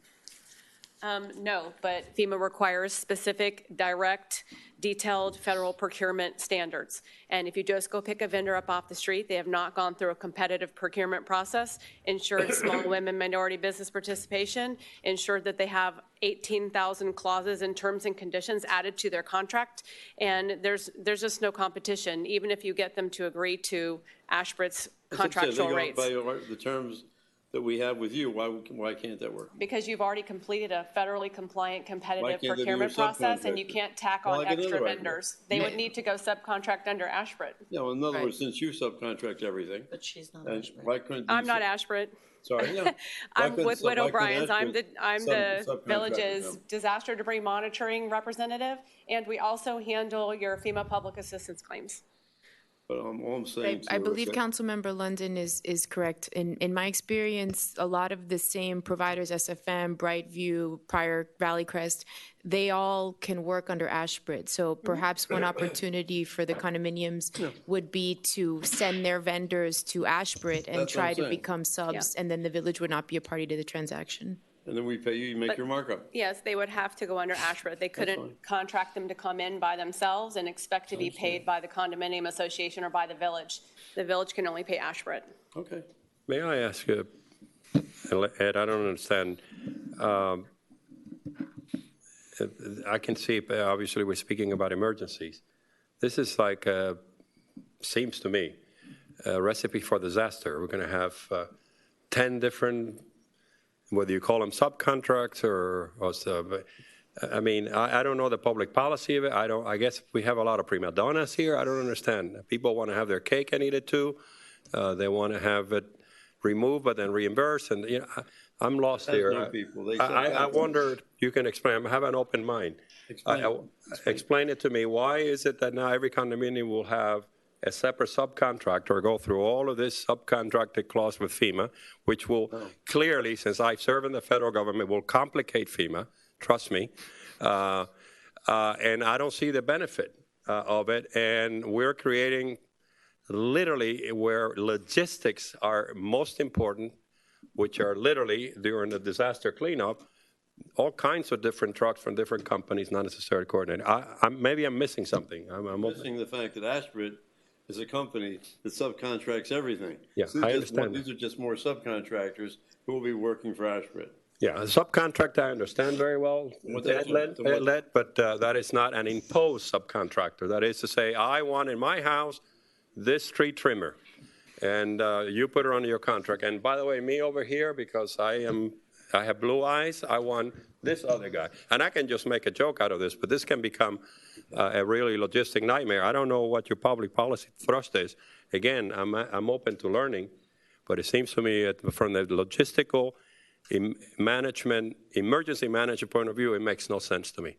No, but FEMA requires specific, direct, detailed federal procurement standards. And if you just go pick a vendor up off the street, they have not gone through a competitive procurement process, ensured small women minority business participation, ensured that they have 18,000 clauses and terms and conditions added to their contract, and there's just no competition, even if you get them to agree to Ashbridge's contractual rates. By the terms that we have with you, why can't that work? Because you've already completed a federally compliant competitive Why can't they do a procurement process, and you subcontractor? can't tack Well, on like another extra item. vendors. They would need to go subcontract under Ashbridge. Yeah, well, in other words, since you subcontract everything. But she's not and Ashbridge. why couldn't I'm you not sub- Ashbridge. Sorry, yeah. I'm with Widow Bryan's. I'm the subcontractor village's them? disaster debris monitoring representative, and we also handle your FEMA public assistance claims. But all I'm saying I believe Councilmember London is correct. In my experience, a lot of the same providers, SFM, Brightview, prior Valley Crest, they all can work under Ashbridge. So perhaps one opportunity for the condominiums would be to send their vendors to Ashbridge and That's what try I'm to saying. become subs, and then the village would not be a party to the transaction. And then we pay you, you make But- your markup. Yes, they would have to go under Ashbridge. They couldn't contract them to come in by themselves and expect to be paid by the condominium association or by the village. The village can only pay Ashbridge. Okay. May I ask you, Ed, I don't understand. I can see, obviously, we're speaking about emergencies. This is like, seems to me, a recipe for disaster. We're going to have 10 different whether you call them subcontracts or sub. I mean, I don't know the public policy of it. I guess we have a lot of prima donnas here. I don't understand. People want to have their cake and eat it too. They want to have it removed but then reimbursed. And you know, I'm lost That's here. no people. They I wonder, you can explain. I have an open mind. Explain it to me. Why is it that now every condominium will have a separate subcontractor go through all of this subcontracted clause with FEMA, which will clearly, since I serve in the federal government, will complicate FEMA. Trust me. And I don't see the benefit of it. And we're creating literally where logistics are most important, which are literally during the disaster cleanup, all kinds of different trucks from different companies, not necessarily coordinated. Maybe I'm missing something. I'm missing the fact that Ashbridge is a company that subcontracts everything. Yeah, so I understand. These are just more subcontractors who will be working for Ashbridge. Yeah, a subcontract I understand very well, but that is not an imposed subcontractor. That is to say, I want in my house this tree trimmer, and you put it under your contract. And by the way, me over here, because I have blue eyes, I want this other guy. And I can just make a joke out of this, but this can become a really logistic nightmare. I don't know what your public policy thrust is. Again, I'm open to learning, but it seems to me from the logistical emergency management point of view, it makes no sense to me.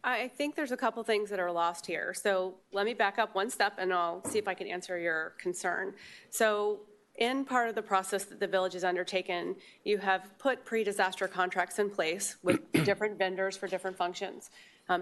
I think there's a couple things that are lost here. So let me back up one step and I'll see if I can answer your concern. So in part of the process that the village has undertaken, you have put pre-disaster contracts in place with different vendors for different functions.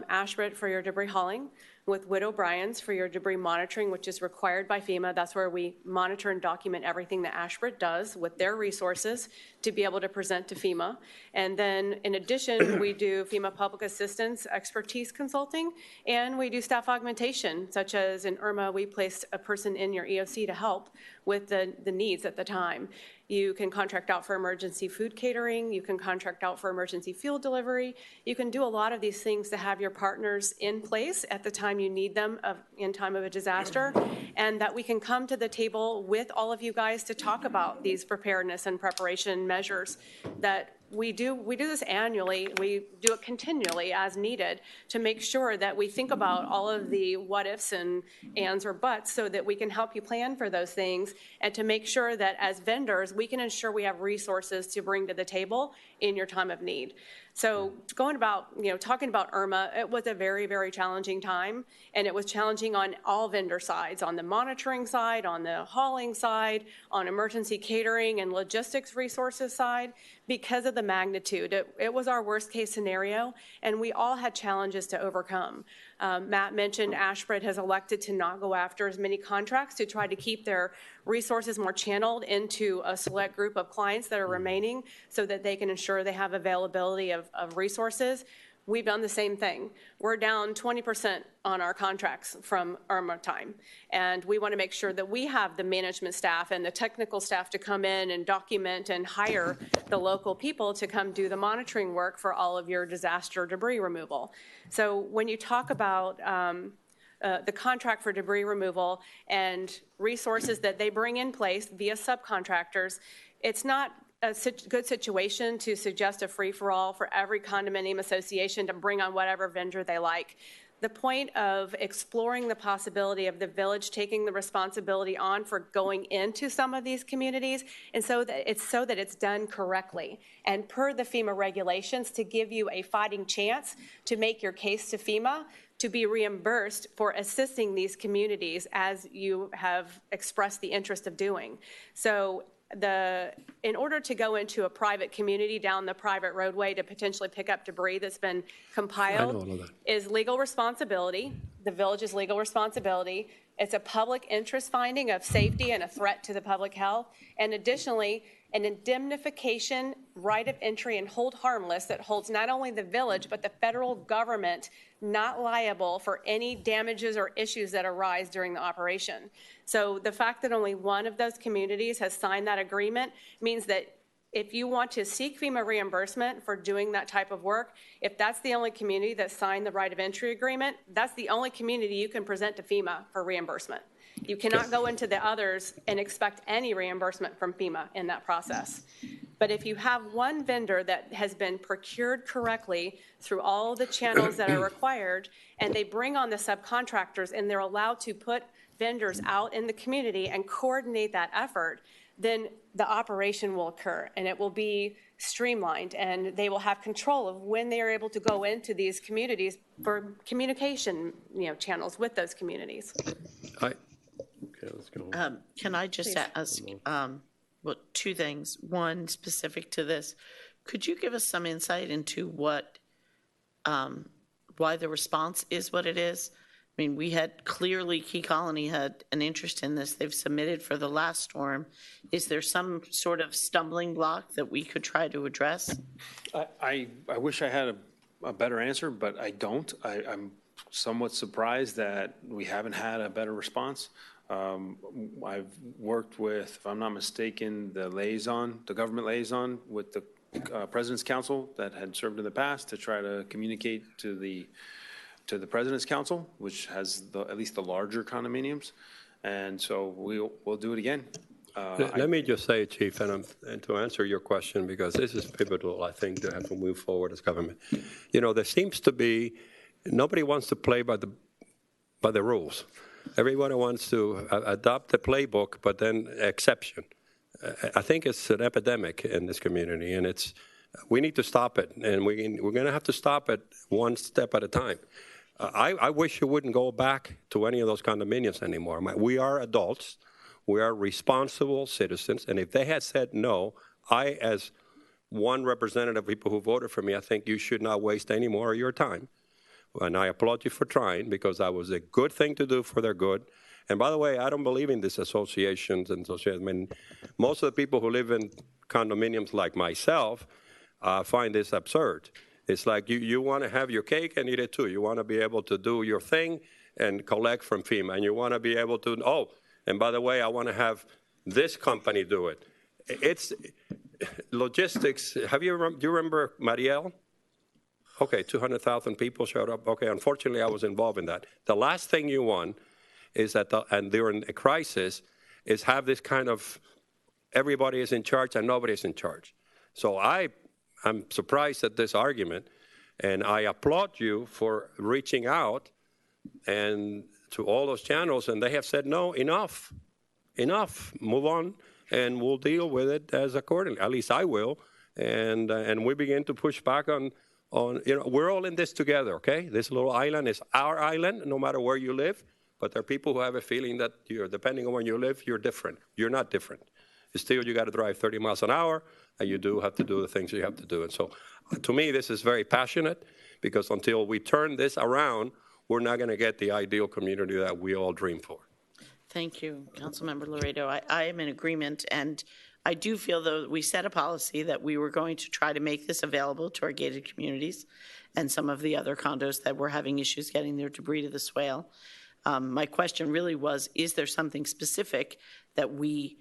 Ashbridge for your debris hauling, with Wood O'Brien's for your debris monitoring, which is required by FEMA. That's where we monitor and document everything that Ashbridge does with their resources to be able to present to FEMA. And then in addition, we do FEMA public assistance expertise consulting, and we do staff augmentation, such as in Irma, we placed a person in your EOC to help with the needs at the time. You can contract out for emergency food catering. You can contract out for emergency fuel delivery. You can do a lot of these things to have your partners in place at the time you need them in time of a disaster, and that we can come to the table with all of you guys to talk about these preparedness and preparation measures that we do this annually. We do it continually as needed to make sure that we think about all of the what ifs and ands or buts so that we can help you plan for those things and to make sure that as vendors, we can ensure we have resources to bring to the table in your time of need. So going about, talking about Irma, it was a very, very challenging time, and it was challenging on all vendor sides, on the monitoring side, on the hauling side, on emergency catering and logistics resources side, because of the magnitude. It was our worst case scenario, and we all had challenges to overcome. Matt mentioned Ashbridge has elected to not go after as many contracts to try to keep their resources more channeled into a select group of clients that are remaining so that they can ensure they have availability of resources. We've done the same thing. We're down 20% on our contracts from Irma time. And we want to make sure that we have the management staff and the technical staff to come in and document and hire the local people to come do the monitoring work for all of your disaster debris removal. So when you talk about the contract for debris removal and resources that they bring in place via subcontractors, it's not a good situation to suggest a free-for-all for every condominium association to bring on whatever vendor they like. The point of exploring the possibility of the village taking the responsibility on for going into some of these communities, and so that it's done correctly and per the FEMA regulations to give you a fighting chance to make your case to FEMA to be reimbursed for assisting these communities as you have expressed the interest of doing. So in order to go into a private community down the private roadway to potentially pick up debris that's been compiled is legal responsibility, the village's legal responsibility. It's a public interest finding of safety and a threat to the public health. And additionally, an indemnification right of entry and hold harmless that holds not only the village, but the federal government not liable for any damages or issues that arise during the operation. So the fact that only one of those communities has signed that agreement means that if you want to seek FEMA reimbursement for doing that type of work, if that's the only community that signed the right of entry agreement, that's the only community you can present to FEMA for reimbursement. You cannot go into the others and expect any reimbursement from FEMA in that process. But if you have one vendor that has been procured correctly through all the channels that are required, and they bring on the subcontractors and they're allowed to put vendors out in the community and coordinate that effort, then the operation will occur and it will be streamlined and they will have control of when they are able to go into these communities for communication, channels with those communities. Okay, let's go. Can I just ask, two things. One, specific to this, could you give us some insight into why the response is what it is? I mean, we had clearly, Key Colony had an interest in this. They've submitted for the last storm. Is there some sort of stumbling block that we could try to address? I wish I had a better answer, but I don't. I'm somewhat surprised that we haven't had a better response. I've worked with, if I'm not mistaken, the government liaison with the President's Council that had served in the past to try to communicate to the President's Council, which has at least the larger condominiums. And so we'll do it again. Let me just say, Chief, and to answer your question, because this is pivotal, I think, to have to move forward as government. There seems to be, nobody wants to play by the rules. Everyone wants to adopt the playbook, but then exception. I think it's an epidemic in this community, and we need to stop it, and we're going to have to stop it one step at a time. I wish you wouldn't go back to any of those condominiums anymore. We are adults. We are responsible citizens, and if they had said no, I, as one representative of people who voted for me, I think you should not waste any more of your time. And I applaud you for trying, because that was a good thing to do for their good. And by the way, I don't believe in these associations and associations. I mean, most of the people who live in condominiums like myself find this absurd. It's like you want to have your cake and eat it too. You want to be able to do your thing and collect from FEMA. And you want to be able to, and by the way, I want to have this company do it. It's logistics. Do you remember Mariel? Okay, 200,000 people showed up. Okay, unfortunately, I was involved in that. The last thing you want is that, and during a crisis, is have this kind of everybody is in charge and nobody is in charge. So I'm surprised at this argument, and I applaud you for reaching out and to all those channels, and they have said, no, enough, move on, and we'll deal with it as accordingly. At least I will, and we begin to push back on, we're all in this together, okay? This little island is our island, no matter where you live, but there are people who have a feeling that depending on where you live, you're different. You're not different. Still, you got to drive 30 miles an hour, and you do have to do the things you have to do. And so, to me, this is very passionate, because until we turn this around, we're not going to get the ideal community that we all dream for. Thank you, Councilmember Laredo. I am in agreement, and I do feel, though, we set a policy that we were going to try to make this available to our gated communities and some of the other condos that were having issues getting their debris to the swale. My question really was, is there something specific that we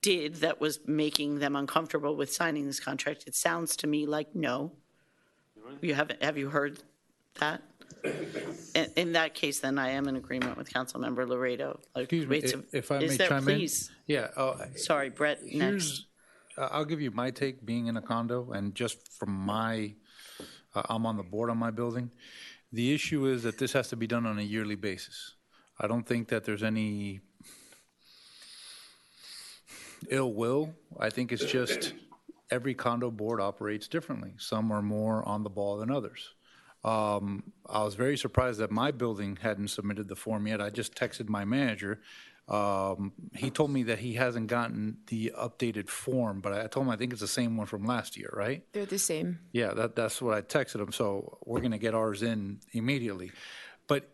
did that was making them uncomfortable with signing this contract? It sounds to me like no. Have you heard that? In that case, then I am in agreement with Councilmember Laredo. Excuse me, if I may chime in. Yeah. Sorry, Brett, next. I'll give you my take, being in a condo, and just from I'm on the board on my building. The issue is that this has to be done on a yearly basis. I don't think that there's any ill will. I think it's just every condo board operates differently. Some are more on the ball than others. I was very surprised that my building hadn't submitted the form yet. I just texted my manager. He told me that he hasn't gotten the updated form, but I told him I think it's the same one from last year, right? They're the same. Yeah, that's what I texted him. So we're going to get ours in immediately. But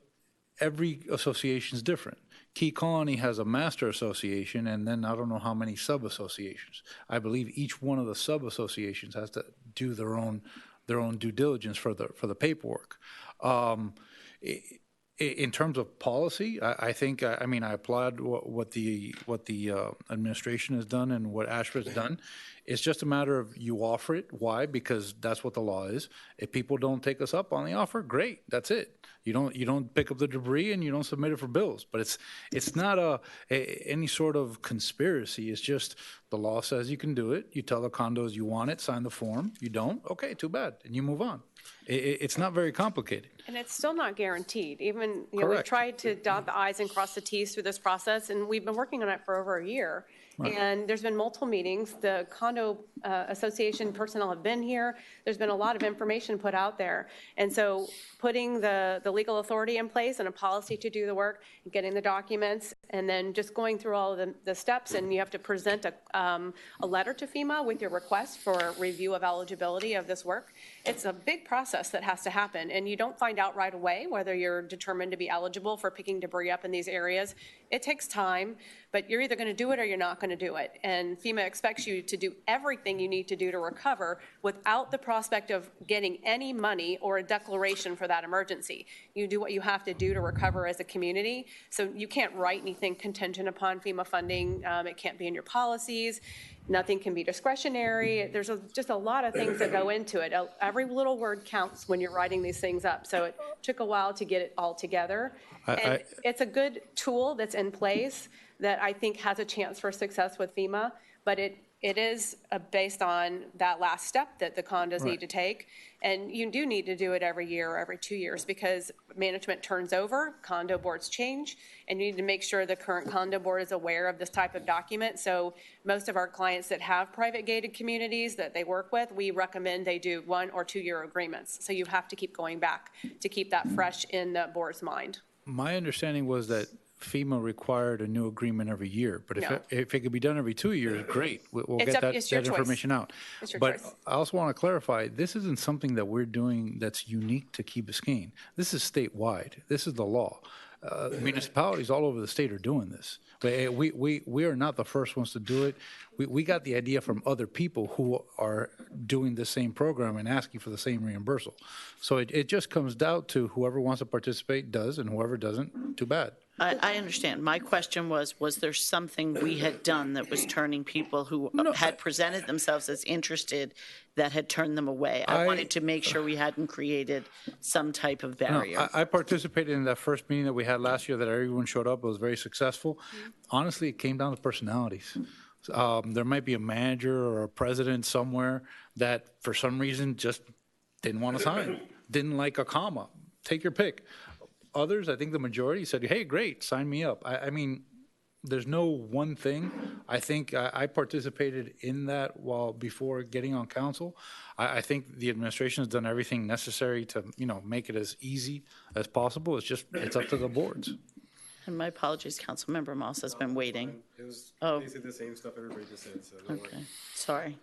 every association is different. Key Colony has a master association, and then I don't know how many sub-associations. I believe each one of the sub-associations has to do their own due diligence for the paperwork. In terms of policy, I think I applaud what the administration has done and what ASHRA's done. It's just a matter of you offer it. Why? Because that's what the law is. If people don't take us up on the offer, great. That's it. You don't pick up the debris and you don't submit it for bills. But it's not any sort of conspiracy. It's just the law says you can do it. You tell the condos you want it, sign the form. You don't, okay, too bad, and you move on. It's not very complicated. And it's still not guaranteed. Even, we've Correct. tried to dot the i's and cross the t's through this process, and we've been working on it for over a year. Right. And there's been multiple meetings. The condo association personnel have been here. There's been a lot of information put out there. And so putting the legal authority in place and a policy to do the work, getting the documents, and then just going through all of the steps, and you have to present a letter to FEMA with your request for review of eligibility of this work. It's a big process that has to happen, and you don't find out right away whether you're determined to be eligible for picking debris up in these areas. It takes time, but you're either going to do it or you're not going to do it. And FEMA expects you to do everything you need to do to recover without the prospect of getting any money or a declaration for that emergency. You do what you have to do to recover as a community. So you can't write anything contingent upon FEMA funding. It can't be in your policies. Nothing can be discretionary. There's just a lot of things that go into it. Every little word counts when you're writing these things up. So it took a while to get it all together. And it's a good tool that's in place that I think has a chance for success with FEMA, but it is based on that last step that the condos need to take. And you do need to do it every year or every 2 years because management turns over, condo boards change, and you need to make sure the current condo board is aware of this type of document. So most of our clients that have private gated communities that they work with, we recommend they do 1 or 2 year agreements. So you have to keep going back to keep that fresh in the board's mind. My understanding was that FEMA required a new agreement every year, but if it could be done every 2 years, great. We'll get that information out. But I also want to clarify, this isn't something that we're doing that's unique to Key Biscayne. This is statewide. This is the law. Municipalities all over the state are doing this. But we are not the first ones to do it. We got the idea from other people who are doing the same program and asking for the same reimbursal. So it just comes down to whoever wants to participate does, and whoever doesn't, too bad. I understand. My question was there something we had done that was turning people who had presented themselves as interested that had turned them away? I wanted to make sure we hadn't created some type of barrier. No, I participated in that first meeting that we had last year that everyone showed up. It was very successful. Honestly, it came down to personalities. There might be a manager or a president somewhere that for some reason just didn't want to sign, didn't like a comma. Take your pick. Others, I think the majority said, hey, great, sign me up. I mean, there's no one thing. I think I participated in that before getting on council. I think the administration has done everything necessary to, make it as easy as possible. It's up to the boards. And my apologies, Councilmember Moss has been waiting. It was basically the same stuff everybody just said, so don't worry. Sorry.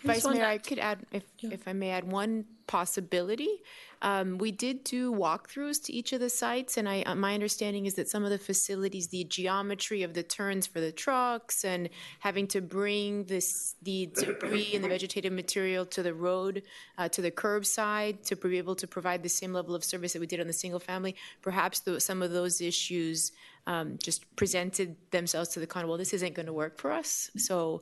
Vice Mayor, I could add, if I may add one possibility. We did do walkthroughs to each of the sites, and my understanding is that some of the facilities, the geometry of the turns for the trucks and having to bring the debris and the vegetative material to the road, to the curbside, to be able to provide the same level of service that we did on the single family, perhaps some of those issues just presented themselves to the condo. Well, this isn't going to work for us, so.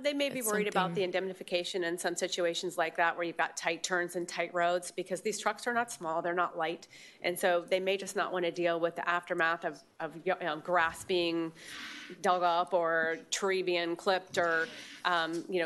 They may be worried about the indemnification in some situations like that where you've got tight turns and tight roads because these trucks are not small, they're not light. And so they may just not want to deal with the aftermath of grass being dug up or tree being clipped or,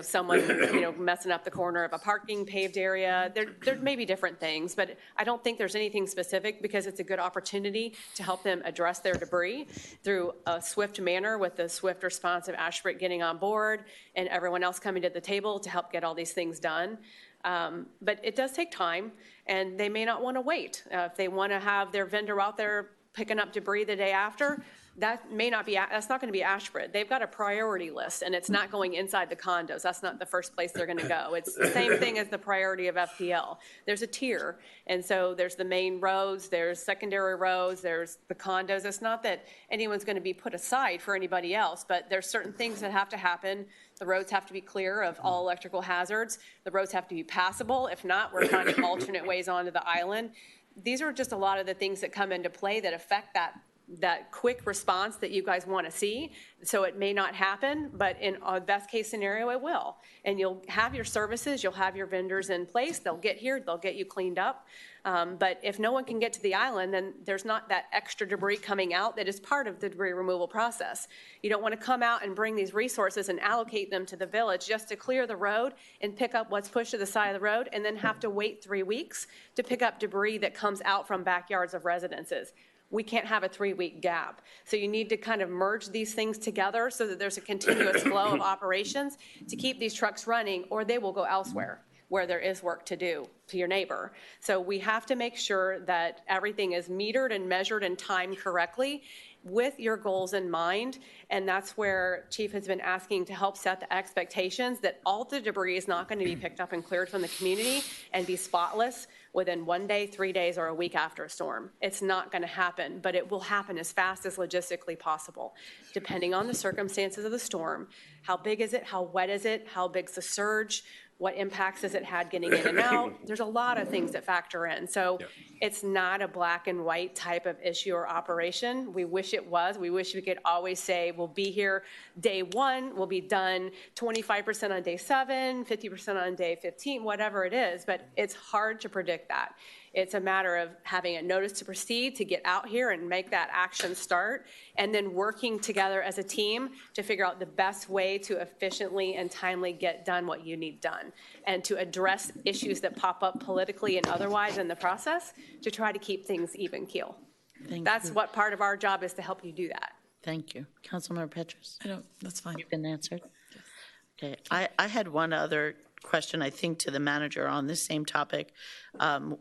someone, messing up the corner of a parking paved area. There may be different things, but I don't think there's anything specific because it's a good opportunity to help them address their debris through a swift manner with the swift response of Ashbrook getting on board and everyone else coming to the table to help get all these things done. But it does take time, and they may not want to wait. If they want to have their vendor out there picking up debris the day after, that's not going to be Ashbrook. They've got a priority list, and it's not going inside the condos. That's not the first place they're going to go. It's the same thing as the priority of FPL. There's a tier, and so there's the main roads, there's secondary roads, there's the condos. It's not that anyone's going to be put aside for anybody else, but there's certain things that have to happen. The roads have to be clear of all electrical hazards. The roads have to be passable. If not, we're finding alternate ways onto the island. These are just a lot of the things that come into play that affect that quick response that you guys want to see. So it may not happen, but in a best case scenario, it will. And you'll have your services, you'll have your vendors in place. They'll get here, they'll get you cleaned up. But if no one can get to the island, then there's not that extra debris coming out that is part of the debris removal process. You don't want to come out and bring these resources and allocate them to the village just to clear the road and pick up what's pushed to the side of the road and then have to wait 3 weeks to pick up debris that comes out from backyards of residences. We can't have a 3-week gap. So you need to kind of merge these things together so that there's a continuous flow of operations to keep these trucks running, or they will go elsewhere where there is work to do to your neighbor. So we have to make sure that everything is metered and measured and timed correctly with your goals in mind. And that's where Chief has been asking to help set the expectations that all the debris is not going to be picked up and cleared from the community and be spotless within 1 day, 3 days, or a week after a storm. It's not going to happen, but it will happen as fast as logistically possible, depending on the circumstances of the storm. How big is it? How wet is it? How big's the surge? What impacts has it had getting in and out? There's a lot of things that factor in. So it's not a black and white type of issue or operation. We wish it was. We wish we could always say, we'll be here day 1, we'll be done 25% on day 7, 50% on day 15, whatever it is. But it's hard to predict that. It's a matter of having a notice to proceed to get out here and make that action start, and then working together as a team to figure out the best way to efficiently and timely get done what you need done, and to address issues that pop up politically and otherwise in the process to try to keep things even keel. That's what part of our job is, to help you do that. Thank you. Councilmember Petrus? That's fine. You've been answered. Okay. I had one other question, I think, to the manager on this same topic.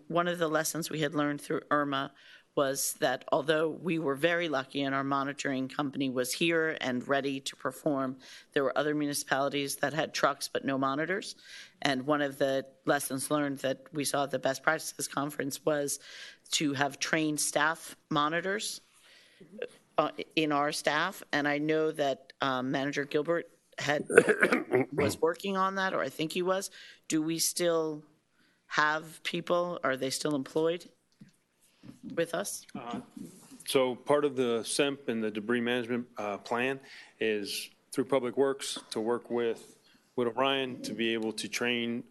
One of the lessons we had learned through Irma was that although we were very lucky and our monitoring company was here and ready to perform, there were other municipalities that had trucks but no monitors. And one of the lessons learned that we saw at the Best Practices Conference was to have trained staff monitors in our staff. And I know that Manager Gilbert was working on that, or I think he was. Do we still have people? Are they still employed with us? So part of the SEMP and the debris management plan is through Public Works to work with O'Brien to be able to train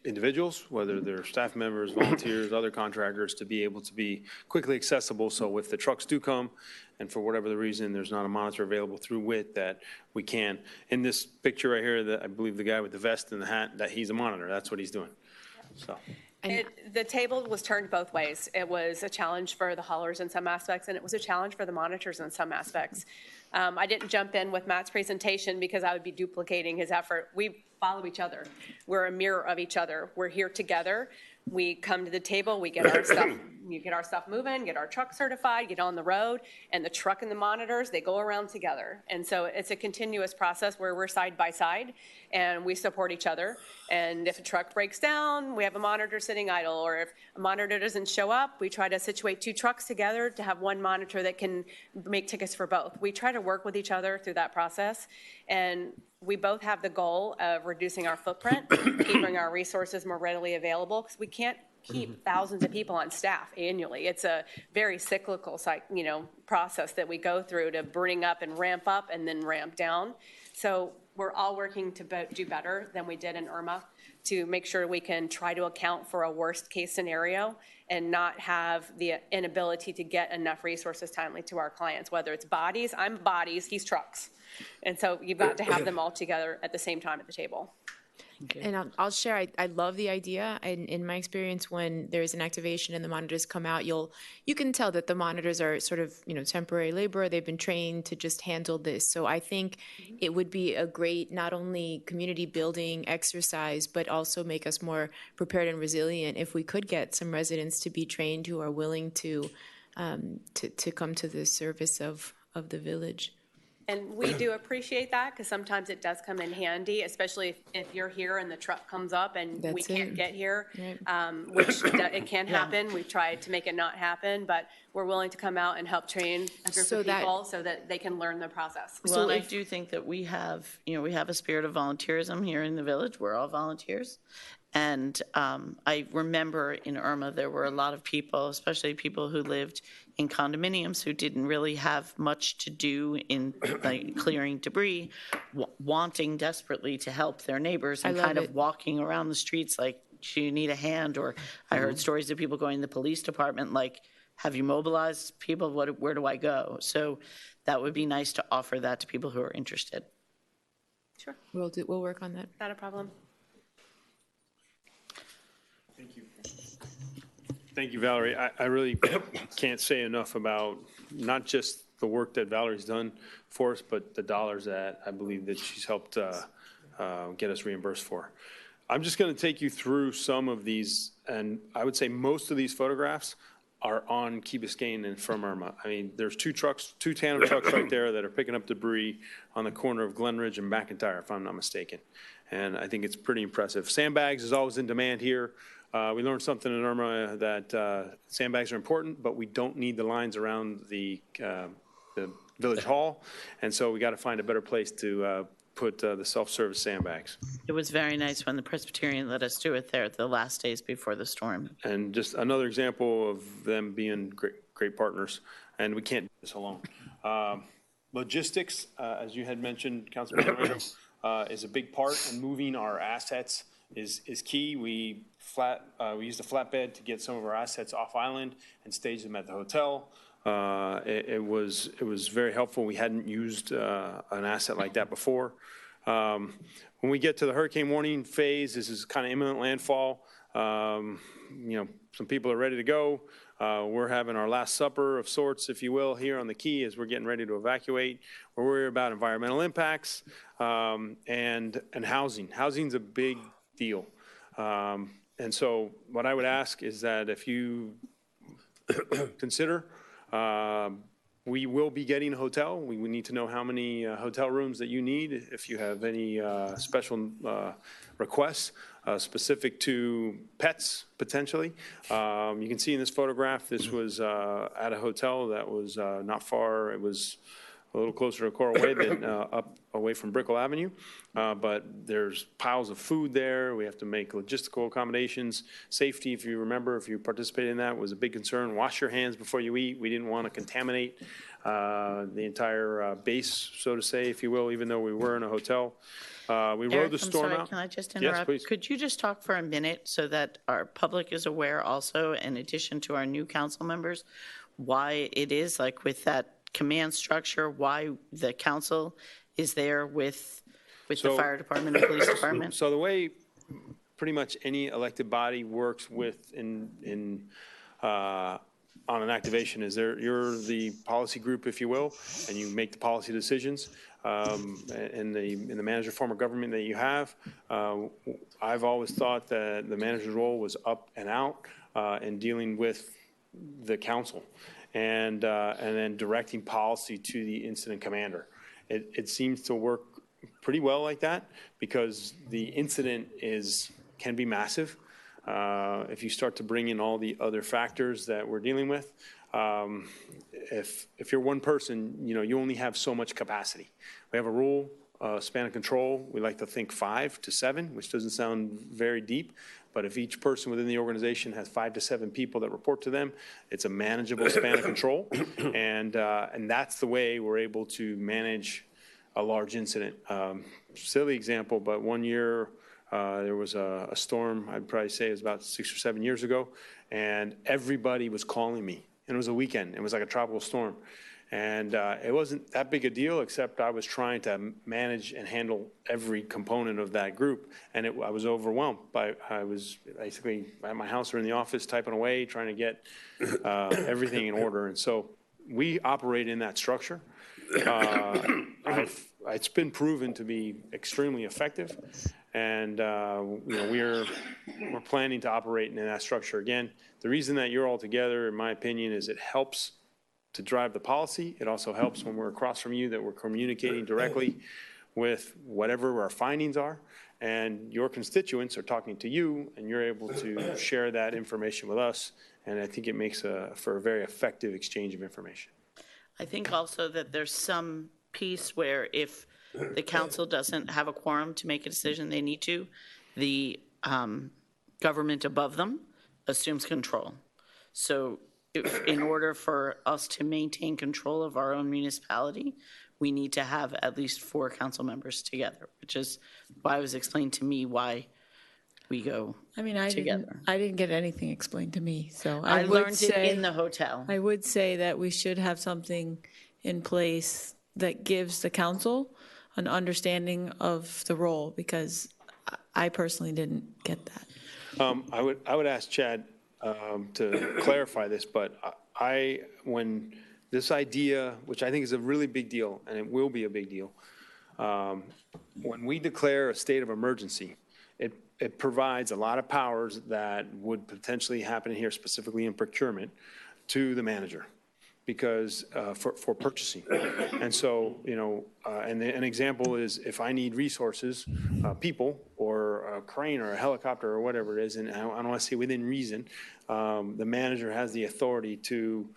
individuals, whether they're staff members, volunteers, other contractors, to be able to be quickly accessible. So if the trucks do come, and for whatever the reason, there's not a monitor available through WIT, that we can. In this picture right here, that I believe the guy with the vest and the hat, that he's a monitor. That's what he's doing. So. The table was turned both ways. It was a challenge for the haulers in some aspects, and it was a challenge for the monitors in some aspects. I didn't jump in with Matt's presentation because I would be duplicating his effort. We follow each other. We're a mirror of each other. We're here together. We come to the table, we get our stuff, you get our stuff moving, get our truck certified, get on the road, and the truck and the monitors, they go around together. And so it's a continuous process where we're side by side and we support each other. And if a truck breaks down, we have a monitor sitting idle, or if a monitor doesn't show up, we try to situate 2 trucks together to have one monitor that can make tickets for both. We try to work with each other through that process. And we both have the goal of reducing our footprint, keeping our resources more readily available, because we can't keep thousands of people on staff annually. It's a very cyclical, process that we go through to bring up and then ramp down. So we're all working to do better than we did in Irma, to make sure we can try to account for a worst case scenario and not have the inability to get enough resources timely to our clients, whether it's bodies. I'm bodies, he's trucks. And so you've got to have them all together at the same time at the table. And I'll share, I love the idea. And in my experience, when there's an activation and the monitors come out, you can tell that the monitors are sort of, temporary labor. They've been trained to just handle this. So I think it would be a great, not only community building exercise, but also make us more prepared and resilient if we could get some residents to be trained who are willing to come to the service of the village. And we do appreciate that, because sometimes it does come in handy, especially if you're here and the truck comes up and we can't get here, which it can happen. We've tried to make it not happen, but we're willing to come out and help train a group of people so that they can learn the process. Well, I do think that we have a spirit of volunteerism here in the village. We're all volunteers. And I remember in Irma, there were a lot of people, especially people who lived in condominiums who didn't really have much to do in like clearing debris, wanting desperately to help their neighbors and kind of walking around the streets like, do you need a hand? Or I heard stories of people going to the police department like, have you mobilized people? Where do I go? So that would be nice to offer that to people who are interested. Sure. We'll work on that. Not a problem. Thank you. Thank you, Valerie. I really can't say enough about not just the work that Valerie's done for us, but the dollars that I believe that she's helped get us reimbursed for. I'm just going to take you through some of these, and I would say most of these photographs are on Key Biscayne and from Irma. I mean, there's two tandem trucks right there that are picking up debris on the corner of Glenridge and McIntyre, if I'm not mistaken. And I think it's pretty impressive. Sandbags is always in demand here. We learned something in Irma that sandbags are important, but we don't need the lines around the Village Hall. And so we got to find a better place to put the self-service sandbags. It was very nice when the Presbyterian let us do it there the last days before the storm. And just another example of them being great partners, and we can't do this alone. Logistics, as you had mentioned, Councilman Moreno, is a big part, and moving our assets is key. We used a flatbed to get some of our assets off island and stage them at the hotel. It was very helpful. We hadn't used an asset like that before. When we get to the hurricane warning phase, this is kind of imminent landfall. Some people are ready to go. We're having our last supper of sorts, if you will, here on the Key as we're getting ready to evacuate. We're worried about environmental impacts and housing. Housing's a big deal. And so what I would ask is that if you consider, we will be getting a hotel. We need to know how many hotel rooms that you need. If you have any special requests specific to pets, potentially. You can see in this photograph, this was at a hotel that was not far. It was a little closer to Coral Way than up away from Brickell Avenue. But there's piles of food there. We have to make logistical accommodations. Safety, if you remember, if you participated in that, was a big concern. Wash your hands before you eat. We didn't want to contaminate the entire base, so to say, if you will, even though we were in a hotel. We rode the storm out. Can I just interrupt? Yes, please. Could you just talk for a minute so that our public is aware also, in addition to our new council members, why it is like with that command structure, why the council is there with the fire department and police department? So the way pretty much any elected body works with on an activation is you're the policy group, if you will, and you make the policy decisions. In the manager form of government that you have, I've always thought that the manager's role was up and out in dealing with the council and then directing policy to the incident commander. It seems to work pretty well like that because the incident can be massive. If you start to bring in all the other factors that we're dealing with, if you're one person, you only have so much capacity. We have a rule, span of control. We like to think 5 to 7, which doesn't sound very deep. But if each person within the organization has 5 to 7 people that report to them, it's a manageable span of control. And that's the way we're able to manage a large incident. Silly example, but one year there was a storm, I'd probably say it was about 6 or 7 years ago, and everybody was calling me. And it was a weekend. It was like a tropical storm. And it wasn't that big a deal, except I was trying to manage and handle every component of that group. And I was overwhelmed. I was basically at my house or in the office typing away, trying to get everything in order. And so we operate in that structure. It's been proven to be extremely effective. And we're planning to operate in that structure again. The reason that you're all together, in my opinion, is it helps to drive the policy. It also helps when we're across from you that we're communicating directly with whatever our findings are, and your constituents are talking to you, and you're able to share that information with us. And I think it makes for a very effective exchange of information. I think also that there's some piece where if the council doesn't have a quorum to make a decision they need to, the government above them assumes control. So in order for us to maintain control of our own municipality, we need to have at least 4 council members together, which is why it was explained to me why we go together. I didn't get anything explained to me, so I would learned say, it in the hotel. I would say that we should have something in place that gives the council an understanding of the role, because I personally didn't get that. I would ask Chad to clarify this, but when this idea, which I think is a really big deal, and it will be a big deal, when we declare a state of emergency, it provides a lot of powers that would potentially happen here, specifically in procurement, to the manager, because for purchasing. And so, and an example is if I need resources, people, or a crane or a helicopter or whatever it is, and I don't want to say within reason, the manager has the authority to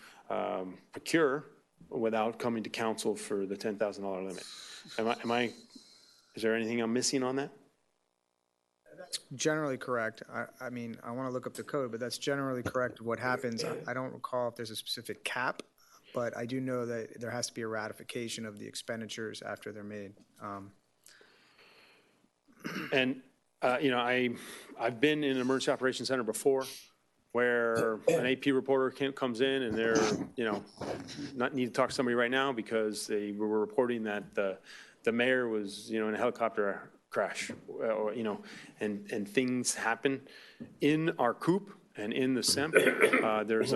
procure without coming to council for the $10,000 limit. Is there anything I'm missing on that? That's generally correct. I mean, I want to look up the code, but that's generally correct. What happens, I don't recall if there's a specific cap, but I do know that there has to be a ratification of the expenditures after they're made. And, I've been in an emergency operations center before where an AP reporter comes in and they're, not need to talk to somebody right now because they were reporting that the mayor was, in a helicopter crash, or, and things happen in our coop and in the SEMP. There's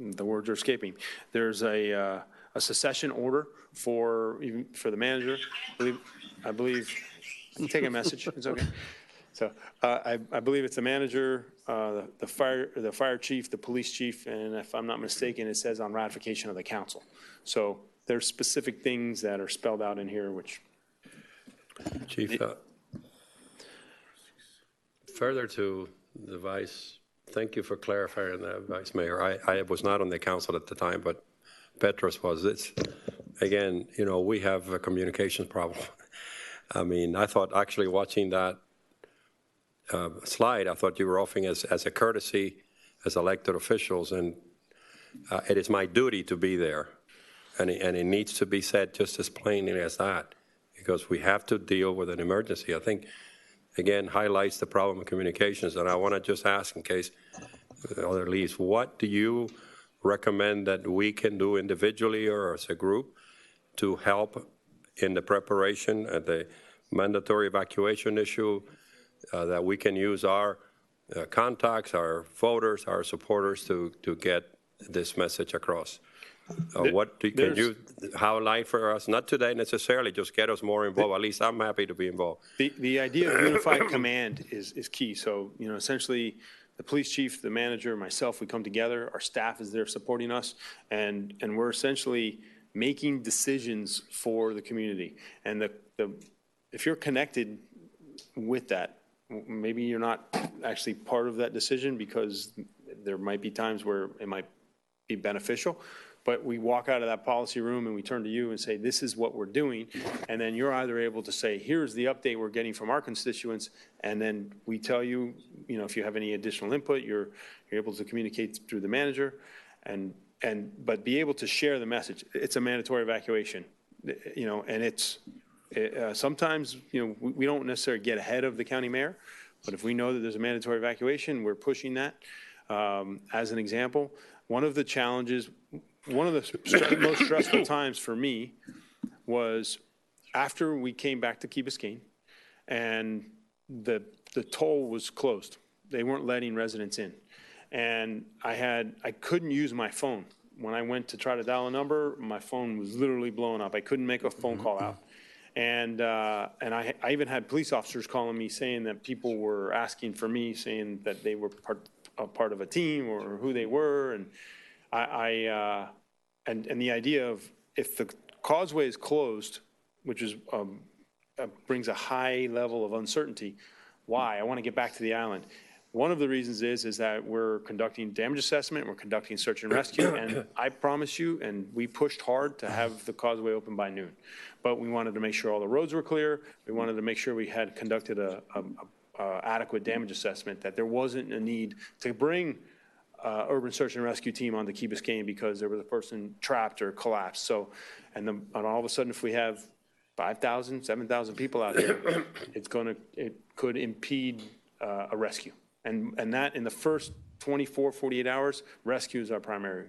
the words are escaping. There's a secession order for the manager. I believe. I can take a message. It's okay. So I believe it's the manager, the fire chief, the police chief, and if I'm not mistaken, it says on ratification of the council. So there's specific things that are spelled out in here, which. Chief, further to the vice, thank you for clarifying that, Vice Mayor. I was not on the council at the time, but Petros was. It's, again, we have a communications problem. I mean, I thought actually watching that slide, I thought you were offering as a courtesy as elected officials, and it is my duty to be there. And it needs to be said just as plainly as that, because we have to deal with an emergency. I think, again, highlights the problem of communications. And I want to just ask, in case the other leaves, what do you recommend that we can do individually or as a group to help in the preparation at the mandatory evacuation issue, that we can use our contacts, our voters, our supporters to get this message across? Can you highlight for us, not today necessarily, just get us more involved? At least I'm happy to be involved. The idea of unified command is key. So, essentially, the police chief, the manager, myself, we come together. Our staff is there supporting us, and we're essentially making decisions for the community. And if you're connected with that, maybe you're not actually part of that decision because there might be times where it might be beneficial. But we walk out of that policy room and we turn to you and say, this is what we're doing. And then you're either able to say, here's the update we're getting from our constituents. And then we tell you, if you have any additional input, you're able to communicate through the manager but be able to share the message. It's a mandatory evacuation, and sometimes, we don't necessarily get ahead of the county mayor, but if we know that there's a mandatory evacuation, we're pushing that. As an example, one of the challenges, one of the most stressful times for me was after we came back to Key Biscayne and the toll was closed. They weren't letting residents in. And I couldn't use my phone. When I went to try to dial a number, my phone was literally blowing up. I couldn't make a phone call out. And I even had police officers calling me saying that people were asking for me, saying that they were part of a team or who they were. And and the idea of if the causeway is closed, which is brings a high level of uncertainty, why? I want to get back to the island. One of the reasons is that we're conducting damage assessment, we're conducting search and rescue, and I promise you, and we pushed hard to have the causeway open by noon. But we wanted to make sure all the roads were clear. We wanted to make sure we had conducted a adequate damage assessment, that there wasn't a need to bring urban search and rescue team onto Key Biscayne because there was a person trapped or collapsed. So, and all of a sudden, if we have 5,000, 7,000 people out here, it could impede a rescue. And that in the first 24, 48 hours, rescue is our primary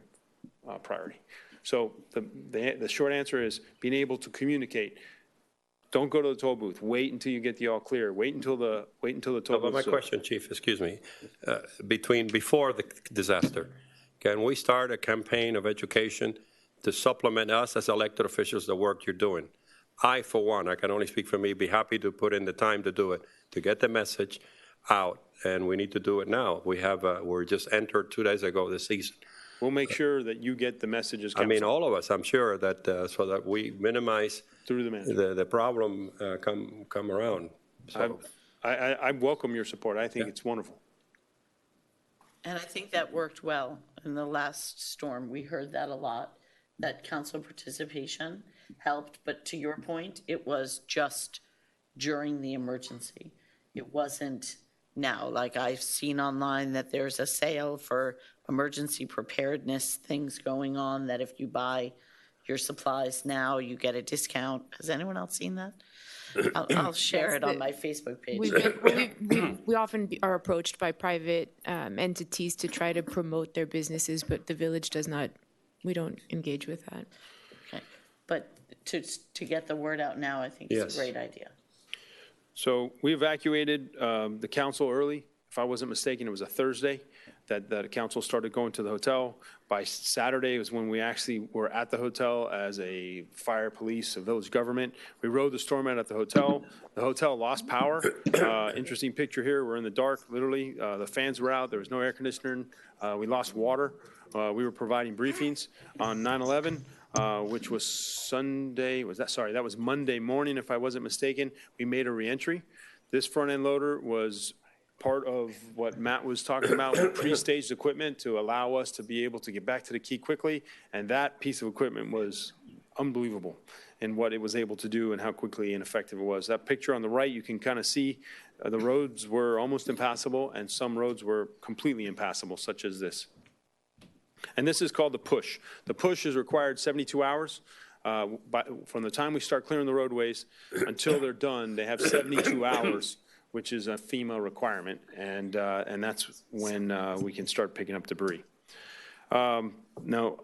priority. So the short answer is being able to communicate. Don't go to the toll booth. Wait until you get the all clear. Wait until the toll booth. But my question, Chief, excuse me, before the disaster, can we start a campaign of education to supplement us as elected officials, the work you're doing? I, for one, I can only speak for me, be happy to put in the time to do it, to get the message out, and we need to do it now. We're just entered 2 days ago this season. We'll make sure that you get the messages. I mean, all of us, I'm sure, that so that we minimize through the problem come around. So. I welcome your support. I think it's wonderful. And I think that worked well in the last storm. We heard that a lot, that council participation helped. But to your point, it was just during the emergency. It wasn't now. Like I've seen online that there's a sale for emergency preparedness things going on, that if you buy your supplies now, you get a discount. Has anyone else seen that? I'll share it on my Facebook page. We often are approached by private entities to try to promote their businesses, but the village does not, we don't engage with that. Okay. But to get the word out now, I think it's a great idea. So we evacuated the council early. If I wasn't mistaken, it was a Thursday that the council started going to the hotel. By Saturday was when we actually were at the hotel as a fire, police, a village government. We rode the storm out at the hotel. The hotel lost power. Interesting picture here. We're in the dark, literally. The fans were out. There was no air conditioning. We lost water. We were providing briefings on 9/11. Which was Sunday, that was Monday morning, if I wasn't mistaken. We made a reentry. This front end loader was part of what Matt was talking about, pre-staged equipment to allow us to be able to get back to the key quickly. And that piece of equipment was unbelievable in what it was able to do and how quickly and effective it was. That picture on the right, you can kind of see the roads were almost impassable and some roads were completely impassable, such as this. And this is called the push. The push is required 72 hours. From the time we start clearing the roadways until they're done, they have 72 hours, which is a FEMA requirement, and that's when we can start picking up debris. Now,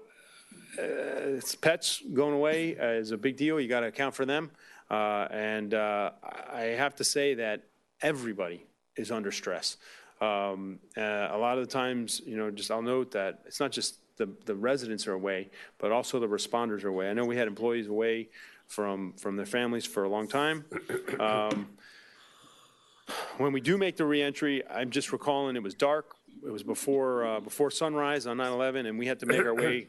pets going away is a big deal. You got to account for them, and I have to say that everybody is under stress. A lot of the times, I'll note that it's not just the residents are away, but also the responders are away. I know we had employees away from their families for a long time. When we do make the reentry, I'm just recalling it was dark. It was before sunrise on 9/11, and we had to make our way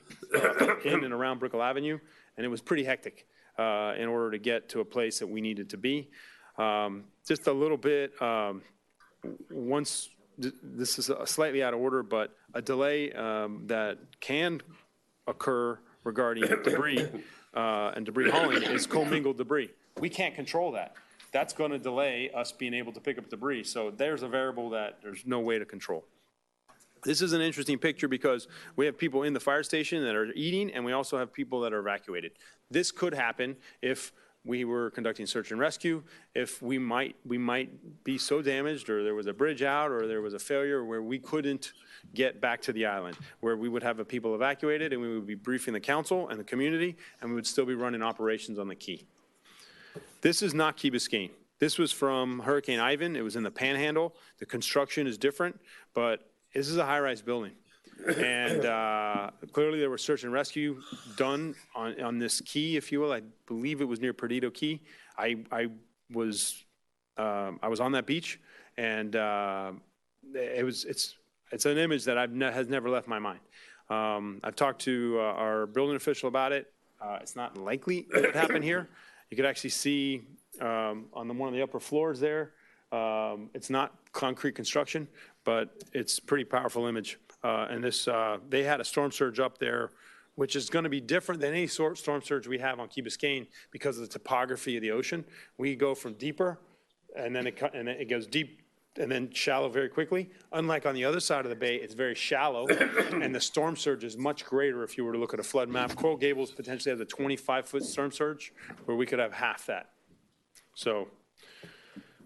in and around Brickell Avenue, and it was pretty hectic in order to get to a place that we needed to be. Just a little bit, this is slightly out of order, but a delay that can occur regarding debris and debris hauling is commingled debris. We can't control that. That's going to delay us being able to pick up debris. So there's a variable that there's no way to control. This is an interesting picture because we have people in the fire station that are eating, and we also have people that are evacuated. This could happen if we were conducting search and rescue, if we might be so damaged, or there was a bridge out, or there was a failure where we couldn't get back to the island, where we would have the people evacuated, and we would be briefing the council and the community, and we would still be running operations on the key. This is not Key Biscayne. This was from Hurricane Ivan. It was in the Panhandle. The construction is different, but this is a high-rise building. And clearly there was search and rescue done on this key, if you will. I believe it was near Perdido Key. I was on that beach, and it's an image that has never left my mind. I've talked to our building official about it. It's not likely it would happen here. You could actually see on one of the upper floors there. It's not concrete construction, but it's a pretty powerful image. And they had a storm surge up there, which is going to be different than any storm surge we have on Key Biscayne because of the topography of the ocean. We go from deeper, and then it goes deep and then shallow very quickly. Unlike on the other side of the bay, it's very shallow, and the storm surge is much greater if you were to look at a flood map. Coral Gables potentially has a 25-foot storm surge, where we could have half that. So,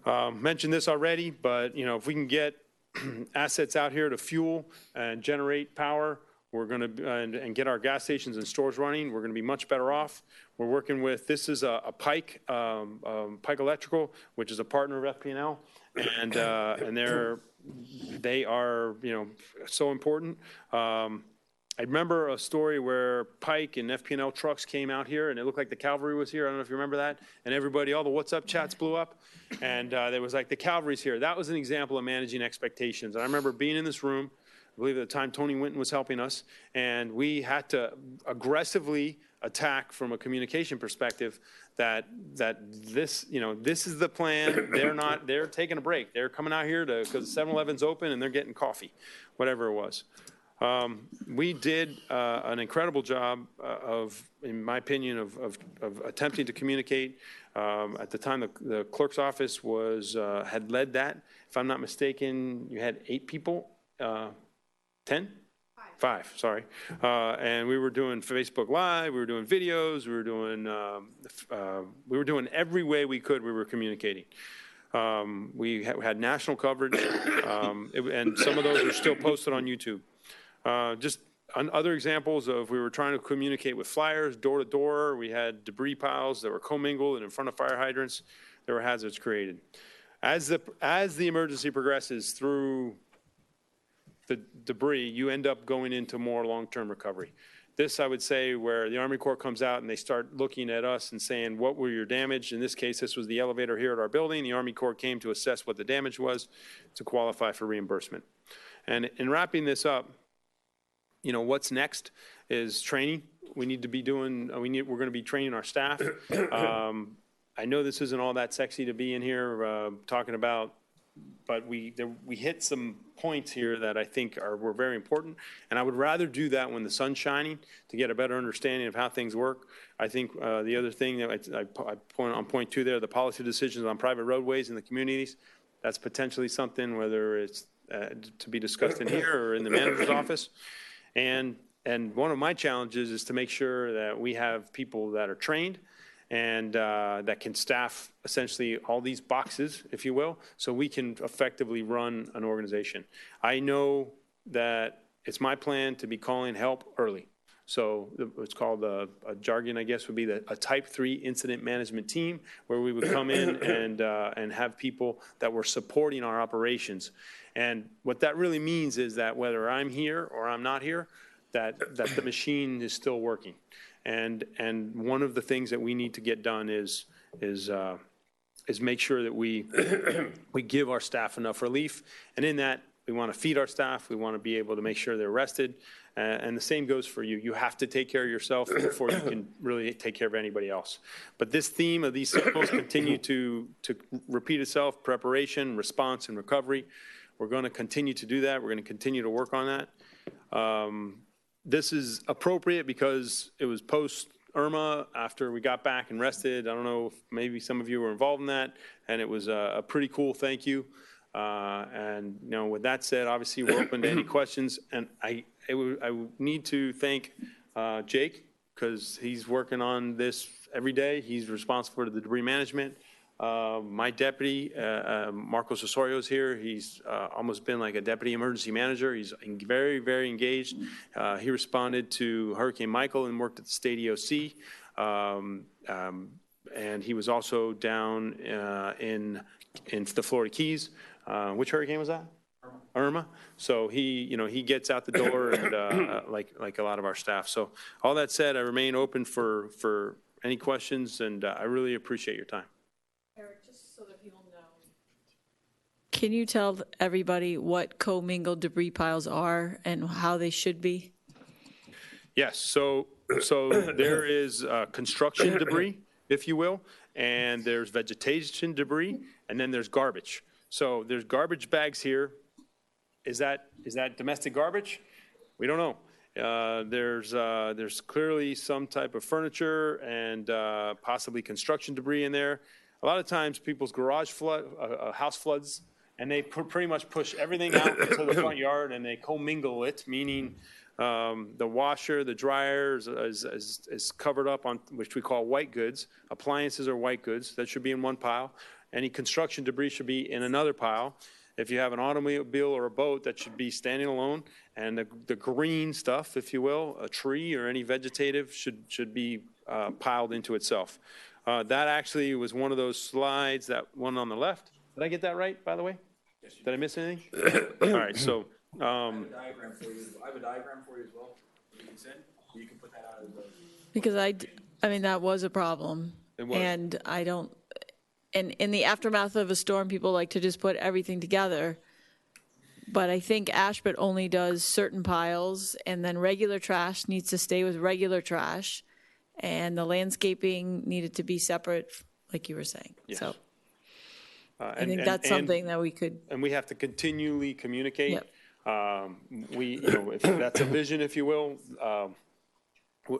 mentioned this already, but, you know, if we can get assets out here to fuel and generate power, we're going to, and get our gas stations and stores running, we're going to be much better off. We're working with, this is a Pike, Pike Electrical, which is a partner of FP&L, and they are, you know, so important. I remember a story where Pike and FP&L trucks came out here, and it looked like the cavalry was here. I don't know if you remember that. And everybody, all the What's Up chats blew up, and there was like, the cavalry's here. That was an example of managing expectations. And I remember being in this room, I believe at the time Tony Winton was helping us, and we had to aggressively attack from a communication perspective that this, you know, this is the plan. They're taking a break. They're coming out here because 7-Eleven's open and they're getting coffee, whatever it was. We did an incredible job of, in my opinion, of attempting to communicate. At the time, the clerk's office was had led that. If I'm not mistaken, you had 8 people, 10? 5, sorry. And we were doing Facebook Live, we were doing videos, we were doing every way we could, we were communicating. We had national coverage, and some of those are still posted on YouTube. Just other examples of, we were trying to communicate with flyers, door to door. We had debris piles that were commingled, and in front of fire hydrants, there were hazards created. As the emergency progresses through the debris, you end up going into more long-term recovery. This, I would say, where the Army Corps comes out and they start looking at us and saying, what were your damage? In this case, this was the elevator here at our building. The Army Corps came to assess what the damage was to qualify for reimbursement. And in wrapping this up, you know, what's next is training. We need to be doing, we're going to be training our staff. I know this isn't all that sexy to be in here talking about, but we hit some points here that I think were very important. And I would rather do that when the sun's shining to get a better understanding of how things work. I think the other thing that I point on point 2 there, the policy decisions on private roadways in the communities, that's potentially something, whether it's to be discussed in here or in the manager's office. And one of my challenges is to make sure that we have people that are trained and that can staff essentially all these boxes, if you will, so we can effectively run an organization. I know that it's my plan to be calling help early. So it's called a jargon, I guess, would be a type 3 incident management team, where we would come in and have people that were supporting our operations. And what that really means is that whether I'm here or I'm not here, that the machine is still working. And one of the things that we need to get done is make sure that we give our staff enough relief. And in that, we want to feed our staff. We want to be able to make sure they're rested. And the same goes for you. You have to take care of yourself before you can really take care of anybody else. But this theme of these cycles continue to repeat itself: preparation, response, and recovery. We're going to continue to do that. We're going to continue to work on that. This is appropriate because it was post-Irma, after we got back and rested. I don't know if maybe some of you were involved in that, and it was a pretty cool thank you. And, you know, with that said, obviously we're open to any questions. And I need to thank Jake, because he's working on this every day. He's responsible for the debris management. My deputy, Marcos Osorio, is here. He's almost been like a deputy emergency manager. He's very, very engaged. He responded to Hurricane Michael and worked at the state EOC. And he was also down in the Florida Keys. Which hurricane was that? Irma. So he gets out the door, and like a lot of our staff. So all that said, I remain open for any questions, and I really appreciate your time. Eric, just so that people know, can you tell everybody what commingled debris piles are and how they should be? Yes. So there is construction debris, if you will, and there's vegetation debris, and then there's garbage. So there's garbage bags here. Is that domestic garbage? We don't know. There's clearly some type of furniture and possibly construction debris in there. A lot of times people's garage house floods, and they pretty much push everything out into the front yard, and they commingle it, meaning the washer, the dryer is covered up on, which we call white goods. Appliances are white goods. That should be in one pile. Any construction debris should be in another pile. If you have an automobile or a boat, that should be standing alone. And the green stuff, if you will, a tree or any vegetative should be piled into itself. That actually was one of those slides, that one on the left. Did I get that right, by the way? Yes, you did I miss anything? All right, so. I have a diagram for you. I have a diagram for you as well. You can send. You can put that out as well. Because I mean, that was a problem. It was. And I don't, and in the aftermath of a storm, people like to just put everything together. But I think Ashbrook only does certain piles, and then regular trash needs to stay with regular trash. And the landscaping needed to be separate, like you were saying. Yes. So I think that's something that we could. And we have to continually communicate. Yep. If that's a vision, if you will,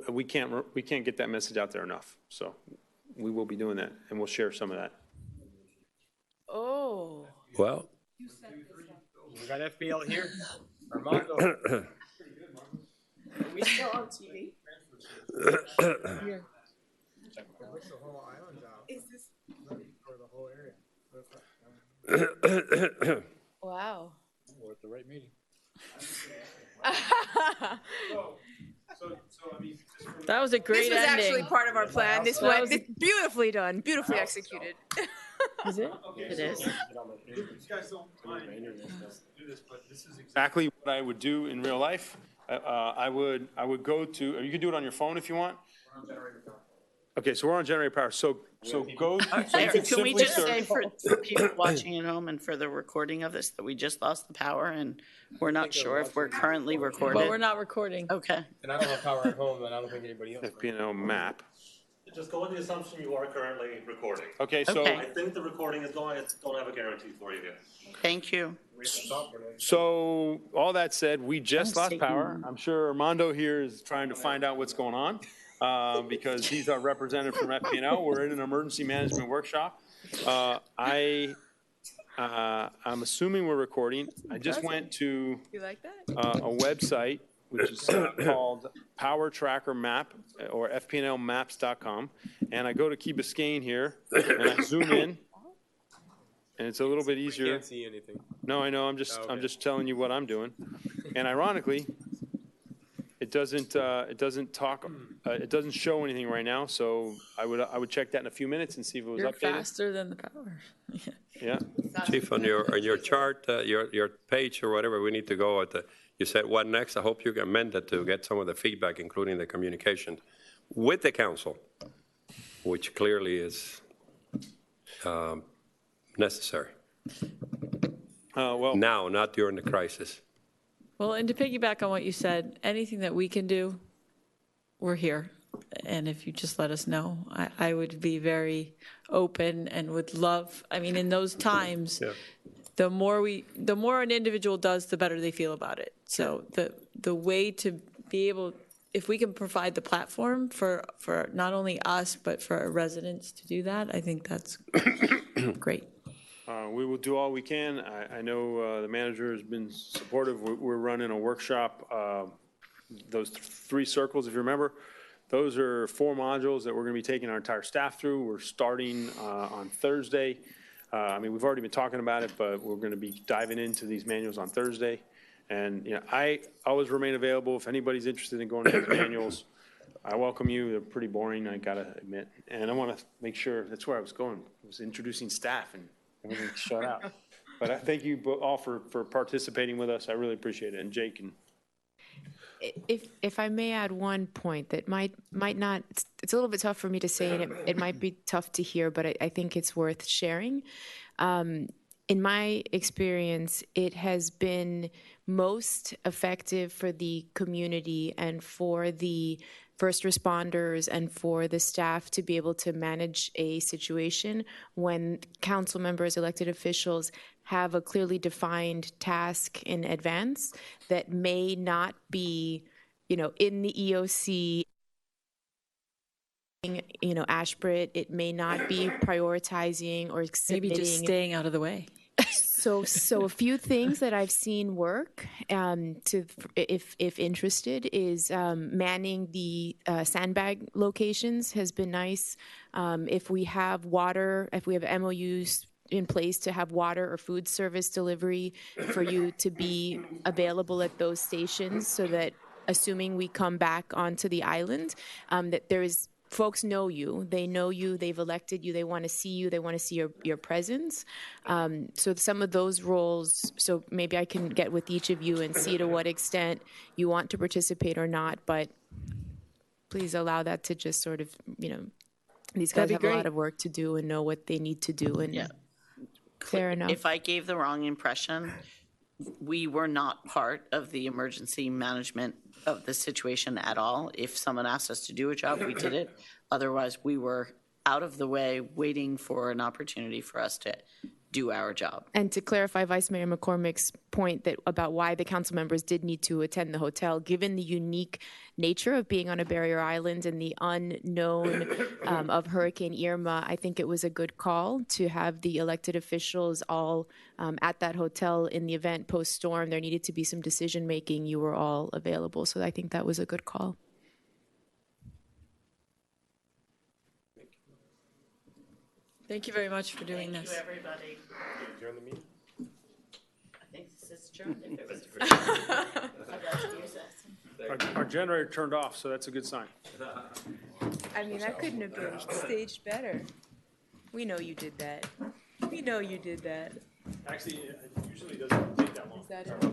we can't get that message out there enough. So we will be doing that, and we'll share some of that. Oh. Well. We got FPL here. Armando. Are we still on TV? Here. What's the whole island job? Is this for the whole area? Wow. We're at the right meeting. That was a great This was ending. actually part of our plan. This That went was- beautifully done, beautifully executed. Is it? It is. Exactly what I would do in real life. I would go to, or you can do it on your phone if you want. Okay, so we're on generator power. So go. So you Can simply we just say search- for people watching at home and for the recording of this that we just lost the power and we're not sure if we're currently recorded? But we're not recording. Okay. And I don't have power at home, and I don't think anybody else. FPL map. Just go with the assumption you are currently recording. Okay, so. Okay. I think the recording is going, I don't have a guarantee for you yet. Thank you. So all that said, we just lost power. I'm sure Armando here is trying to find out what's going on because he's our representative from FPL. We're in an emergency management workshop. I'm assuming we're recording. I just went to You like that? a website which is called Power Tracker Map or FPNLmaps.com, and I go to Key Biscayne here and I zoom in. And it's a little bit easier. You can't see anything. No, I know. I'm just telling you what I'm doing. And ironically, it doesn't talk. It doesn't show anything right now. So I would check that in a few minutes and see if it was You're updated. faster than the power. Yeah. Chief, on your chart, your page or whatever, we need to go at the. You said what next? I hope you can amend that to get some of the feedback, including the communication with the council, which clearly is necessary. Well, now, not during the crisis. Well, and to piggyback on what you said, anything that we can do, we're here. And if you just let us know, I would be very open and would love, I mean, in those times, the more an individual does, the better they feel about it. So the way to be able, if we can provide the platform for not only us, but for our residents to do that, I think that's great. We will do all we can. I know the manager has been supportive. We're running a workshop. Those 3 circles, if you remember, those are 4 modules that we're going to be taking our entire staff through. We're starting on Thursday. I mean, we've already been talking about it, but we're going to be diving into these manuals on Thursday. And I always remain available if anybody's interested in going to these manuals. I welcome you. They're pretty boring, I gotta admit. And I want to make sure that's where I was going. I was introducing staff and everything shut out. But I thank you all for participating with us. I really appreciate it. And Jake and. If I may add one point that might not, it's a little bit tough for me to say, and it might be tough to hear, but I think it's worth sharing. In my experience, it has been most effective for the community and for the first responders and for the staff to be able to manage a situation when council members, elected officials have a clearly defined task in advance that may not be, in the EOC, Ashbrook, it may not be prioritizing or Maybe just staying out of the way. So a few things that I've seen work, if interested, is manning the sandbag locations has been nice. If we have water, if we have MOUs in place to have water or food service delivery for you to be available at those stations, so that assuming we come back onto the island, that there is folks know you, they've elected you, they want to see you, they want to see your presence. So some of those roles, so maybe I can get with each of you and see to what extent you want to participate or not, but please allow that to just sort of, these guys have a lot of work to do and know what they need to do, and fair enough. If I gave the wrong impression, we were not part of the emergency management of the situation at all. If someone asked us to do a job, we did it. Otherwise, we were out of the way, waiting for an opportunity for us to do our job. And to clarify Vice Mayor McCormick's point about why the council members did need to attend the hotel, given the unique nature of being on a barrier island and the unknown of Hurricane Irma, I think it was a good call to have the elected officials all at that hotel in the event post-storm. There needed to be some decision-making. You were all available. So I think that was a good call. Thank you very much for doing this. Thank you, everybody. Adjourn the meeting? I think this is adjourned. If it was Our generator turned off, so that's a good sign. I mean, that couldn't have been staged better. We know you did that. We know you did that. Actually, it usually doesn't take that long. Is that it?